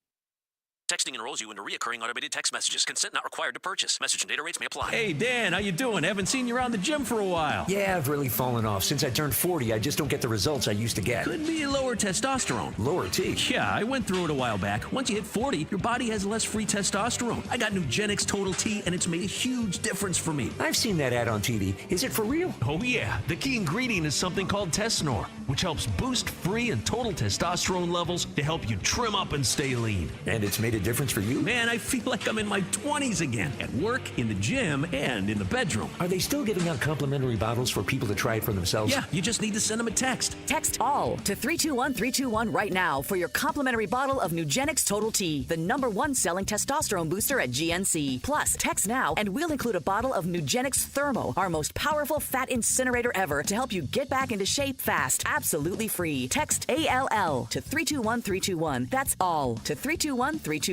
S30: Texting enrolls you into recurring automated text messages. Consent not required to purchase. Message and data rates may apply.
S31: Hey, Dan, how you doing? Haven't seen you around the gym for a while.
S32: Yeah, I've really fallen off. Since I turned 40, I just don't get the results I used to get.
S31: Could be lower testosterone.
S32: Lower T?
S31: Yeah, I went through it a while back. Once you hit 40, your body has less free testosterone. I got Nugenix Total T, and it's made a huge difference for me.
S32: I've seen that ad on TV. Is it for real?
S31: Oh, yeah. The key ingredient is something called Tesnor, which helps boost free and total testosterone levels to help you trim up and stay lean.
S32: And it's made a difference for you?
S31: Man, I feel like I'm in my 20s again, at work, in the gym, and in the bedroom.
S32: Are they still giving out complimentary bottles for people to try it for themselves?
S31: Yeah, you just need to send them a text.
S33: Text ALL to 321-321 right now for your complimentary bottle of Nugenix Total T, the #1 selling testosterone booster at GNC. Plus, text now and we'll include a bottle of Nugenix Thermo, our most powerful fat incinerator ever, to help you get back into shape fast, absolutely free. Text ALL to 321-321. That's ALL to 321-321.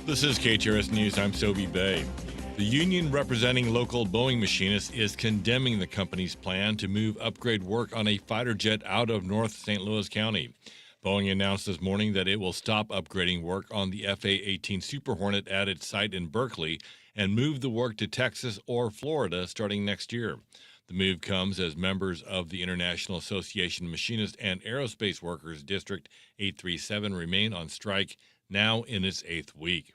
S34: This is KTRS News. I'm Sobe Bay.
S8: The union representing local Boeing machinists is condemning the company's plan to move upgrade work on a fighter jet out of North St. Louis County. Boeing announced this morning that it will stop upgrading work on the FA-18 Super Hornet at its site in Berkeley and move the work to Texas or Florida starting next year. The move comes as members of the International Association of Machinists and Aerospace Workers District 837 remain on strike, now in its 8th week.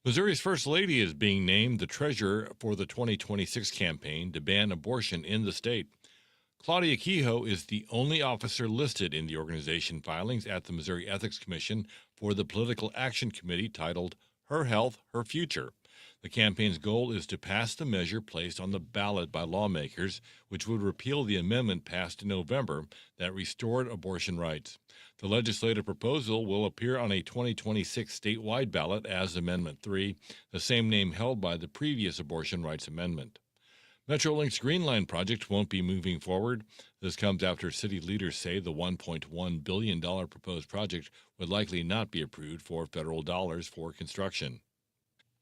S8: Missouri's First Lady is being named the treasurer for the 2026 campaign to ban abortion in the state. Claudia Kehoe is the only officer listed in the organization filings at the Missouri Ethics Commission for the Political Action Committee titled Her Health, Her Future. The campaign's goal is to pass the measure placed on the ballot by lawmakers, which would repeal the amendment passed in November that restored abortion rights. The legislative proposal will appear on a 2026 statewide ballot as Amendment 3, the same name held by the previous abortion rights amendment. Metrolink's Green Line project won't be moving forward. This comes after city leaders say the $1.1 billion proposed project would likely not be approved for federal dollars for construction.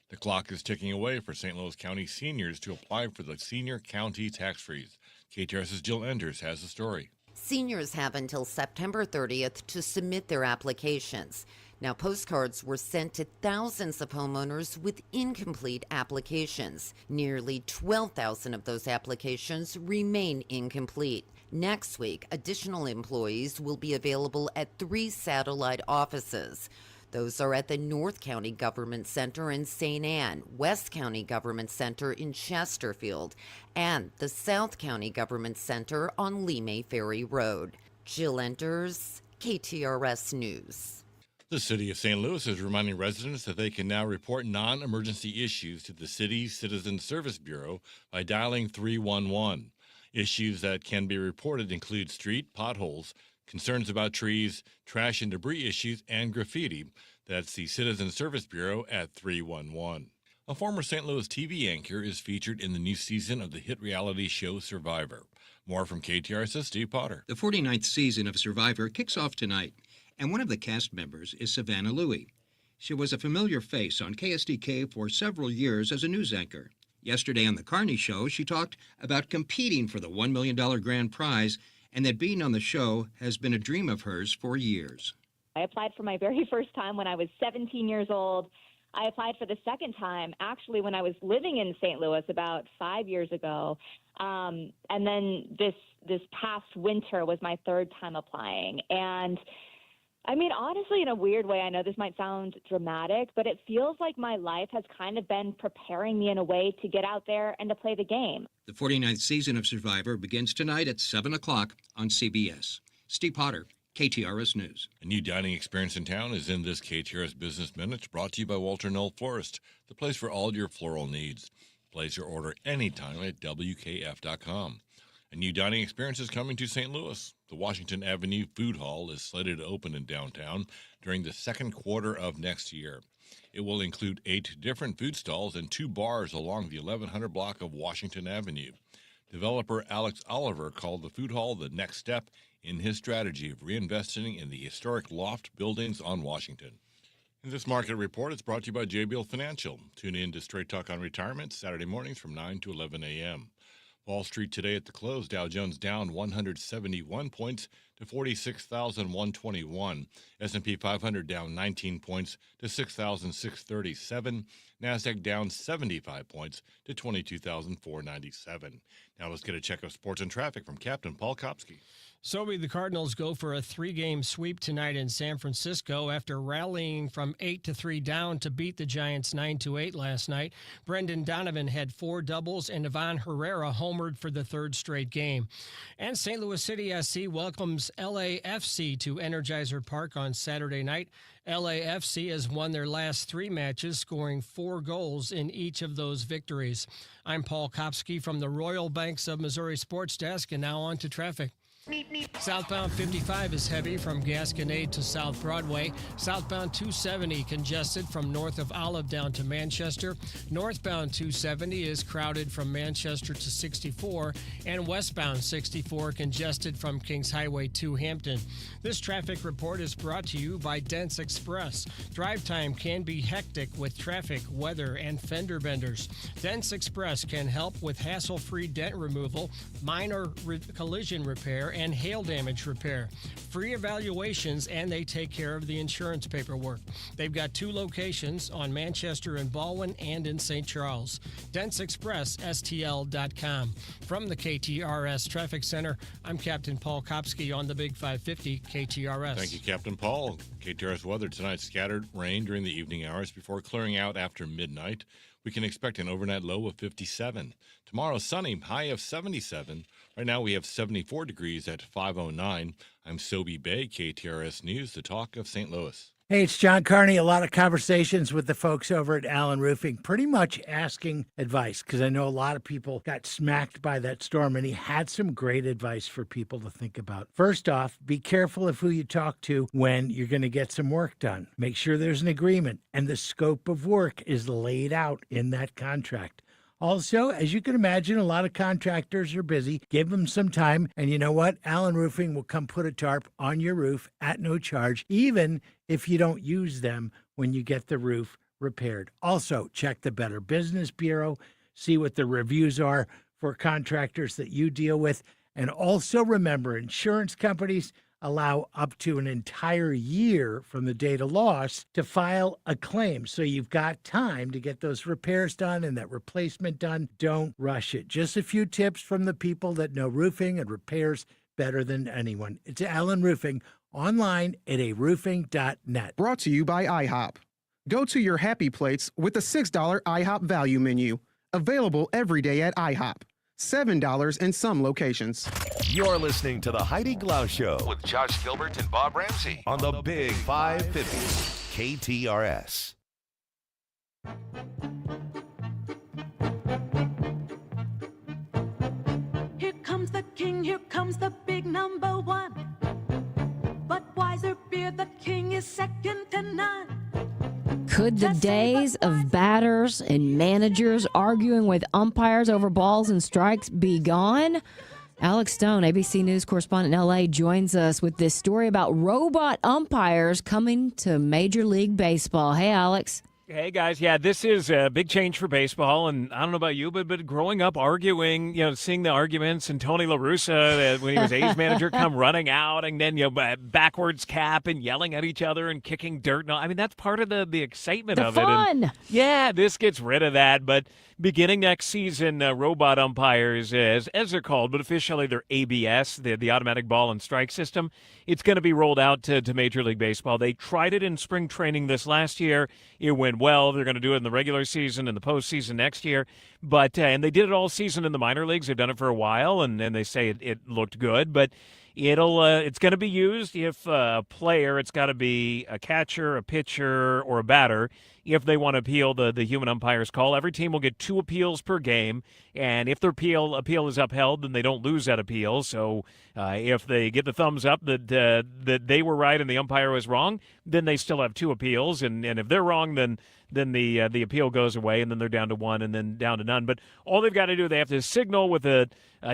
S8: The clock is ticking away for St. Louis County seniors to apply for the Senior County Tax Freeze. KTRS's Jill Enders has the story.
S9: Seniors have until September 30th to submit their applications. Now, postcards were sent to thousands of homeowners with incomplete applications. Nearly 12,000 of those applications remain incomplete. Next week, additional employees will be available at 3 satellite offices. Those are at the North County Government Center in St. Anne, West County Government Center in Chesterfield, and the South County Government Center on Lemay Ferry Road. Jill Enders, KTRS News.
S8: The city of St. Louis is reminding residents that they can now report non-emergency issues to the city's Citizen Service Bureau by dialing 311. Issues that can be reported include street potholes, concerns about trees, trash and debris issues, and graffiti. That's the Citizen Service Bureau at 311. A former St. Louis TV anchor is featured in the new season of the hit reality show Survivor. More from KTRS's Steve Potter.
S10: The 49th season of Survivor kicks off tonight, and one of the cast members is Savannah Louie. She was a familiar face on KSDK for several years as a news anchor. Yesterday on The Carney Show, she talked about competing for the $1 million grand prize and that being on the show has been a dream of hers for years.
S13: I applied for my very first time when I was 17 years old. I applied for the second time, actually, when I was living in St. Louis about 5 years ago. And then this past winter was my third time applying. And I mean, honestly, in a weird way, I know this might sound dramatic, but it feels like my life has kind of been preparing me in a way to get out there and to play the game.
S10: The 49th season of Survivor begins tonight at 7 o'clock on CBS. Steve Potter, KTRS News.
S8: A new dining experience in town is in this KTRS Business Minute, brought to you by Walter Knoll Florist, the place for all your floral needs. Place your order anytime at WKF.com. A new dining experience is coming to St. Louis. The Washington Avenue Food Hall is slated to open in downtown during the second quarter of next year. It will include 8 different food stalls and 2 bars along the 1100 block of Washington Avenue. Developer Alex Oliver called the food hall the next step in his strategy of reinvesting in the historic loft buildings on Washington. And this market report is brought to you by JBL Financial. Tune in to Straight Talk on Retirement Saturday mornings from 9 to 11 a.m. Wall Street today at the close, Dow Jones down 171 points to 46,121. S&P 500 down 19 points to 6,637. NASDAQ down 75 points to 22,497. Now let's get a check of sports and traffic from Captain Paul Kopsky.
S12: Sobe, the Cardinals go for a 3-game sweep tonight in San Francisco after rallying from 8-3 down to beat the Giants 9-8 last night. Brendan Donovan had 4 doubles, and Ivan Herrera homered for the 3rd straight game. And St. Louis City SC welcomes LAFC to Energizer Park on Saturday night. LAFC has won their last 3 matches, scoring 4 goals in each of those victories. I'm Paul Kopsky from the Royal Banks of Missouri Sports Desk, and now on to traffic. Southbound 55 is heavy from Gasconade to South Broadway. Southbound 270 congested from north of Olive down to Manchester. Northbound 270 is crowded from Manchester to 64. And westbound 64 congested from Kings Highway to Hampton. This traffic report is brought to you by Dents Express. Drive time can be hectic with traffic, weather, and fender benders. Dents Express can help with hassle-free dent removal, minor collision repair, and hail damage repair. Free evaluations, and they take care of the insurance paperwork. They've got 2 locations on Manchester and Baldwin and in St. Charles. DentsExpressSTL.com. From the KTRS Traffic Center, I'm Captain Paul Kopsky on the Big 550 KTRS.
S8: Thank you, Captain Paul. KTRS weather tonight, scattered rain during the evening hours before clearing out after midnight. We can expect an overnight low of 57. Tomorrow, sunny, high of 77. Right now, we have 74 degrees at 5:09. I'm Sobe Bay, KTRS News, the talk of St. Louis.
S1: Hey, it's John Carney. A lot of conversations with the folks over at Allen Roofing, pretty much asking advice, because I know a lot of people got smacked by that storm, and he had some great advice for people to think about. First off, be careful of who you talk to when you're going to get some work done. Make sure there's an agreement, and the scope of work is laid out in that contract. Also, as you can imagine, a lot of contractors are busy. Give them some time, and you know what? Allen Roofing will come put a tarp on your roof at no charge, even if you don't use them when you get the roof repaired. Also, check the Better Business Bureau, see what the reviews are for contractors that you deal with, and also remember, insurance companies allow up to an entire year from the date of loss to file a claim. So you've got time to get those repairs done and that replacement done. Don't rush it. Just a few tips from the people that know roofing and repairs better than anyone. It's Allen Roofing, online at aroofing.net.
S2: Brought to you by IHOP. Go to your happy plates with the $6 IHOP value menu. Available every day at IHOP. $7 in some locations.
S20: You're listening to the Heidi Glaus Show with Josh Gilbert and Bob Ramsey on the Big 550 KTRS.
S7: Here comes the king, here comes the big number one. Budweiser beer, the king is second to none.
S14: Could the days of batters and managers arguing with umpires over balls and strikes be gone? Alex Stone, ABC News correspondent in L.A., joins us with this story about robot umpires coming to Major League Baseball. Hey, Alex.
S15: Hey, guys. Yeah, this is a big change for baseball, and I don't know about you, but growing up arguing, seeing the arguments, and Tony La Russa, when he was A's manager, come running out, and then, backwards cap and yelling at each other and kicking dirt. I mean, that's part of the excitement of
S14: fun.
S15: It. And, yeah, this gets rid of that, but beginning next season, robot umpires, as they're called, but officially they're ABS, the automatic ball and strike system. It's going to be rolled out to Major League Baseball. They tried it in spring training this last year. It went well. They're going to do it in the regular season and the postseason next year. But and they did it all season in the minor leagues. They've done it for a while, and they say it looked good. But it's going to be used if a player, it's got to be a catcher, a pitcher, or a batter, if they want to appeal the human umpire's call. Every team will get 2 appeals per game, and if their appeal is upheld, then they don't lose that appeal. So if they get the thumbs up that they were right and the umpire was wrong, then they still have 2 appeals, and if they're wrong, then the appeal goes away, and then they're down to 1 and then down to none. But all they've got to do, they have to signal with a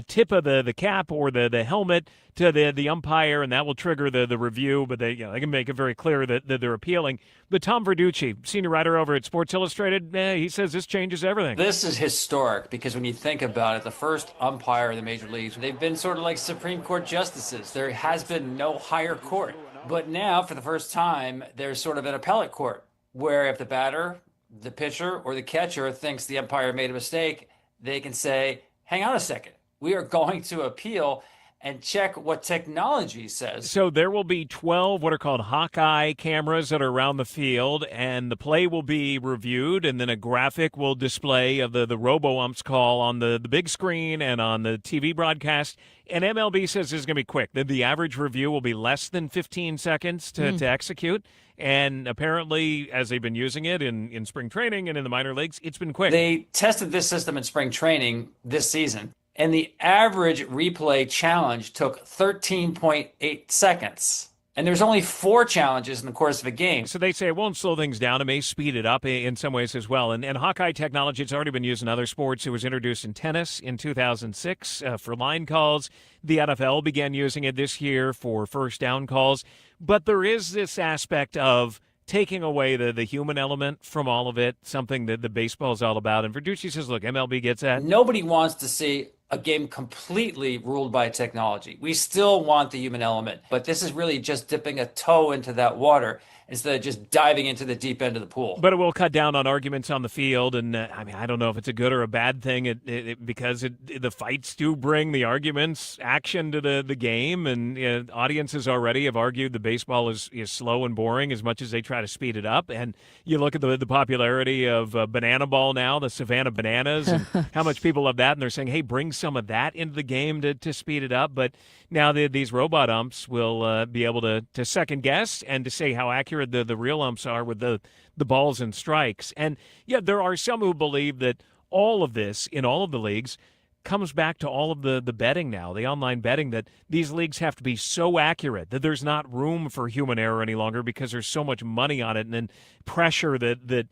S15: tip of the cap or the helmet to the umpire, and that will trigger the review. But they can make it very clear that they're appealing. But Tom Verducci, senior writer over at Sports Illustrated, he says this changes everything.
S16: This is historic because when you think about it, the first umpire in the major leagues, they've been sort of like Supreme Court justices. There has been no higher court. But now, for the first time, there's sort of an appellate court where if the batter, the pitcher, or the catcher thinks the umpire made a mistake, they can say, hang on a second, we are going to appeal and check what technology says.
S15: So there will be 12 what are called Hawkeye cameras that are around the field, and the play will be reviewed, and then a graphic will display of the robo-ump's call on the big screen and on the TV broadcast. And MLB says this is going to be quick. The average review will be less than 15 seconds to execute. And apparently, as they've been using it in spring training and in the minor leagues, it's been quick.
S16: They tested this system in spring training this season, And the average replay challenge took 13.8 seconds. And there's only 4 challenges in the course of a game.
S15: So they say it won't slow things down. It may speed it up in some ways as well. And Hawkeye technology, it's already been used in other sports. It was introduced in tennis in 2006 for line calls. The NFL began using it this year for first down calls. But there is this aspect of taking away the human element from all of it, something that the baseball is all about. And Verducci says, look, MLB gets that.
S16: Nobody wants to see a game completely ruled by technology. We still want the human element, but this is really just dipping a toe into that water instead of just diving into the deep end of the pool.
S15: But it will cut down on arguments on the field, and I don't know if it's a good or a bad thing because the fights do bring the arguments, action to the game, and audiences already have argued the baseball is slow and boring as much as they try to speed it up. And you look at the popularity of banana ball now, the Savannah Bananas, and how much people love that, and they're saying, hey, bring some of that into the game to speed it up. But now these robot umps will be able to second guess and to say how accurate the real umps are with the balls and strikes. And yeah, there are some who believe that all of this in all of the leagues comes back to all of the betting now, the online betting, that these leagues have to be so accurate that there's not room for human error any longer because there's so much money on it, and then pressure that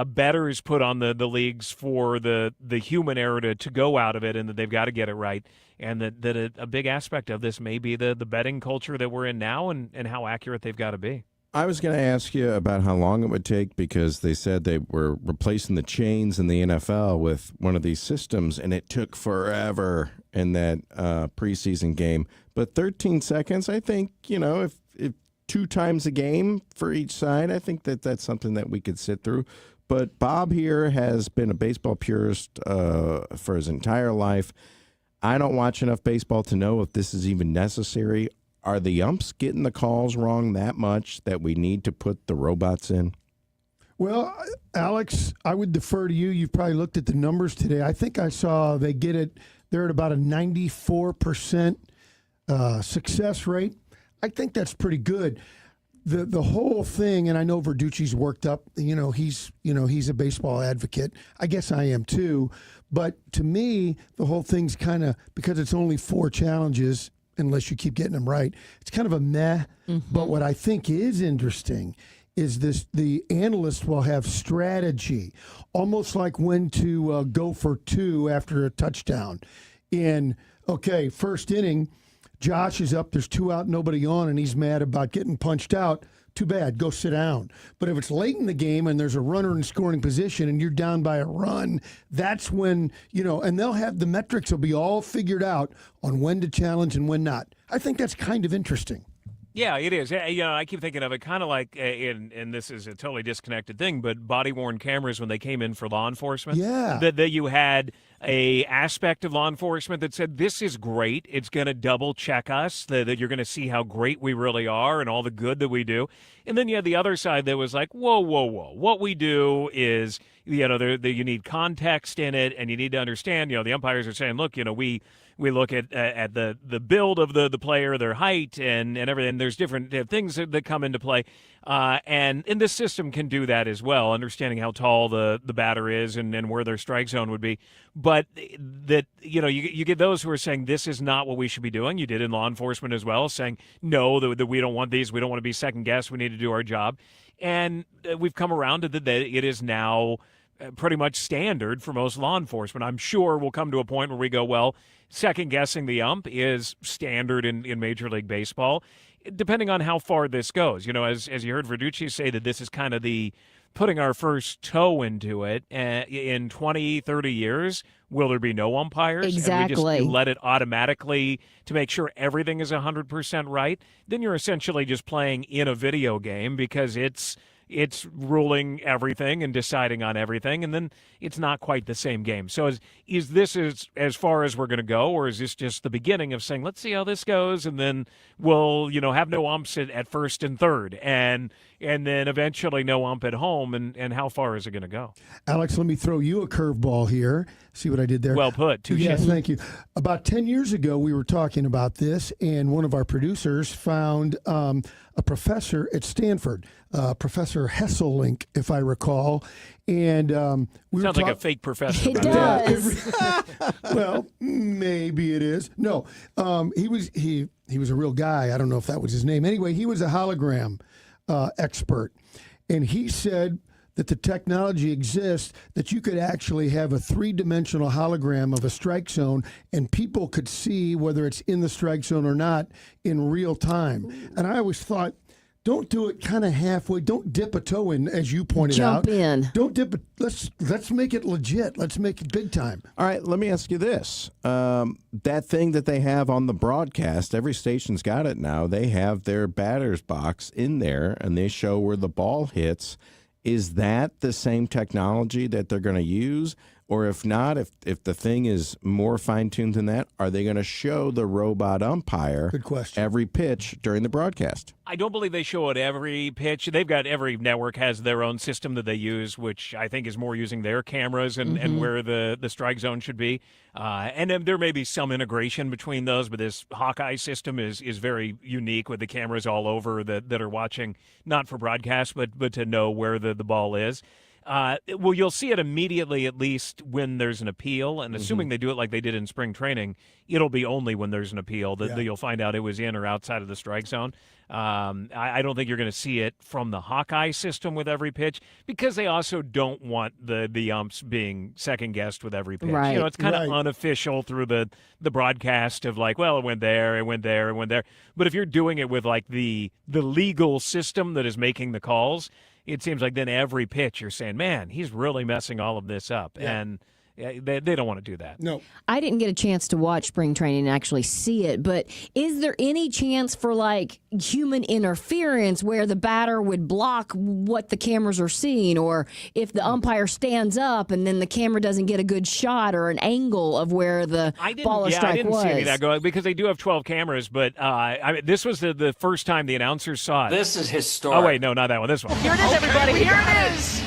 S15: bettors put on the leagues for the human error to go out of it, and that they've got to get it right. And that a big aspect of this may be the betting culture that we're in now and how accurate they've got to be.
S3: I was going to ask you about how long it would take, because they said they were replacing the chains in the NFL with one of these systems, and it took forever in that preseason game. But 13 seconds, I think, if 2 times a game for each side, I think that's something that we could sit through. But Bob here has been a baseball purist for his entire life. I don't watch enough baseball to know if this is even necessary. Are the umps getting the calls wrong that much that we need to put the robots in?
S4: Well, Alex, I would defer to you. You've probably looked at the numbers today. I think I saw they're at about a 94% success rate. I think that's pretty good. The whole thing, and I know Verducci's worked up. He's a baseball advocate. I guess I am too. But to me, the whole thing's kind of, because it's only 4 challenges, unless you keep getting them right, it's kind of a meh. Mm-hmm. But what I think is interesting is the analyst will have strategy, almost like when to go for 2 after a touchdown. First inning, Josh is up, there's 2 out, nobody on, and he's mad about getting punched out. Too bad, go sit down. But if it's late in the game and there's a runner in scoring position and you're down by a run, that's when, and they'll have the metrics will be all figured out on when to challenge and when not. I think that's kind of interesting.
S15: Yeah, it is. I keep thinking of it kind of like, and this is a totally disconnected thing, but body-worn cameras when they came in for law enforcement.
S4: Yeah.
S15: That you had a aspect of law enforcement that said, this is great. It's going to double-check us, that you're going to see how great we really are and all the good that we do. And then you had the other side that was like, whoa. What we do is, you need context in it, and you need to understand, the umpires are saying, look, we look at the build of the player, their height, and everything. There's different things that come into play, and this system can do that as well, understanding how tall the batter is and where their strike zone would be. But that you get those who are saying this is not what we should be doing. You did in law enforcement as well, saying no, that we don't want these. We don't want to be second guessed. We need to do our job, and we've come around to that it is now pretty much standard for most law enforcement. I'm sure we'll come to a point where we go, well, second-guessing the ump is standard in Major League Baseball, depending on how far this goes. As you heard Verducci say, that this is kind of the putting our first toe into it. In 20, 30 years, will there be no umpires?
S14: Exactly.
S15: And we just let it automatically to make sure everything is 100% right? Then you're essentially just playing in a video game, because it's ruling everything and deciding on everything, and then it's not quite the same game. So is this as far as we're going to go, or is this just the beginning of saying, let's see how this goes, and then we'll have no umps at first and third, and then eventually no ump at home, and how far is it going to go?
S4: Alex, let me throw you a curveball here. See what I did there?
S15: Well put. Touche.
S4: Yes, thank you. About 10 years ago, we were talking about this, and one of our producers found a professor at Stanford, Professor Professor Hesselink, if I recall. And we
S15: Sounds like a fake professor.
S14: It does.
S4: Well, maybe it is. No, he was a real guy. I don't know if that was his name. Anyway, he was a hologram expert, and he said that the technology exists that you could actually have a 3-dimensional hologram of a strike zone, and people could see whether it's in the strike zone or not in real time. And I always thought, don't do it kind of halfway. Don't dip a toe in, as you pointed out.
S14: Jump in.
S4: Don't dip it. Let's make it legit. Let's make it big time.
S3: All right, let me ask you this. That thing that they have on the broadcast, every station's got it now. They have their batter's box in there, and they show where the ball hits. Is that the same technology that they're going to use? Or if not, if the thing is more fine-tuned than that, are they going to show the robot umpire
S4: Good question.
S3: every pitch during the broadcast?
S15: I don't believe they show it every pitch. They've got every network has their own system that they use, which I think is more using their cameras and where the strike zone should be. And then there may be some integration between those, but this Hawkeye system is very unique with the cameras all over that are watching, not for broadcast, but to know where the ball is. Well, you'll see it immediately, at least when there's an appeal, and assuming they do it like they did in spring training, it'll be only when there's an appeal that you'll find out it was in or outside of the strike zone. I don't think you're going to see it from the Hawkeye system with every pitch, because they also don't want the umps being second-guessed with every pitch.
S14: Right.
S15: You know, it's kind of unofficial through the broadcast of like, well, it went there, it went there, it went there. But if you're doing it with like the legal system that is making the calls, it seems like then every pitch you're saying, man, he's really messing all of this up. Yeah. And they don't want to do that.
S4: No.
S14: I didn't get a chance to watch spring training and actually see it, but is there any chance for like human interference where the batter would block what the cameras are seeing, or if the umpire stands up and then the camera doesn't get a good shot or an angle of where the ball or strike was?
S15: I didn't see any of that going, because they do have 12 cameras, but this was the first time the announcers saw it.
S16: This is historic.
S15: Oh, wait, no, not that one. This one.
S16: Here it is, everybody. Here it is.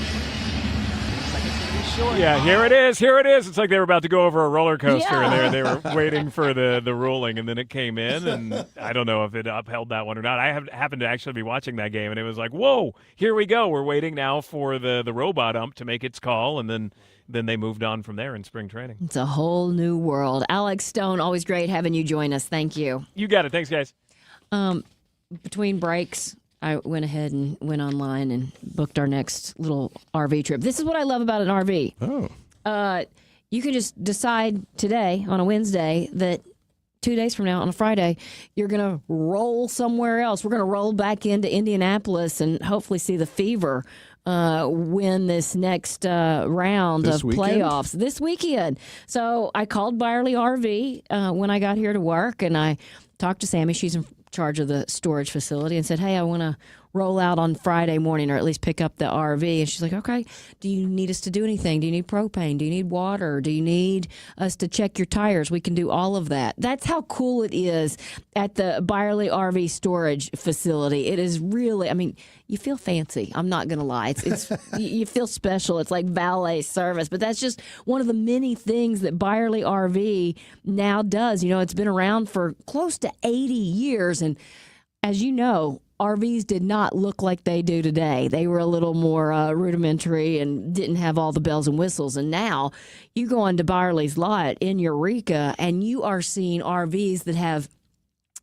S15: Yeah, here it is. Here it is. It's like they were about to go over a roller coaster, and they were waiting for the ruling, and then it came in, and I don't know if it upheld that one or not. I happened to actually be watching that game, and it was like, whoa, here we go. We're waiting now for the robot ump to make its call, and then they moved on from there in spring training.
S14: It's a whole new world. Alex Stone, always great having you join us. Thank you.
S15: You got it. Thanks, guys.
S14: Between breaks, I went ahead and went online and booked our next little RV trip. This is what I love about an RV.
S3: Oh.
S14: You can just decide today on a Wednesday that 2 days from now on a Friday, you're going to roll somewhere else. We're going to roll back into Indianapolis and hopefully see the Fever win this next round of playoffs this weekend. So I called Byerly RV when I got here to work, and I talked to Sammy. She's in charge of the storage facility, and said, hey, I want to roll out on Friday morning, or at least pick up the RV. And she's like, okay, do you need us to do anything? Do you need propane? Do you need water? Do you need us to check your tires? We can do all of that. That's how cool it is at the Byerly RV storage facility. It is really, I mean, you feel fancy. I'm not going to lie. It's you feel special. It's like valet service, but that's just one of the many things that Byerly RV now does. You know, it's been around for close to 80 years. And as you know, RVs did not look like they do today. They were a little more rudimentary and didn't have all the bells and whistles. And now you go onto Byerly's lot in Eureka, and you are seeing RVs that have,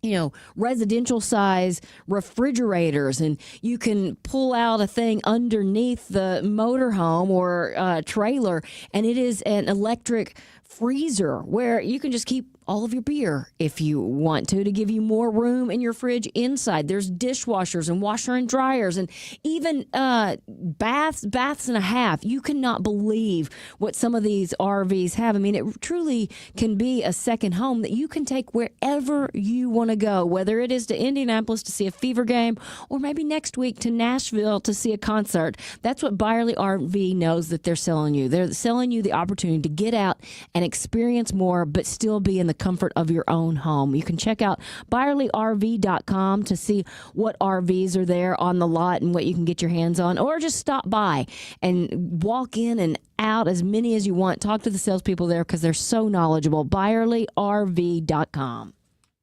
S14: you know, residential size refrigerators, and you can pull out a thing underneath the motorhome or trailer, and it is an electric freezer where you can just keep all of your beer if you want to give you more room in your fridge inside. There's dishwashers and washer and dryers, and even baths and a half. You cannot believe what some of these RVs have. I mean, it truly can be a second home that you can take wherever you want to go, whether it is to Indianapolis to see a Fever game, or maybe next week to Nashville to see a concert. That's what Byerly RV knows that they're selling you. They're selling you the opportunity to get out and experience more, but still be in the comfort of your own home. You can check out ByerlyRV.com to see what RVs are there on the lot and what you can get your hands on, or just stop by and walk in and out as many as you want. Talk to the salespeople there because they're so knowledgeable. ByerlyRV.com.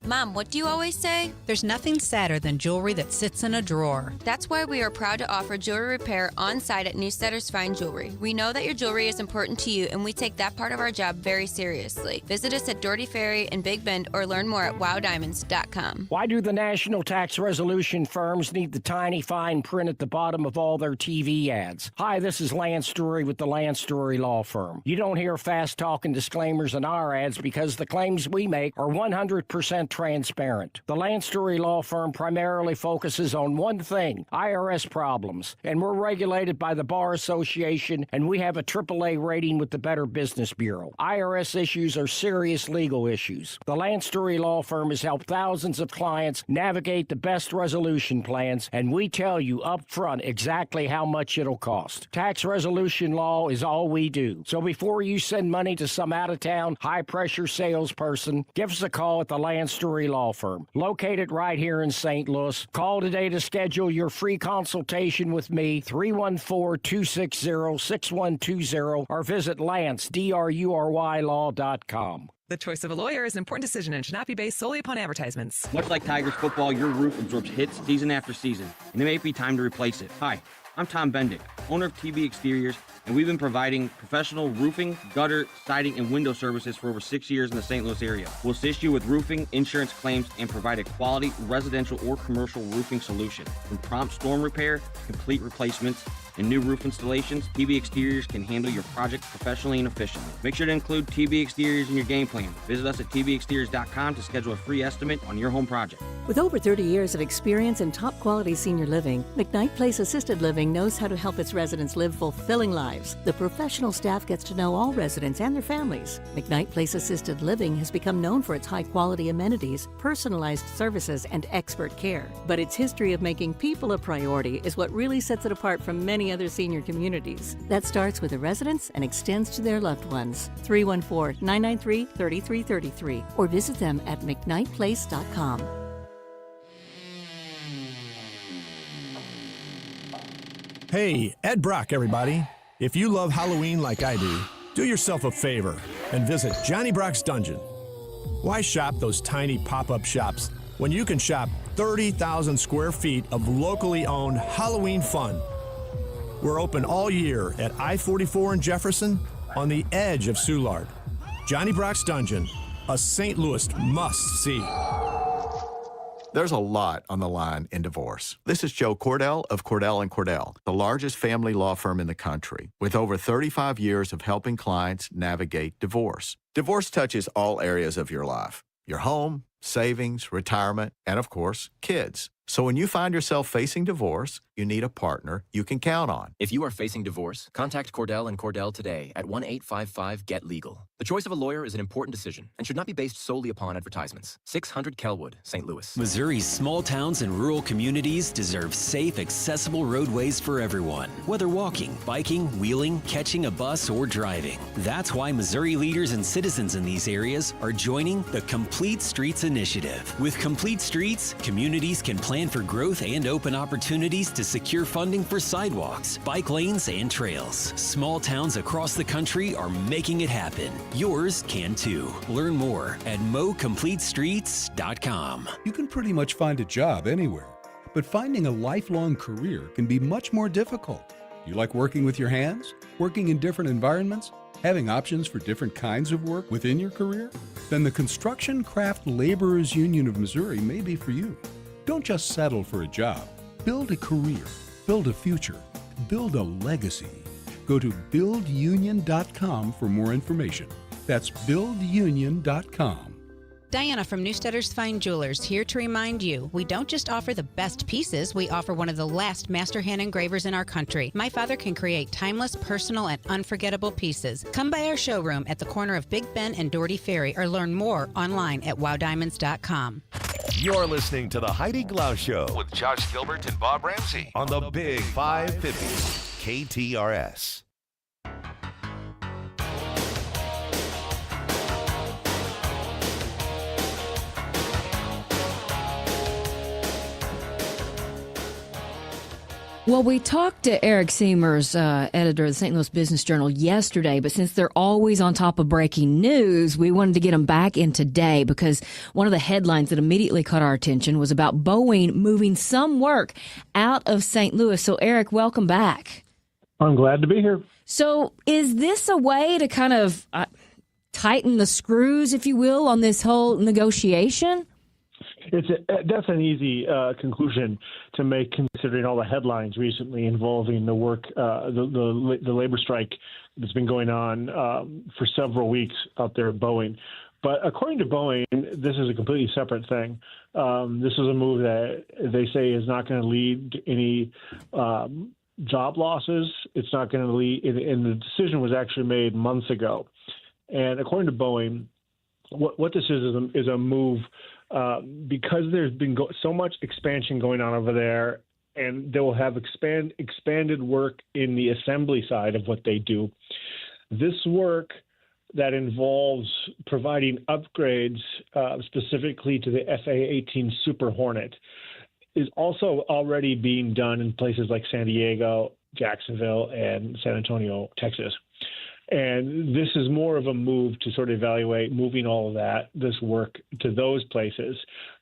S5: Mom, what do you always say?
S6: There's nothing sadder than jewelry that sits in a drawer.
S5: That's why we are proud to offer jewelry repair on site at Newstetter's Fine Jewelry. We know that your jewelry is important to you, and we take that part of our job very seriously. Visit us at Doherty Ferry in Big Bend or learn more at wowdiamonds.com.
S17: Why do the national tax resolution firms need the tiny fine print at the bottom of all their TV ads? Hi, this is Lance Drury with the Lance Drury Law Firm. You don't hear fast-talking disclaimers in our ads because the claims we make are 100% transparent. The Lance Drury Law Firm primarily focuses on one thing, IRS problems, and we're regulated by the Bar Association, and we have a AAA rating with the Better Business Bureau. IRS issues are serious legal issues. The Lance Drury Law Firm has helped thousands of clients navigate the best resolution plans, and we tell you up front exactly how much it'll cost. Tax resolution law is all we do. So before you send money to some out-of-town, high-pressure salesperson, give us a call at the Lance Drury Law Firm, located right here in St. Louis. Call today to schedule your free consultation with me, 314-260-6120, or visit LanceDruryLaw.com.
S18: The choice of a lawyer is an important decision and should not be based solely upon advertisements.
S19: Much like Tigers football, your roof absorbs hits season after season, and it may be time to replace it. Hi, I'm Tom Bendick, owner of TB Exteriors, and we've been providing professional roofing, gutter, siding, and window services for over 6 years in the St. Louis area. We'll assist you with roofing, insurance claims, and provide a quality residential or commercial roofing solution. From prompt storm repair, complete replacements, and new roof installations, TB Exteriors can handle your project professionally and efficiently. Make sure to include TB Exteriors in your game plan. Visit us at tbexteriors.com to schedule a free estimate on your home project.
S21: With over 30 years of experience in top quality senior living, McKnight Place Assisted Living knows how to help its residents live fulfilling lives. The professional staff gets to know all residents and their families. McKnight Place Assisted Living has become known for its high quality amenities, personalized services, and expert care. But its history of making people a priority is what really sets it apart from many other senior communities. That starts with the residents and extends to their loved ones. 314-993-3333 or visit them at mcknightplace.com.
S22: Hey, Ed Brock, everybody. If you love Halloween like I do yourself a favor and visit Johnny Brock's Dungeon. Why shop those tiny pop-up shops when you can shop 30,000 square feet of locally owned Halloween fun? We're open all year at I-44 in Jefferson on the edge of Soulard. Johnny Brock's Dungeon, a St. Louis must-see.
S23: There's a lot on the line in divorce. This is Joe Cordell of Cordell & Cordell, the largest family law firm in the country, with over 35 years of helping clients navigate divorce. Divorce touches all areas of your life: your home, savings, retirement, and of course, kids. So when you find yourself facing divorce, you need a partner you can count on.
S24: If you are facing divorce, contact Cordell & Cordell today at 1-855-GET-LEGAL. The choice of a lawyer is an important decision and should not be based solely upon advertisements. 600 Kelwood, St. Louis.
S31: Missouri's small towns and rural communities deserve safe, accessible roadways for everyone, whether walking, biking, wheeling, catching a bus, or driving. That's why Missouri leaders and citizens in these areas are joining the Complete Streets Initiative. With Complete Streets, communities can plan for growth and open opportunities to secure funding for sidewalks, bike lanes, and trails. Small towns across the country are making it happen. Yours can too. Learn more at mocompletestreets.com.
S25: You can pretty much find a job anywhere, but finding a lifelong career can be much more difficult. You like working with your hands? Working in different environments? Having options for different kinds of work within your career? Then the Construction Craft Laborers Union of Missouri may be for you. Don't just settle for a job. Build a career. Build a future. Build a legacy. Go to buildunion.com for more information. That's buildunion.com.
S6: Diana from Newstetter's Fine Jewelers here to remind you, we don't just offer the best pieces, we offer one of the last master hand engravers in our country. My father can create timeless, personal, and unforgettable pieces. Come by our showroom at the corner of Big Ben and Doherty Ferry or learn more online at wowdiamonds.com.
S20: You're listening to the Heidi Glaus Show with Josh Gilbert and Bob Ramsey on the Big 550 KTRS.
S14: Well, we talked to Eric Seamers, editor of the St. Louis Business Journal, yesterday, but since they're always on top of breaking news, we wanted to get them back in today because one of the headlines that immediately caught our attention was about Boeing moving some work out of St. Louis. So, Eric, welcome back.
S8: I'm glad to be here.
S14: So, is this a way to kind of tighten the screws, if you will, on this whole negotiation?
S8: That's an easy conclusion to make, considering all the headlines recently involving the work, the labor strike that's been going on for several weeks out there at Boeing. But according to Boeing, this is a completely separate thing. This is a move that they say is not going to lead to any job losses. It's not going to lead, and the decision was actually made months ago. And according to Boeing, what this is a move. Because there's been so much expansion going on over there, and they will have expanded work in the assembly side of what they do. This work that involves providing upgrades specifically to the FA-18 Super Hornet is also already being done in places like San Diego, Jacksonville, and San Antonio, Texas. And this is more of a move to sort of evaluate moving all of this work to those places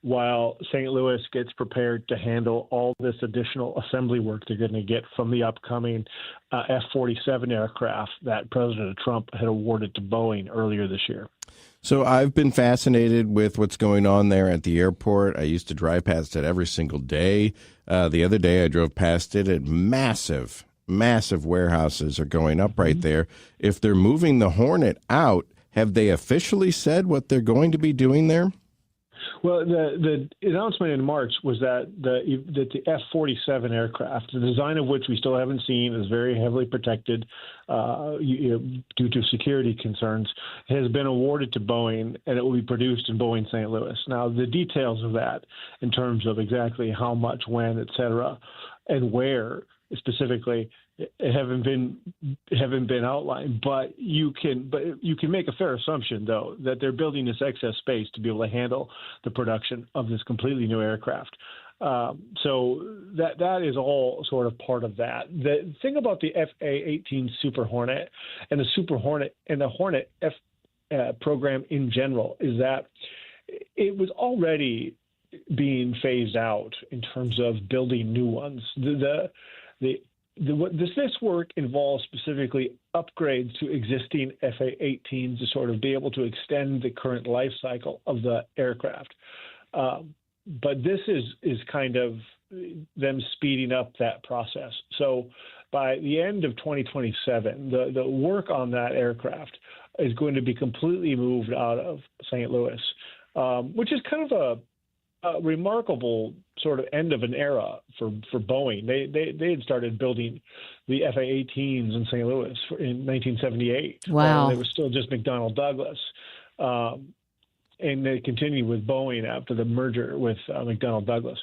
S8: while St. Louis gets prepared to handle all this additional assembly work they're going to get from the upcoming F-47 aircraft that President Trump had awarded to Boeing earlier this year.
S3: So I've been fascinated with what's going on there at the airport. I used to drive past it every single day. The other day I drove past it at massive warehouses are going up right there. If they're moving the Hornet out, have they officially said what they're going to be doing there?
S8: Well, the announcement in March was that the F-47 aircraft, the design of which we still haven't seen, is very heavily protected due to security concerns, has been awarded to Boeing, and it will be produced in Boeing St. Louis. Now, the details of that, in terms of exactly how much, when, et cetera, and where specifically, haven't been outlined, but you can make a fair assumption, though, that they're building this excess space to be able to handle the production of this completely new aircraft. So that is all sort of part of that. The thing about the FA-18 Super Hornet and the Super Hornet and the Hornet F program in general is that it was already being phased out in terms of building new ones. This work involves specifically upgrades to existing FA-18s to sort of be able to extend the current life cycle of the aircraft. But this is kind of them speeding up that process. So by the end of 2027, the work on that aircraft is going to be completely moved out of St. Louis, which is kind of a remarkable sort of end of an era for Boeing. They had started building the FA-18s in St. Louis in 1978.
S14: Wow.
S8: They were still just McDonnell Douglas. And they continued with Boeing after the merger with McDonnell Douglas.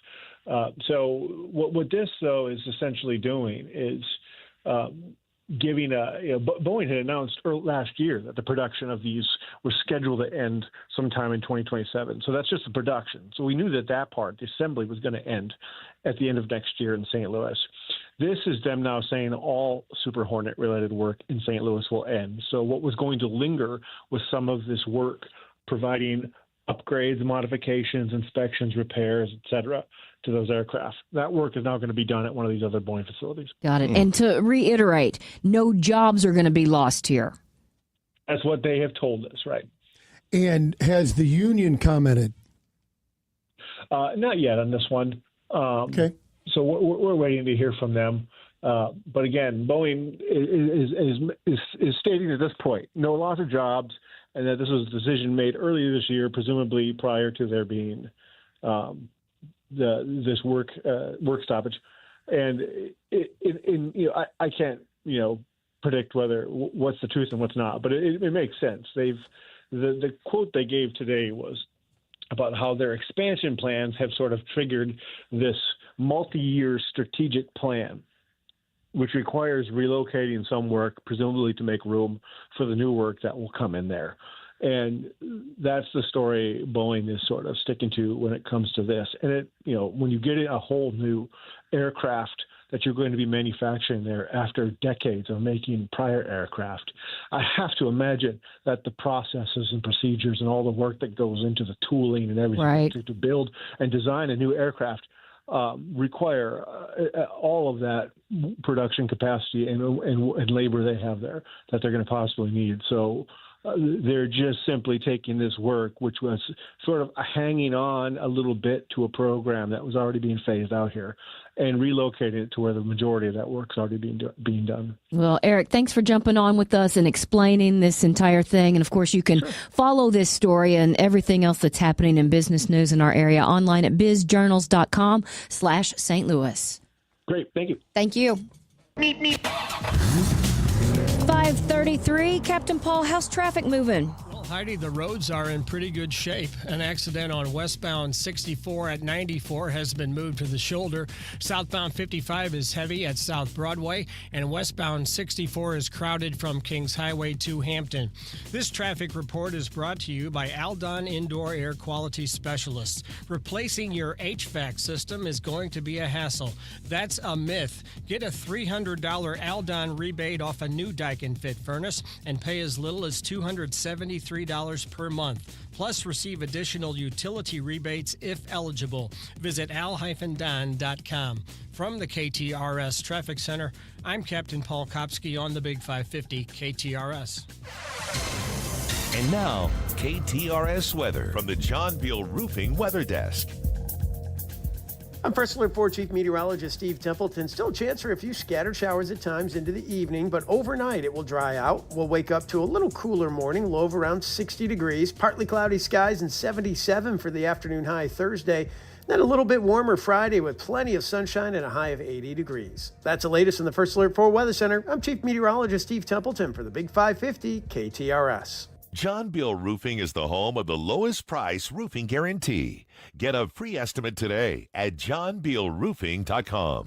S8: So what this, though, is essentially doing is giving Boeing had announced last year that the production of these was scheduled to end sometime in 2027. So that's just the production. So we knew that part, the assembly, was going to end at the end of next year in St. Louis. This is them now saying all Super Hornet related work in St. Louis will end. So what was going to linger was some of this work providing upgrades, modifications, inspections, repairs, et cetera, to those aircraft. That work is now going to be done at one of these other Boeing facilities.
S14: Got it. And to reiterate, no jobs are going to be lost here.
S8: That's what they have told us, right?
S4: And has the union commented?
S8: Not yet on this one.
S4: Okay.
S8: So we're waiting to hear from them. But again, Boeing is stating at this point no loss of jobs, and that this was a decision made earlier this year, presumably prior to there being this work stoppage. And I can't predict what's the truth and what's not, but it makes sense. The quote they gave today was about how their expansion plans have sort of triggered this multi-year strategic plan, which requires relocating some work, presumably to make room for the new work that will come in there. And that's the story Boeing is sort of sticking to when it comes to this. And when you get a whole new aircraft that you're going to be manufacturing there after decades of making prior aircraft. I have to imagine that the processes and procedures and all the work that goes into the tooling and everything
S14: Right.
S8: to build and design a new aircraft require all of that production capacity and labor they have there that they're going to possibly need. So they're just simply taking this work, which was sort of hanging on a little bit to a program that was already being phased out here, and relocating it to where the majority of that work's already being done.
S14: Well, Eric, thanks for jumping on with us and explaining this entire thing. And of course, you can follow this story and everything else that's happening in business news in our area online at bizjournals.com/St. Louis.
S8: Great. Thank you.
S14: Thank you. 5:33, Captain Paul, how's traffic moving?
S1: Well, Heidi, the roads are in pretty good shape. An accident on westbound 64 at 94 has been moved to the shoulder. Southbound 55 is heavy at South Broadway, and westbound 64 is crowded from Kings Highway to Hampton. This traffic report is brought to you by Aldon Indoor Air Quality Specialists. Replacing your HVAC system is going to be a hassle. That's a myth. Get a $300 Aldon rebate off a new Daikin Fit furnace and pay as little as $273 per month. Plus, receive additional utility rebates if eligible. Visit al-don.com. From the KTRS Traffic Center, I'm Captain Paul Kopsky on the Big 550 KTRS.
S20: And now, KTRS weather from the John Beal Roofing Weather Desk.
S9: I'm First Alert 4 Chief Meteorologist Steve Templeton. Still a chance for a few scattered showers at times into the evening, but overnight it will dry out. We'll wake up to a little cooler morning, low of around 60 degrees, partly cloudy skies and 77 for the afternoon high Thursday. Then a little bit warmer Friday with plenty of sunshine and a high of 80 degrees. That's the latest in the First Alert 4 Weather Center. I'm Chief Meteorologist Steve Templeton for the Big 550 KTRS.
S20: John Beal Roofing is the home of the lowest price roofing guarantee. Get a free estimate today at johnbealroofing.com.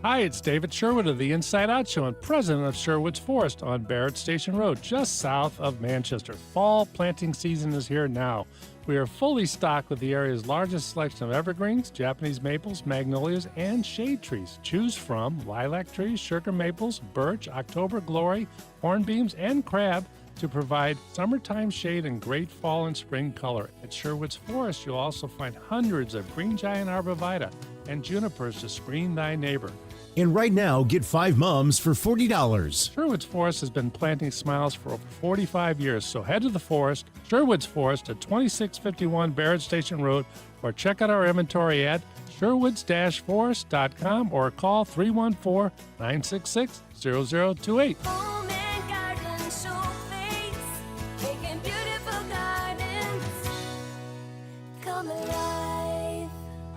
S10: Hi, it's David Sherwood of the Inside Out Show and president of Sherwood's Forest on Barrett Station Road, just south of Manchester. Fall planting season is here now. We are fully stocked with the area's largest selection of evergreens, Japanese maples, magnolias, and shade trees. Choose from lilac trees, sugar maples, birch, October glory, hornbeams, and crab to provide summertime shade and great fall and spring color. At Sherwood's Forest, you'll also find hundreds of green giant arborvitae and junipers to screen thy neighbor.
S11: And right now, get 5 mums for $40.
S10: Sherwood's Forest has been planting smiles for over 45 years, so head to the forest, Sherwood's Forest at 2651 Barrett Station Road, or check out our inventory at sherwoods-forest.com or call 314-966-0028.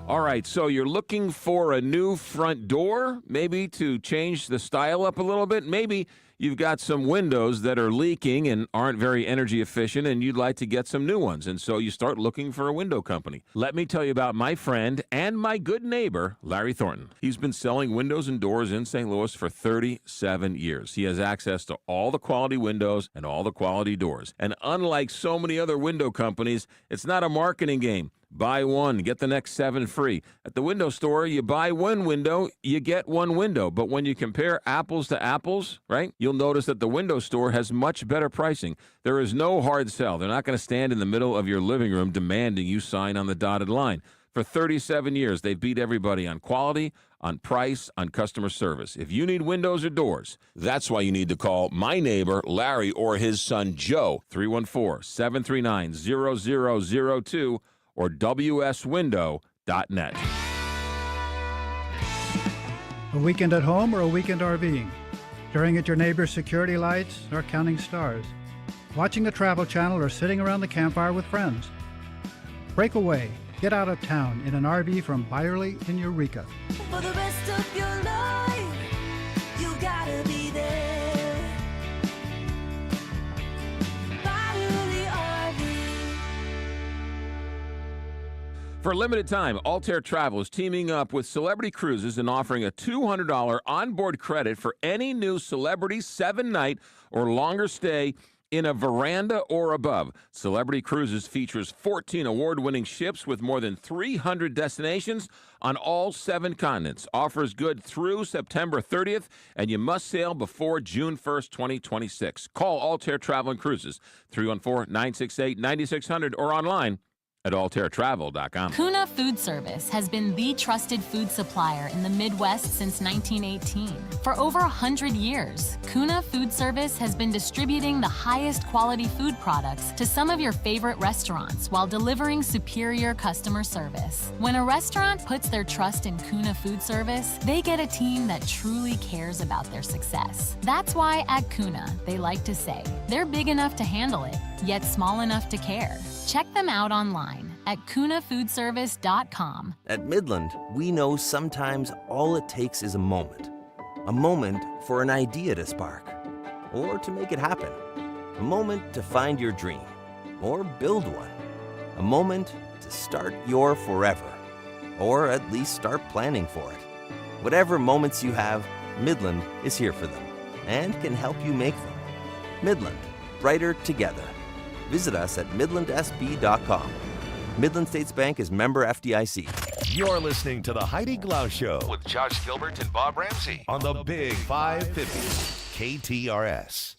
S12: All right, so you're looking for a new front door, maybe to change the style up a little bit. Maybe you've got some windows that are leaking and aren't very energy efficient, and you'd like to get some new ones. And so you start looking for a window company. Let me tell you about my friend and my good neighbor, Larry Thornton. He's been selling windows and doors in St. Louis for 37 years. He has access to all the quality windows and all the quality doors. And unlike so many other window companies, it's not a marketing game. Buy one, get the next 7 free. At the window store, you buy one window, you get one window. But when you compare apples to apples, right, you'll notice that the window store has much better pricing. There is no hard sell. They're not going to stand in the middle of your living room demanding you sign on the dotted line. For 37 years, they've beat everybody on quality, on price, on customer service. If you need windows or doors, that's why you need to call my neighbor, Larry, or his son, Joe, 314-739-0002, or wswindow.net.
S13: A weekend at home or a weekend RVing? Staring at your neighbor's security lights or counting stars? Watching the Travel Channel or sitting around the campfire with friends? Break away. Get out of town in an RV from Byerly in Eureka.
S7: For the rest of your life, you gotta be there. Byerly RV.
S12: For a limited time, Altair Travel is teaming up with Celebrity Cruises and offering a $200 onboard credit for any new Celebrity 7-night or longer stay in a veranda or above. Celebrity Cruises features 14 award-winning ships with more than 300 destinations on all 7 continents. Offers good through September 30th, and you must sail before June 1st, 2026. Call Altair Travel and Cruises, 314-968-9600, or online at altairtravel.com.
S2: Kuna Food Service has been the trusted food supplier in the Midwest since 1918. For over 100 years, Kuna Food Service has been distributing the highest quality food products to some of your favorite restaurants while delivering superior customer service. When a restaurant puts their trust in Kuna Food Service, they get a team that truly cares about their success. That's why at Kuna, they like to say, they're big enough to handle it, yet small enough to care. Check them out online at kunafoodservice.com.
S5: At Midland, we know sometimes all it takes is a moment for an idea to spark, or to make it happen, a moment to find your dream, or build one, a moment to start your forever, or at least start planning for it. Whatever moments you have, Midland is here for them and can help you make them. Midland, brighter together. Visit us at midlandsb.com. Midland States Bank is member FDIC.
S20: You're listening to the Heidi Glaus Show with Josh Gilbert and Bob Ramsey on the Big 550 KTRS.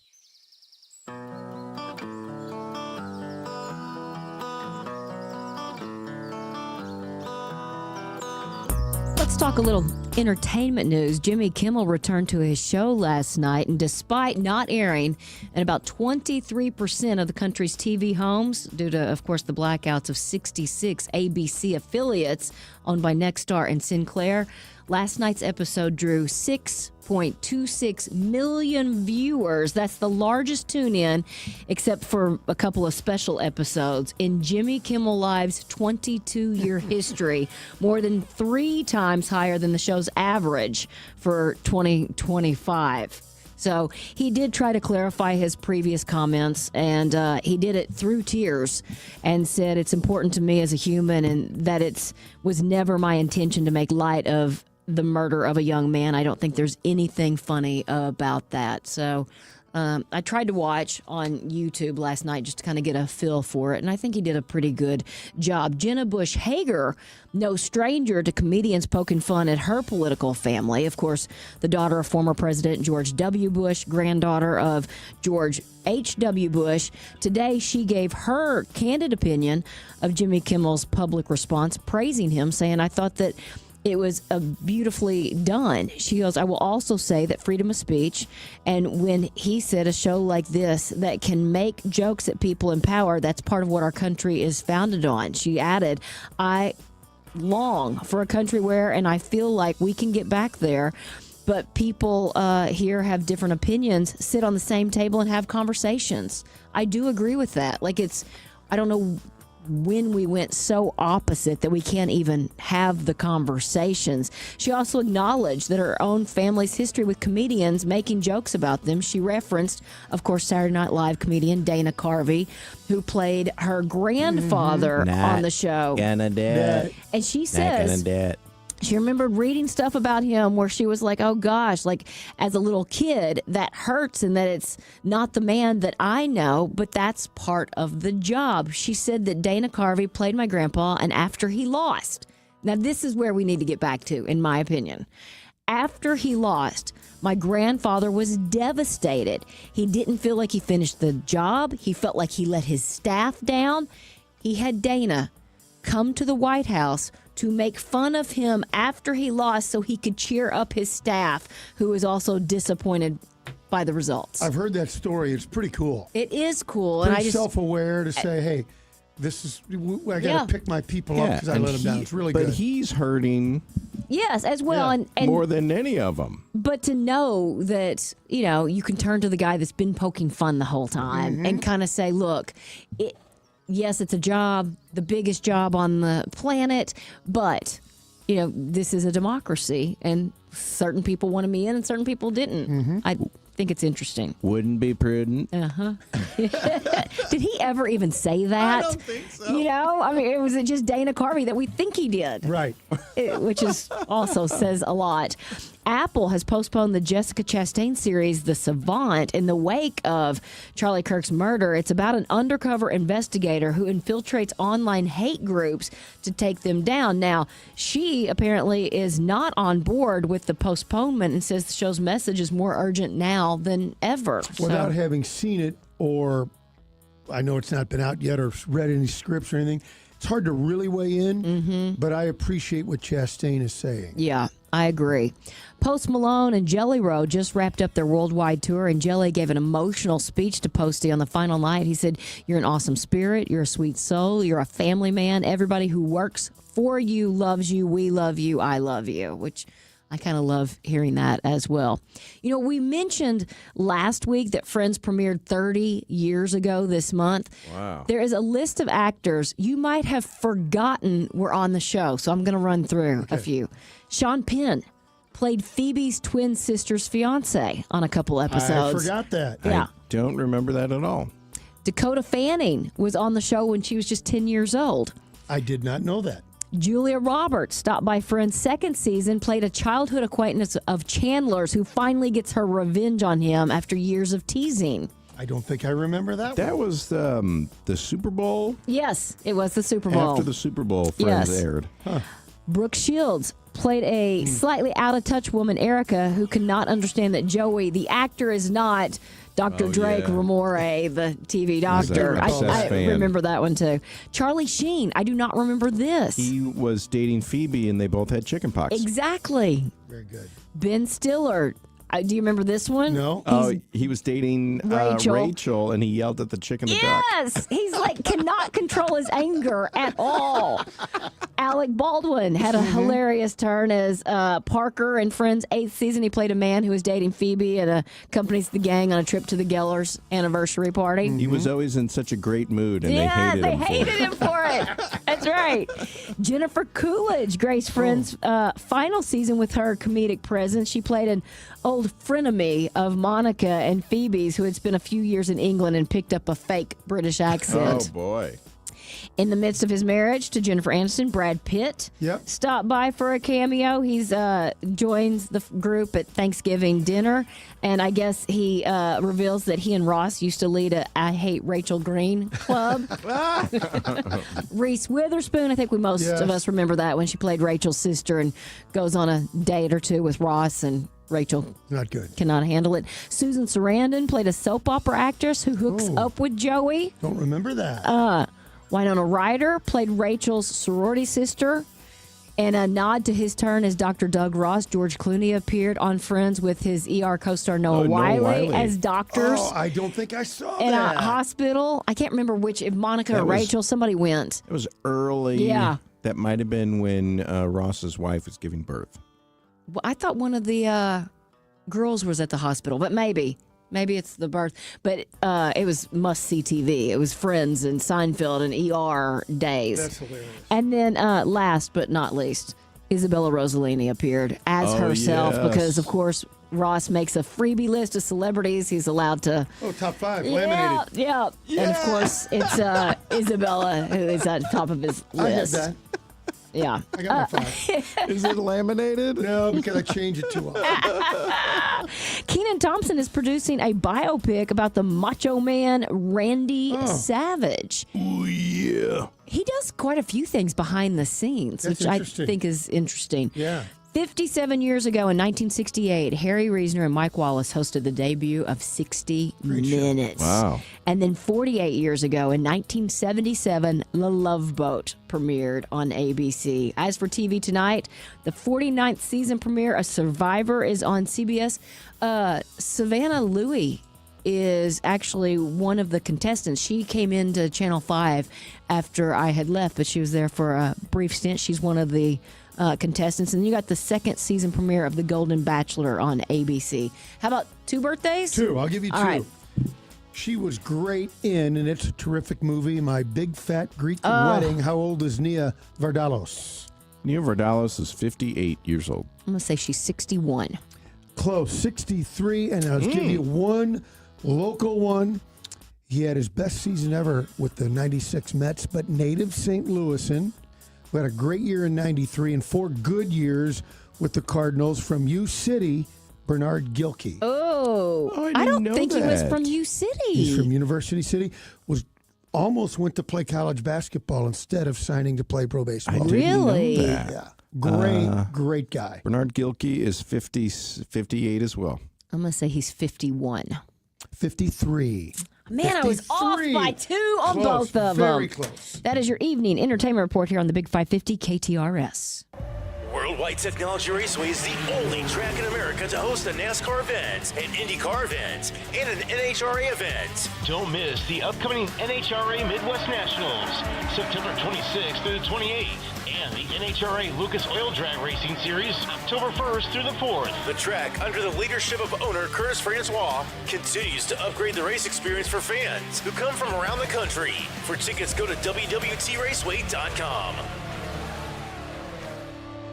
S14: Let's talk a little entertainment news. Jimmy Kimmel returned to his show last night, and despite not airing in about 23% of the country's TV homes, due to, of course, the blackouts of 66 ABC affiliates owned by Nexstar and Sinclair, last night's episode drew 6.26 million viewers. That's the largest tune-in, except for a couple of special episodes, in Jimmy Kimmel Live's 22-year history, more than 3 times higher than the show's average for 2025. So he did try to clarify his previous comments, and he did it through tears and said, it's important to me as a human and that it was never my intention to make light of the murder of a young man. I don't think there's anything funny about that. So I tried to watch on YouTube last night just to kind of get a feel for it, and I think he did a pretty good job. Jenna Bush Hager, no stranger to comedians poking fun at her political family. Of course, the daughter of former President George W. Bush, granddaughter of George H.W. Bush. Today, she gave her candid opinion of Jimmy Kimmel's public response, praising him, saying, I thought that it was beautifully done. She goes, I will also say that freedom of speech, and when he said a show like this that can make jokes at people in power, that's part of what our country is founded on. She added, I long for a country where, and I feel like we can get back there, but people here have different opinions, sit on the same table and have conversations. I do agree with that. Like I don't know when we went so opposite that we can't even have the conversations. She also acknowledged that her own family's history with comedians making jokes about them. She referenced, of course, Saturday Night Live comedian Dana Carvey, who played her grandfather on the show.
S3: And
S14: she says she remembered reading stuff about him where she was like, oh gosh, like as a little kid, that hurts, and that it's not the man that I know, but that's part of the job. She said that Dana Carvey played my grandpa, and after he lost, now this is where we need to get back to, in my opinion. After he lost, my grandfather was devastated. He didn't feel like he finished the job. He felt like he let his staff down. He had Dana come to the White House to make fun of him after he lost so he could cheer up his staff, who was also disappointed by the results.
S4: I've heard that story. It's pretty cool.
S14: It is cool.
S4: Pretty
S14: and I just
S4: self-aware to say, hey, I got to pick my people up because I let them down. It's really good.
S3: But he's hurting.
S14: Yes, as well.
S3: Yeah.
S14: And
S3: more than any of them.
S14: But to know that, you can turn to the guy that's been poking fun the whole time and kind of say, look, yes, it's a job, the biggest job on the planet, but, this is a democracy, and certain people wanted me in and certain people didn't. I think it's interesting.
S3: Wouldn't be prudent.
S14: Uh-huh. Did he ever even say that?
S3: I don't think so.
S14: It was just Dana Carvey that we think he did.
S4: Right.
S14: Which is also says a lot. Apple has postponed the Jessica Chastain series, The Savant, in the wake of Charlie Kirk's murder. It's about an undercover investigator who infiltrates online hate groups to take them down. Now, she apparently is not on board with the postponement and says the show's message is more urgent now than ever.
S4: Without having seen it, or I know it's not been out yet or read any scripts or anything, it's hard to really weigh in, but I appreciate what Chastain is saying.
S14: Yeah, I agree. Post Malone and Jelly Roll just wrapped up their worldwide tour, and Jelly gave an emotional speech to Posty on the final night. He said, "You're an awesome spirit. You're a sweet soul. You're a family man. Everybody who works for you loves you. We love you. I love you," which I kind of love hearing that as well. You know, we mentioned last week that Friends premiered 30 years ago this month.
S3: Wow.
S14: There is a list of actors you might have forgotten were on the show, so I'm going to run through a few. Sean Penn played Phoebe's twin sister's fiance on a couple episodes.
S4: I forgot that.
S14: Yeah.
S3: I don't remember that at all.
S14: Dakota Fanning was on the show when she was just 10 years old.
S4: I did not know that.
S14: Julia Roberts stopped by Friends' second season, played a childhood acquaintance of Chandler's who finally gets her revenge on him after years of teasing.
S4: I don't think I remember that
S3: That
S4: one.
S3: was the Super Bowl?
S14: Yes, it was the Super Bowl.
S3: After the Super Bowl, Friends
S14: Yes.
S3: aired.
S14: Brooke Shields played a slightly out-of-touch woman, Erica, who could not understand that Joey, the actor, is not Dr. Drake
S3: yeah.
S14: Ramore, the TV doctor.
S3: an obsessed
S14: I
S3: fan.
S14: remember that one, too. Charlie Sheen, I do not remember this.
S3: He was dating Phoebe, and they both had chickenpox.
S14: Exactly.
S4: Very good.
S14: Ben Stiller. Do you remember this one?
S4: No.
S3: Oh, he was dating
S14: Rachel.
S3: and he yelled at the chick in the duck.
S14: Yes, he's like cannot control his anger at all. Alec Baldwin had a hilarious turn as Parker in Friends' 8th season. He played a man who was dating Phoebe and accompanies the gang on a trip to the Gellers' anniversary party.
S3: He was always in such a great mood, and
S14: Yeah,
S3: they hated him for it.
S14: him for it. That's right. Jennifer Coolidge graced Friends' final season with her comedic presence. She played an old frenemy of Monica and Phoebe's, who had spent a few years in England and picked up a fake British accent.
S3: Oh, boy.
S14: In the midst of his marriage to Jennifer Aniston, Brad Pitt stopped by for a cameo. He's joins the group at Thanksgiving dinner, and I guess he reveals that he and Ross used to lead a I Hate Rachel Green club. Reese Witherspoon, I think most of us remember that when she played Rachel's sister and goes on a date or two with Ross, and Rachel
S4: not good.
S14: Cannot handle it. Susan Sarandon played a soap opera actress who hooks up with Joey.
S4: Don't remember that.
S14: Winona Ryder played Rachel's sorority sister. And a nod to his turn as Dr. Doug Ross, George Clooney appeared on Friends with his ER co-star Noah Wiley as doctors.
S4: Oh, I don't think I saw
S14: in
S4: that.
S14: a hospital. I can't remember if Monica or Rachel, somebody went.
S3: It was early.
S14: Yeah.
S3: That might have been when Ross's wife was giving birth.
S14: Well, I thought one of the girls was at the hospital, but maybe it's the birth. But it was must-see TV. It was Friends and Seinfeld and ER days.
S4: That's hilarious.
S14: And then last but not least, Isabella Rossellini appeared as herself because, of course, Ross makes a freebie list of celebrities he's allowed to.
S4: Oh, top 5, laminated.
S14: Yeah. And, of course, it's Isabella who is at the top of his list.
S4: I had that.
S14: Yeah.
S4: I got my 5.
S3: Is it laminated?
S4: No, because I change it too often.
S14: Kenan Thompson is producing a biopic about the Macho Man Randy Savage.
S3: Oh, yeah.
S14: He does quite a few things behind the scenes, which I think is interesting.
S4: Yeah.
S14: 57 years ago in 1968, Harry Reasoner and Mike Wallace hosted the debut of 60 Minutes.
S3: Wow.
S14: And then 48 years ago in 1977, The Love Boat premiered on ABC. As for TV tonight, the 49th season premiere of Survivor is on CBS. Savannah Louie is actually one of the contestants. She came into Channel 5 after I had left, but she was there for a brief stint. She's one of the contestants. And you got the second season premiere of The Golden Bachelor on ABC. How about 2 birthdays?
S4: 2. I'll give you 2.
S14: All right.
S4: She was great and it's a terrific movie, My Big Fat Greek Wedding. How old is Nia Vardalos?
S3: Nia Vardalos is 58 years old.
S14: I'm going to say she's 61.
S4: Close, 63. And I'll give you one local one. He had his best season ever with the 96 Mets, but native St. Louisan, who had a great year in 93 and 4 good years with the Cardinals from U City, Bernard Gilkey.
S14: Oh, I don't think he was from U City.
S4: He's from University City. Almost went to play college basketball instead of signing to play pro baseball.
S3: I didn't know that.
S4: Yeah. Great guy.
S3: Bernard Gilkey is 58 as well.
S14: I'm going to say he's 51.
S4: 53.
S14: Man, 53. I was off by 2 on both of them.
S4: Very close.
S14: That is your evening entertainment report here on the Big 550 KTRS.
S15: Worldwide Technology Raceway is the only track in America to host a NASCAR event, an IndyCar event, and an NHRA event.
S16: Don't miss the upcoming NHRA Midwest Nationals, September 26th through the 28th, and the NHRA Lucas Oil Drag Racing Series, October 1st through the 4th.
S15: The track, under the leadership of owner Curtis Francois, continues to upgrade the race experience for fans who come from around the country. For tickets, go to WWTRaceway.com.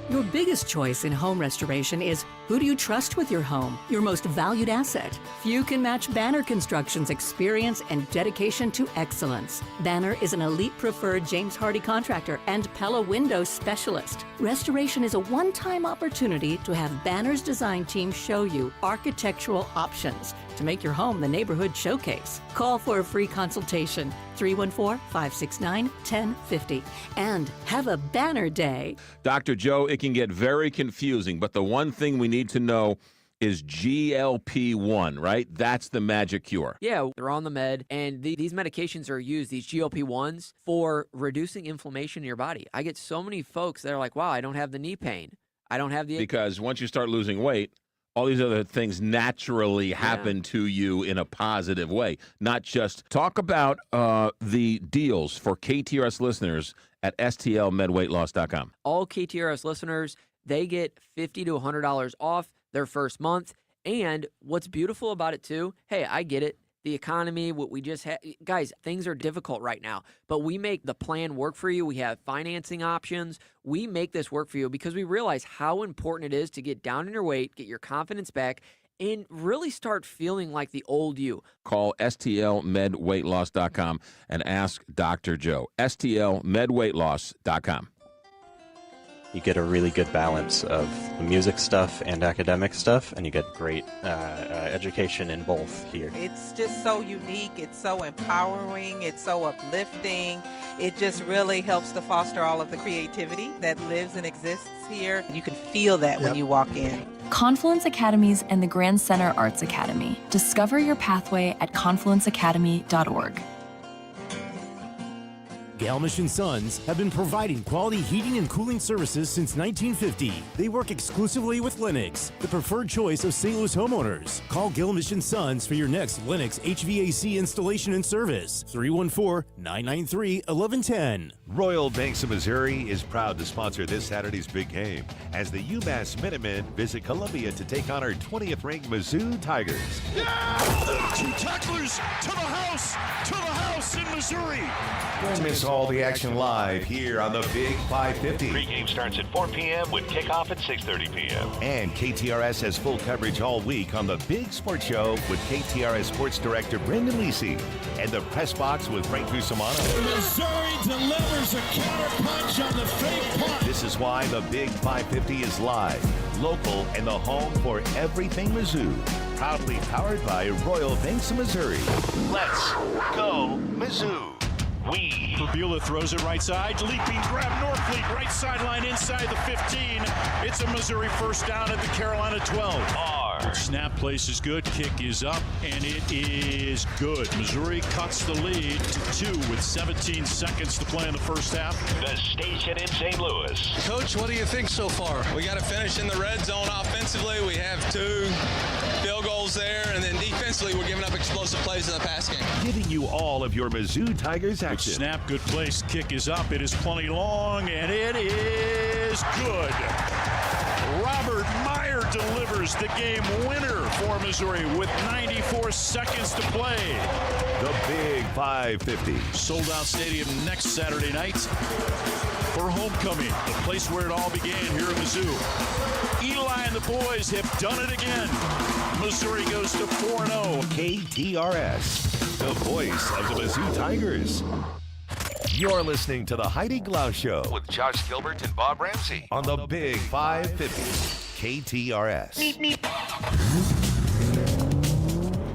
S17: Your biggest choice in home restoration is who do you trust with your home, your most valued asset? Few can match Banner Construction's experience and dedication to excellence. Banner is an elite preferred James Hardie contractor and Pella window specialist. Restoration is a one-time opportunity to have Banner's design team show you architectural options to make your home the neighborhood showcase. Call for a free consultation, 314-569-1050. And have a Banner Day.
S12: Dr. Joe, it can get very confusing, but the one thing we need to know is GLP-1, right? That's the magic cure.
S18: Yeah, they're on the med, and these medications are used, these GLP-1s, for reducing inflammation in your body. I get so many folks that are like, wow, I don't have the knee pain. I don't have the...
S12: Because once you start losing weight, all these other things naturally happen to you in a positive way. Not just talk about the deals for KTRS listeners at STLMedWeightLoss.com.
S18: All KTRS listeners, they get $50 to $100 off their first month. And what's beautiful about it, too, hey, I get it. The economy, what we just had, guys, things are difficult right now, but we make the plan work for you. We have financing options. We make this work for you because we realize how important it is to get down in your weight, get your confidence back, and really start feeling like the old you.
S12: Call STLMedWeightLoss.com and ask Dr. Joe. STLMedWeightLoss.com.
S19: You get a really good balance of the music stuff and academic stuff, and you get great education in both here.
S21: It's just so unique. It's so empowering. It's so uplifting. It just really helps to foster all of the creativity that lives and exists here. You can feel that when you walk in.
S26: Confluence Academies and the Grand Center Arts Academy. Discover your pathway at confluenceacademy.org.
S11: Galmish & Sons have been providing quality heating and cooling services since 1950. They work exclusively with Lennox, the preferred choice of St. Louis homeowners. Call Galmish & Sons for your next Lennox HVAC installation and service. 314-993-1110.
S20: Royal Banks of Missouri is proud to sponsor this Saturday's big game as the UMass Minutemen visit Columbia to take on our 20th ranked Mizzou Tigers.
S27: Yeah! 2 tacklers to the house in Missouri.
S20: Don't miss all the action live here on the Big 550.
S16: Pregame starts at 4 p.m. with kickoff at 6:30 p.m.
S20: And KTRS has full coverage all week on the Big Sports Show with KTRS Sports Director Brendan Lisi and the Press Box with Frank Cusimano.
S27: Missouri delivers a counterpunch on the fake punt.
S20: This is why the Big 550 is live, local, and the home for everything Mizzou. Proudly powered by Royal Banks of Missouri. Let's go Mizzou.
S27: Fabula throws it right side. Leaping grab. Norfleet right sideline inside the 15. It's a Missouri first down at the Carolina 12. Snap place is good. Kick is up, and it is good. Missouri cuts the lead to 2 with 17 seconds to play in the first half.
S16: The station in St. Louis.
S28: Coach, what do you think so far? We got to finish in the red zone offensively. We have 2 field goals there, and then defensively we're giving up explosive plays in the pass game.
S20: Giving you all of your Mizzou Tigers action.
S27: Good snap, good place. Kick is up. It is plenty long, and it is good. Robert Meyer delivers the game winner for Missouri with 94 seconds to play.
S20: The Big 550.
S27: Sold out stadium next Saturday night for homecoming, the place where it all began here in Mizzou. Eli and the boys have done it again. Missouri goes to 4-0.
S20: KTRS, the voice of the Mizzou Tigers. You're listening to the Heidi Glaus Show
S1: with Josh Gilbert and Bob Ramsey
S20: on the Big 550 KTRS.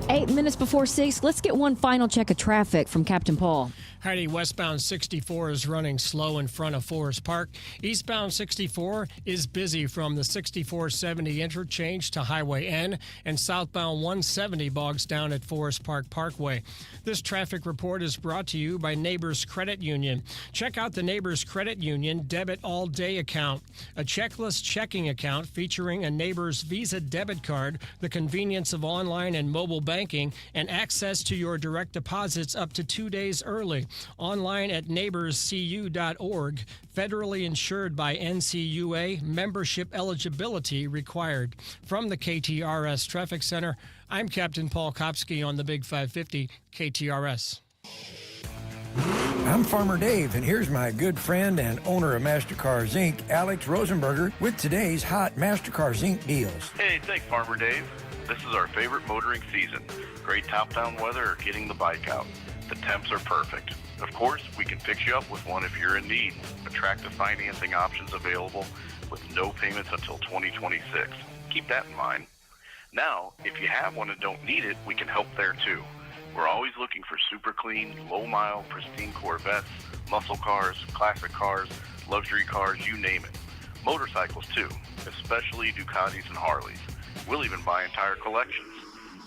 S14: 8 minutes before 6. Let's get one final check of traffic from Captain Paul.
S6: Heidi, westbound 64 is running slow in front of Forest Park. Eastbound 64 is busy from the 6470 interchange to Highway N, and southbound 170 bogs down at Forest Park Parkway. This traffic report is brought to you by Neighbors Credit Union. Check out the Neighbors Credit Union Debit All Day account, a checklist checking account featuring a Neighbors Visa debit card, the convenience of online and mobile banking, and access to your direct deposits up to 2 days early. Online at neighborscu.org. Federally insured by NCUA. Membership eligibility required. From the KTRS Traffic Center, I'm Captain Paul Kopsky on the Big 550 KTRS.
S8: I'm Farmer Dave, and here's my good friend and owner of MasterCars Inc., Alex Rosenberger, with today's hot MasterCars Inc. deals.
S9: Hey, thanks, Farmer Dave. This is our favorite motoring season. Great top-down weather or getting the bike out. The temps are perfect. Of course, we can fix you up with one if you're in need. Attractive financing options available with no payments until 2026. Keep that in mind. Now, if you have one and don't need it, we can help there too. We're always looking for super clean, low-mile, pristine Corvettes, muscle cars, classic cars, luxury cars, you name it. Motorcycles too, especially Ducatis and Harleys. We'll even buy entire collections.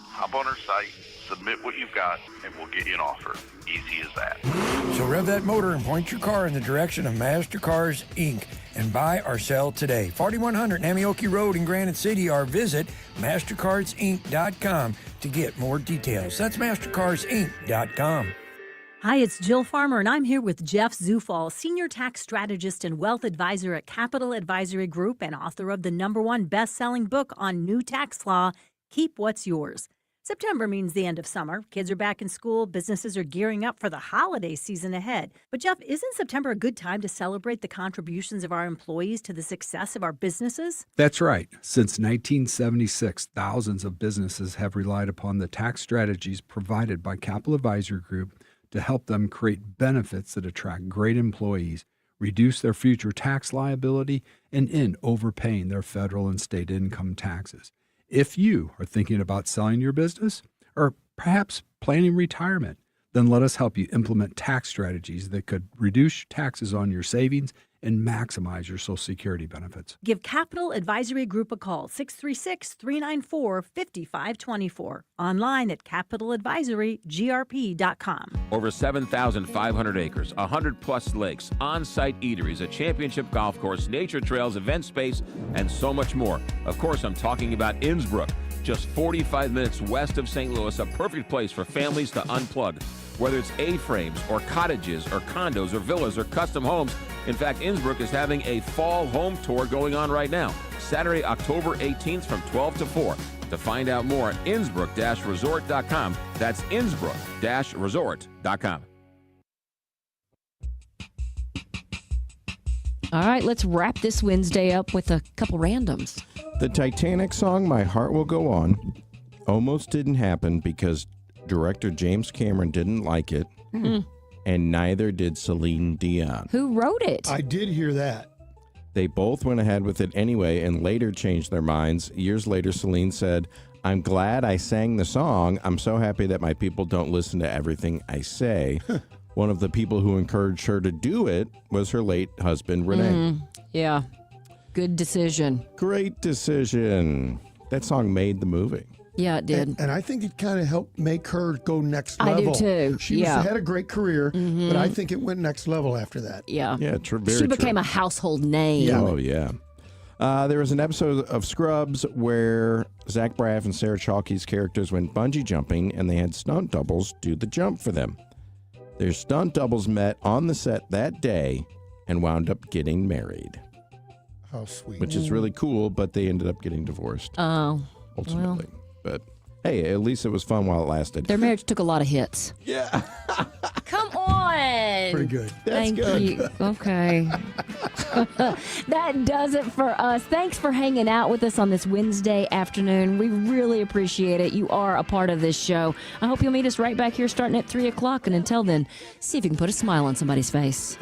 S9: Hop on our site, submit what you've got, and we'll get you an offer. Easy as that.
S8: So rev that motor and point your car in the direction of MasterCars Inc. and buy or sell today. 4100 Namioki Road in Granite City, or visit MasterCarsInc.com to get more details. That's MasterCarsInc.com.
S22: Hi, it's Jill Farmer, and I'm here with Jeff Zufall, Senior Tax Strategist and Wealth Advisor at Capital Advisory Group and author of the #1 best-selling book on new tax law, Keep What's Yours. September means the end of summer. Kids are back in school. Businesses are gearing up for the holiday season ahead. But Jeff, isn't September a good time to celebrate the contributions of our employees to the success of our businesses?
S23: That's right. Since 1976, thousands of businesses have relied upon the tax strategies provided by Capital Advisory Group to help them create benefits that attract great employees, reduce their future tax liability, and end overpaying their federal and state income taxes. If you are thinking about selling your business or perhaps planning retirement, then let us help you implement tax strategies that could reduce taxes on your savings and maximize your Social Security benefits.
S22: Give Capital Advisory Group a call, 636-394-5524. Online at capitaladvisorygrp.com.
S12: Over 7,500 acres, 100-plus lakes, on-site eateries, a championship golf course, nature trails, event space, and so much more. Of course, I'm talking about Innsbrook, just 45 minutes west of St. Louis, a perfect place for families to unplug. Whether it's A-frames or cottages or condos or villas or custom homes. In fact, Innsbrook is having a fall home tour going on right now, Saturday, October 18th from 12 to 4. To find out more at Innsbrook-resort.com. That's Innsbrook-resort.com.
S14: All right, let's wrap this Wednesday up with a couple randoms.
S3: The Titanic song, My Heart Will Go On, almost didn't happen because director James Cameron didn't like it, and neither did Celine Dion.
S14: Who wrote it?
S4: I did hear that.
S3: They both went ahead with it anyway and later changed their minds. Years later, Celine said, I'm glad I sang the song. I'm so happy that my people don't listen to everything I say. One of the people who encouraged her to do it was her late husband, Renee.
S14: Yeah. Good decision.
S3: Great decision. That song made the movie.
S14: Yeah, it did.
S4: And I think it kind of helped make her go next level.
S14: I do too.
S4: She had a great career,
S14: Mhm.
S4: but I think it went next level after that.
S14: Yeah.
S3: Yeah, very
S14: She became a household name.
S3: Oh, yeah. There was an episode of Scrubs where Zach Braff and Sarah Chalke's characters went bungee jumping, and they had stunt doubles do the jump for them. Their stunt doubles met on the set that day and wound up getting married.
S4: How sweet.
S3: Which is really cool, but they ended up getting divorced.
S14: Oh.
S3: Ultimately.
S14: Well.
S3: But hey, at least it was fun while it lasted.
S14: Their marriage took a lot of hits.
S3: Yeah.
S14: Come on.
S4: Pretty good.
S3: That's
S14: Thank
S3: good.
S14: you. Okay. That does it for us. Thanks for hanging out with us on this Wednesday afternoon. We really appreciate it. You are a part of this show. I hope you'll meet us right back here starting at 3 o'clock. And until then, see if you can put a smile on somebody's face.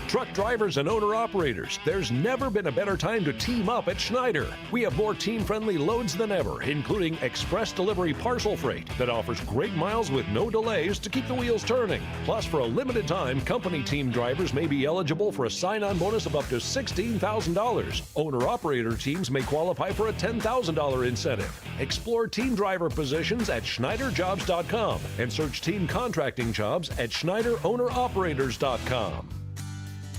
S2: Truck drivers and owner-operators, there's never been a better time to team up at Schneider. We have more team-friendly loads than ever, including express delivery parcel freight that offers great miles with no delays to keep the wheels turning. Plus, for a limited time, company team drivers may be eligible for a sign-on bonus of up to $16,000. Owner-operator teams may qualify for a $10,000 incentive. Explore team driver positions at SchneiderJobs.com and search team contracting jobs at SchneiderOwneroperators.com.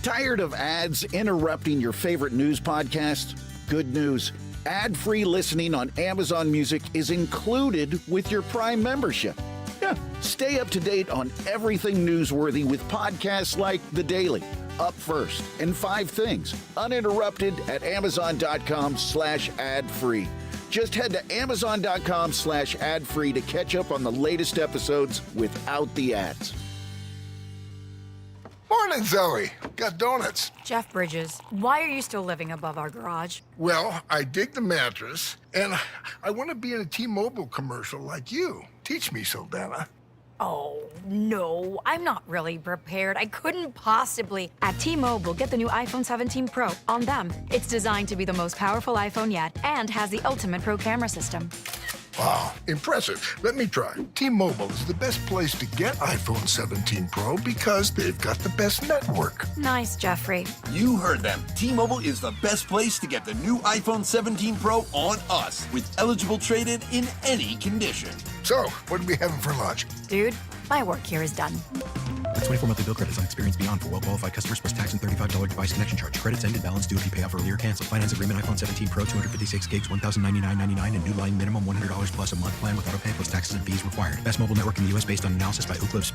S5: Tired of ads interrupting your favorite news podcast? Good news. Ad-free listening on Amazon Music is included with your Prime membership. Yeah, stay up to date on everything newsworthy with podcasts like The Daily, Up First, and 5 Things, uninterrupted at Amazon.com/ad-free. Just head to Amazon.com/ad-free to catch up on the latest episodes without the ads.
S7: Morning, Zoe. Got donuts.
S10: Jeff Bridges, why are you still living above our garage?
S7: Well, I dig the mattress, and I want to be in a T-Mobile commercial like you. Teach me, Saldana.
S10: Oh, no, I'm not really prepared. I couldn't possibly. At T-Mobile, get the new iPhone 17 Pro on them. It's designed to be the most powerful iPhone yet and has the ultimate pro camera system.
S7: Wow, impressive. Let me try. T-Mobile is the best place to get iPhone 17 Pro because they've got the best network.
S10: Nice, Jeffrey.
S13: You heard them. T-Mobile is the best place to get the new iPhone 17 Pro on us with eligible trade-in in any condition.
S7: So, what are we having for lunch?
S10: Dude, my work here is done.
S15: The 24 monthly bill credits on experience beyond for well-qualified customers plus tax and $35 device connection charge. Credits ended, balance due if you pay off earlier. Cancel. Finance agreement iPhone 17 Pro, 256 gigs, $1,099.99 and new line minimum $100 plus a month plan with auto pay plus taxes and fees required. Best mobile network in the U.S. based on analysis by Ookla Speed.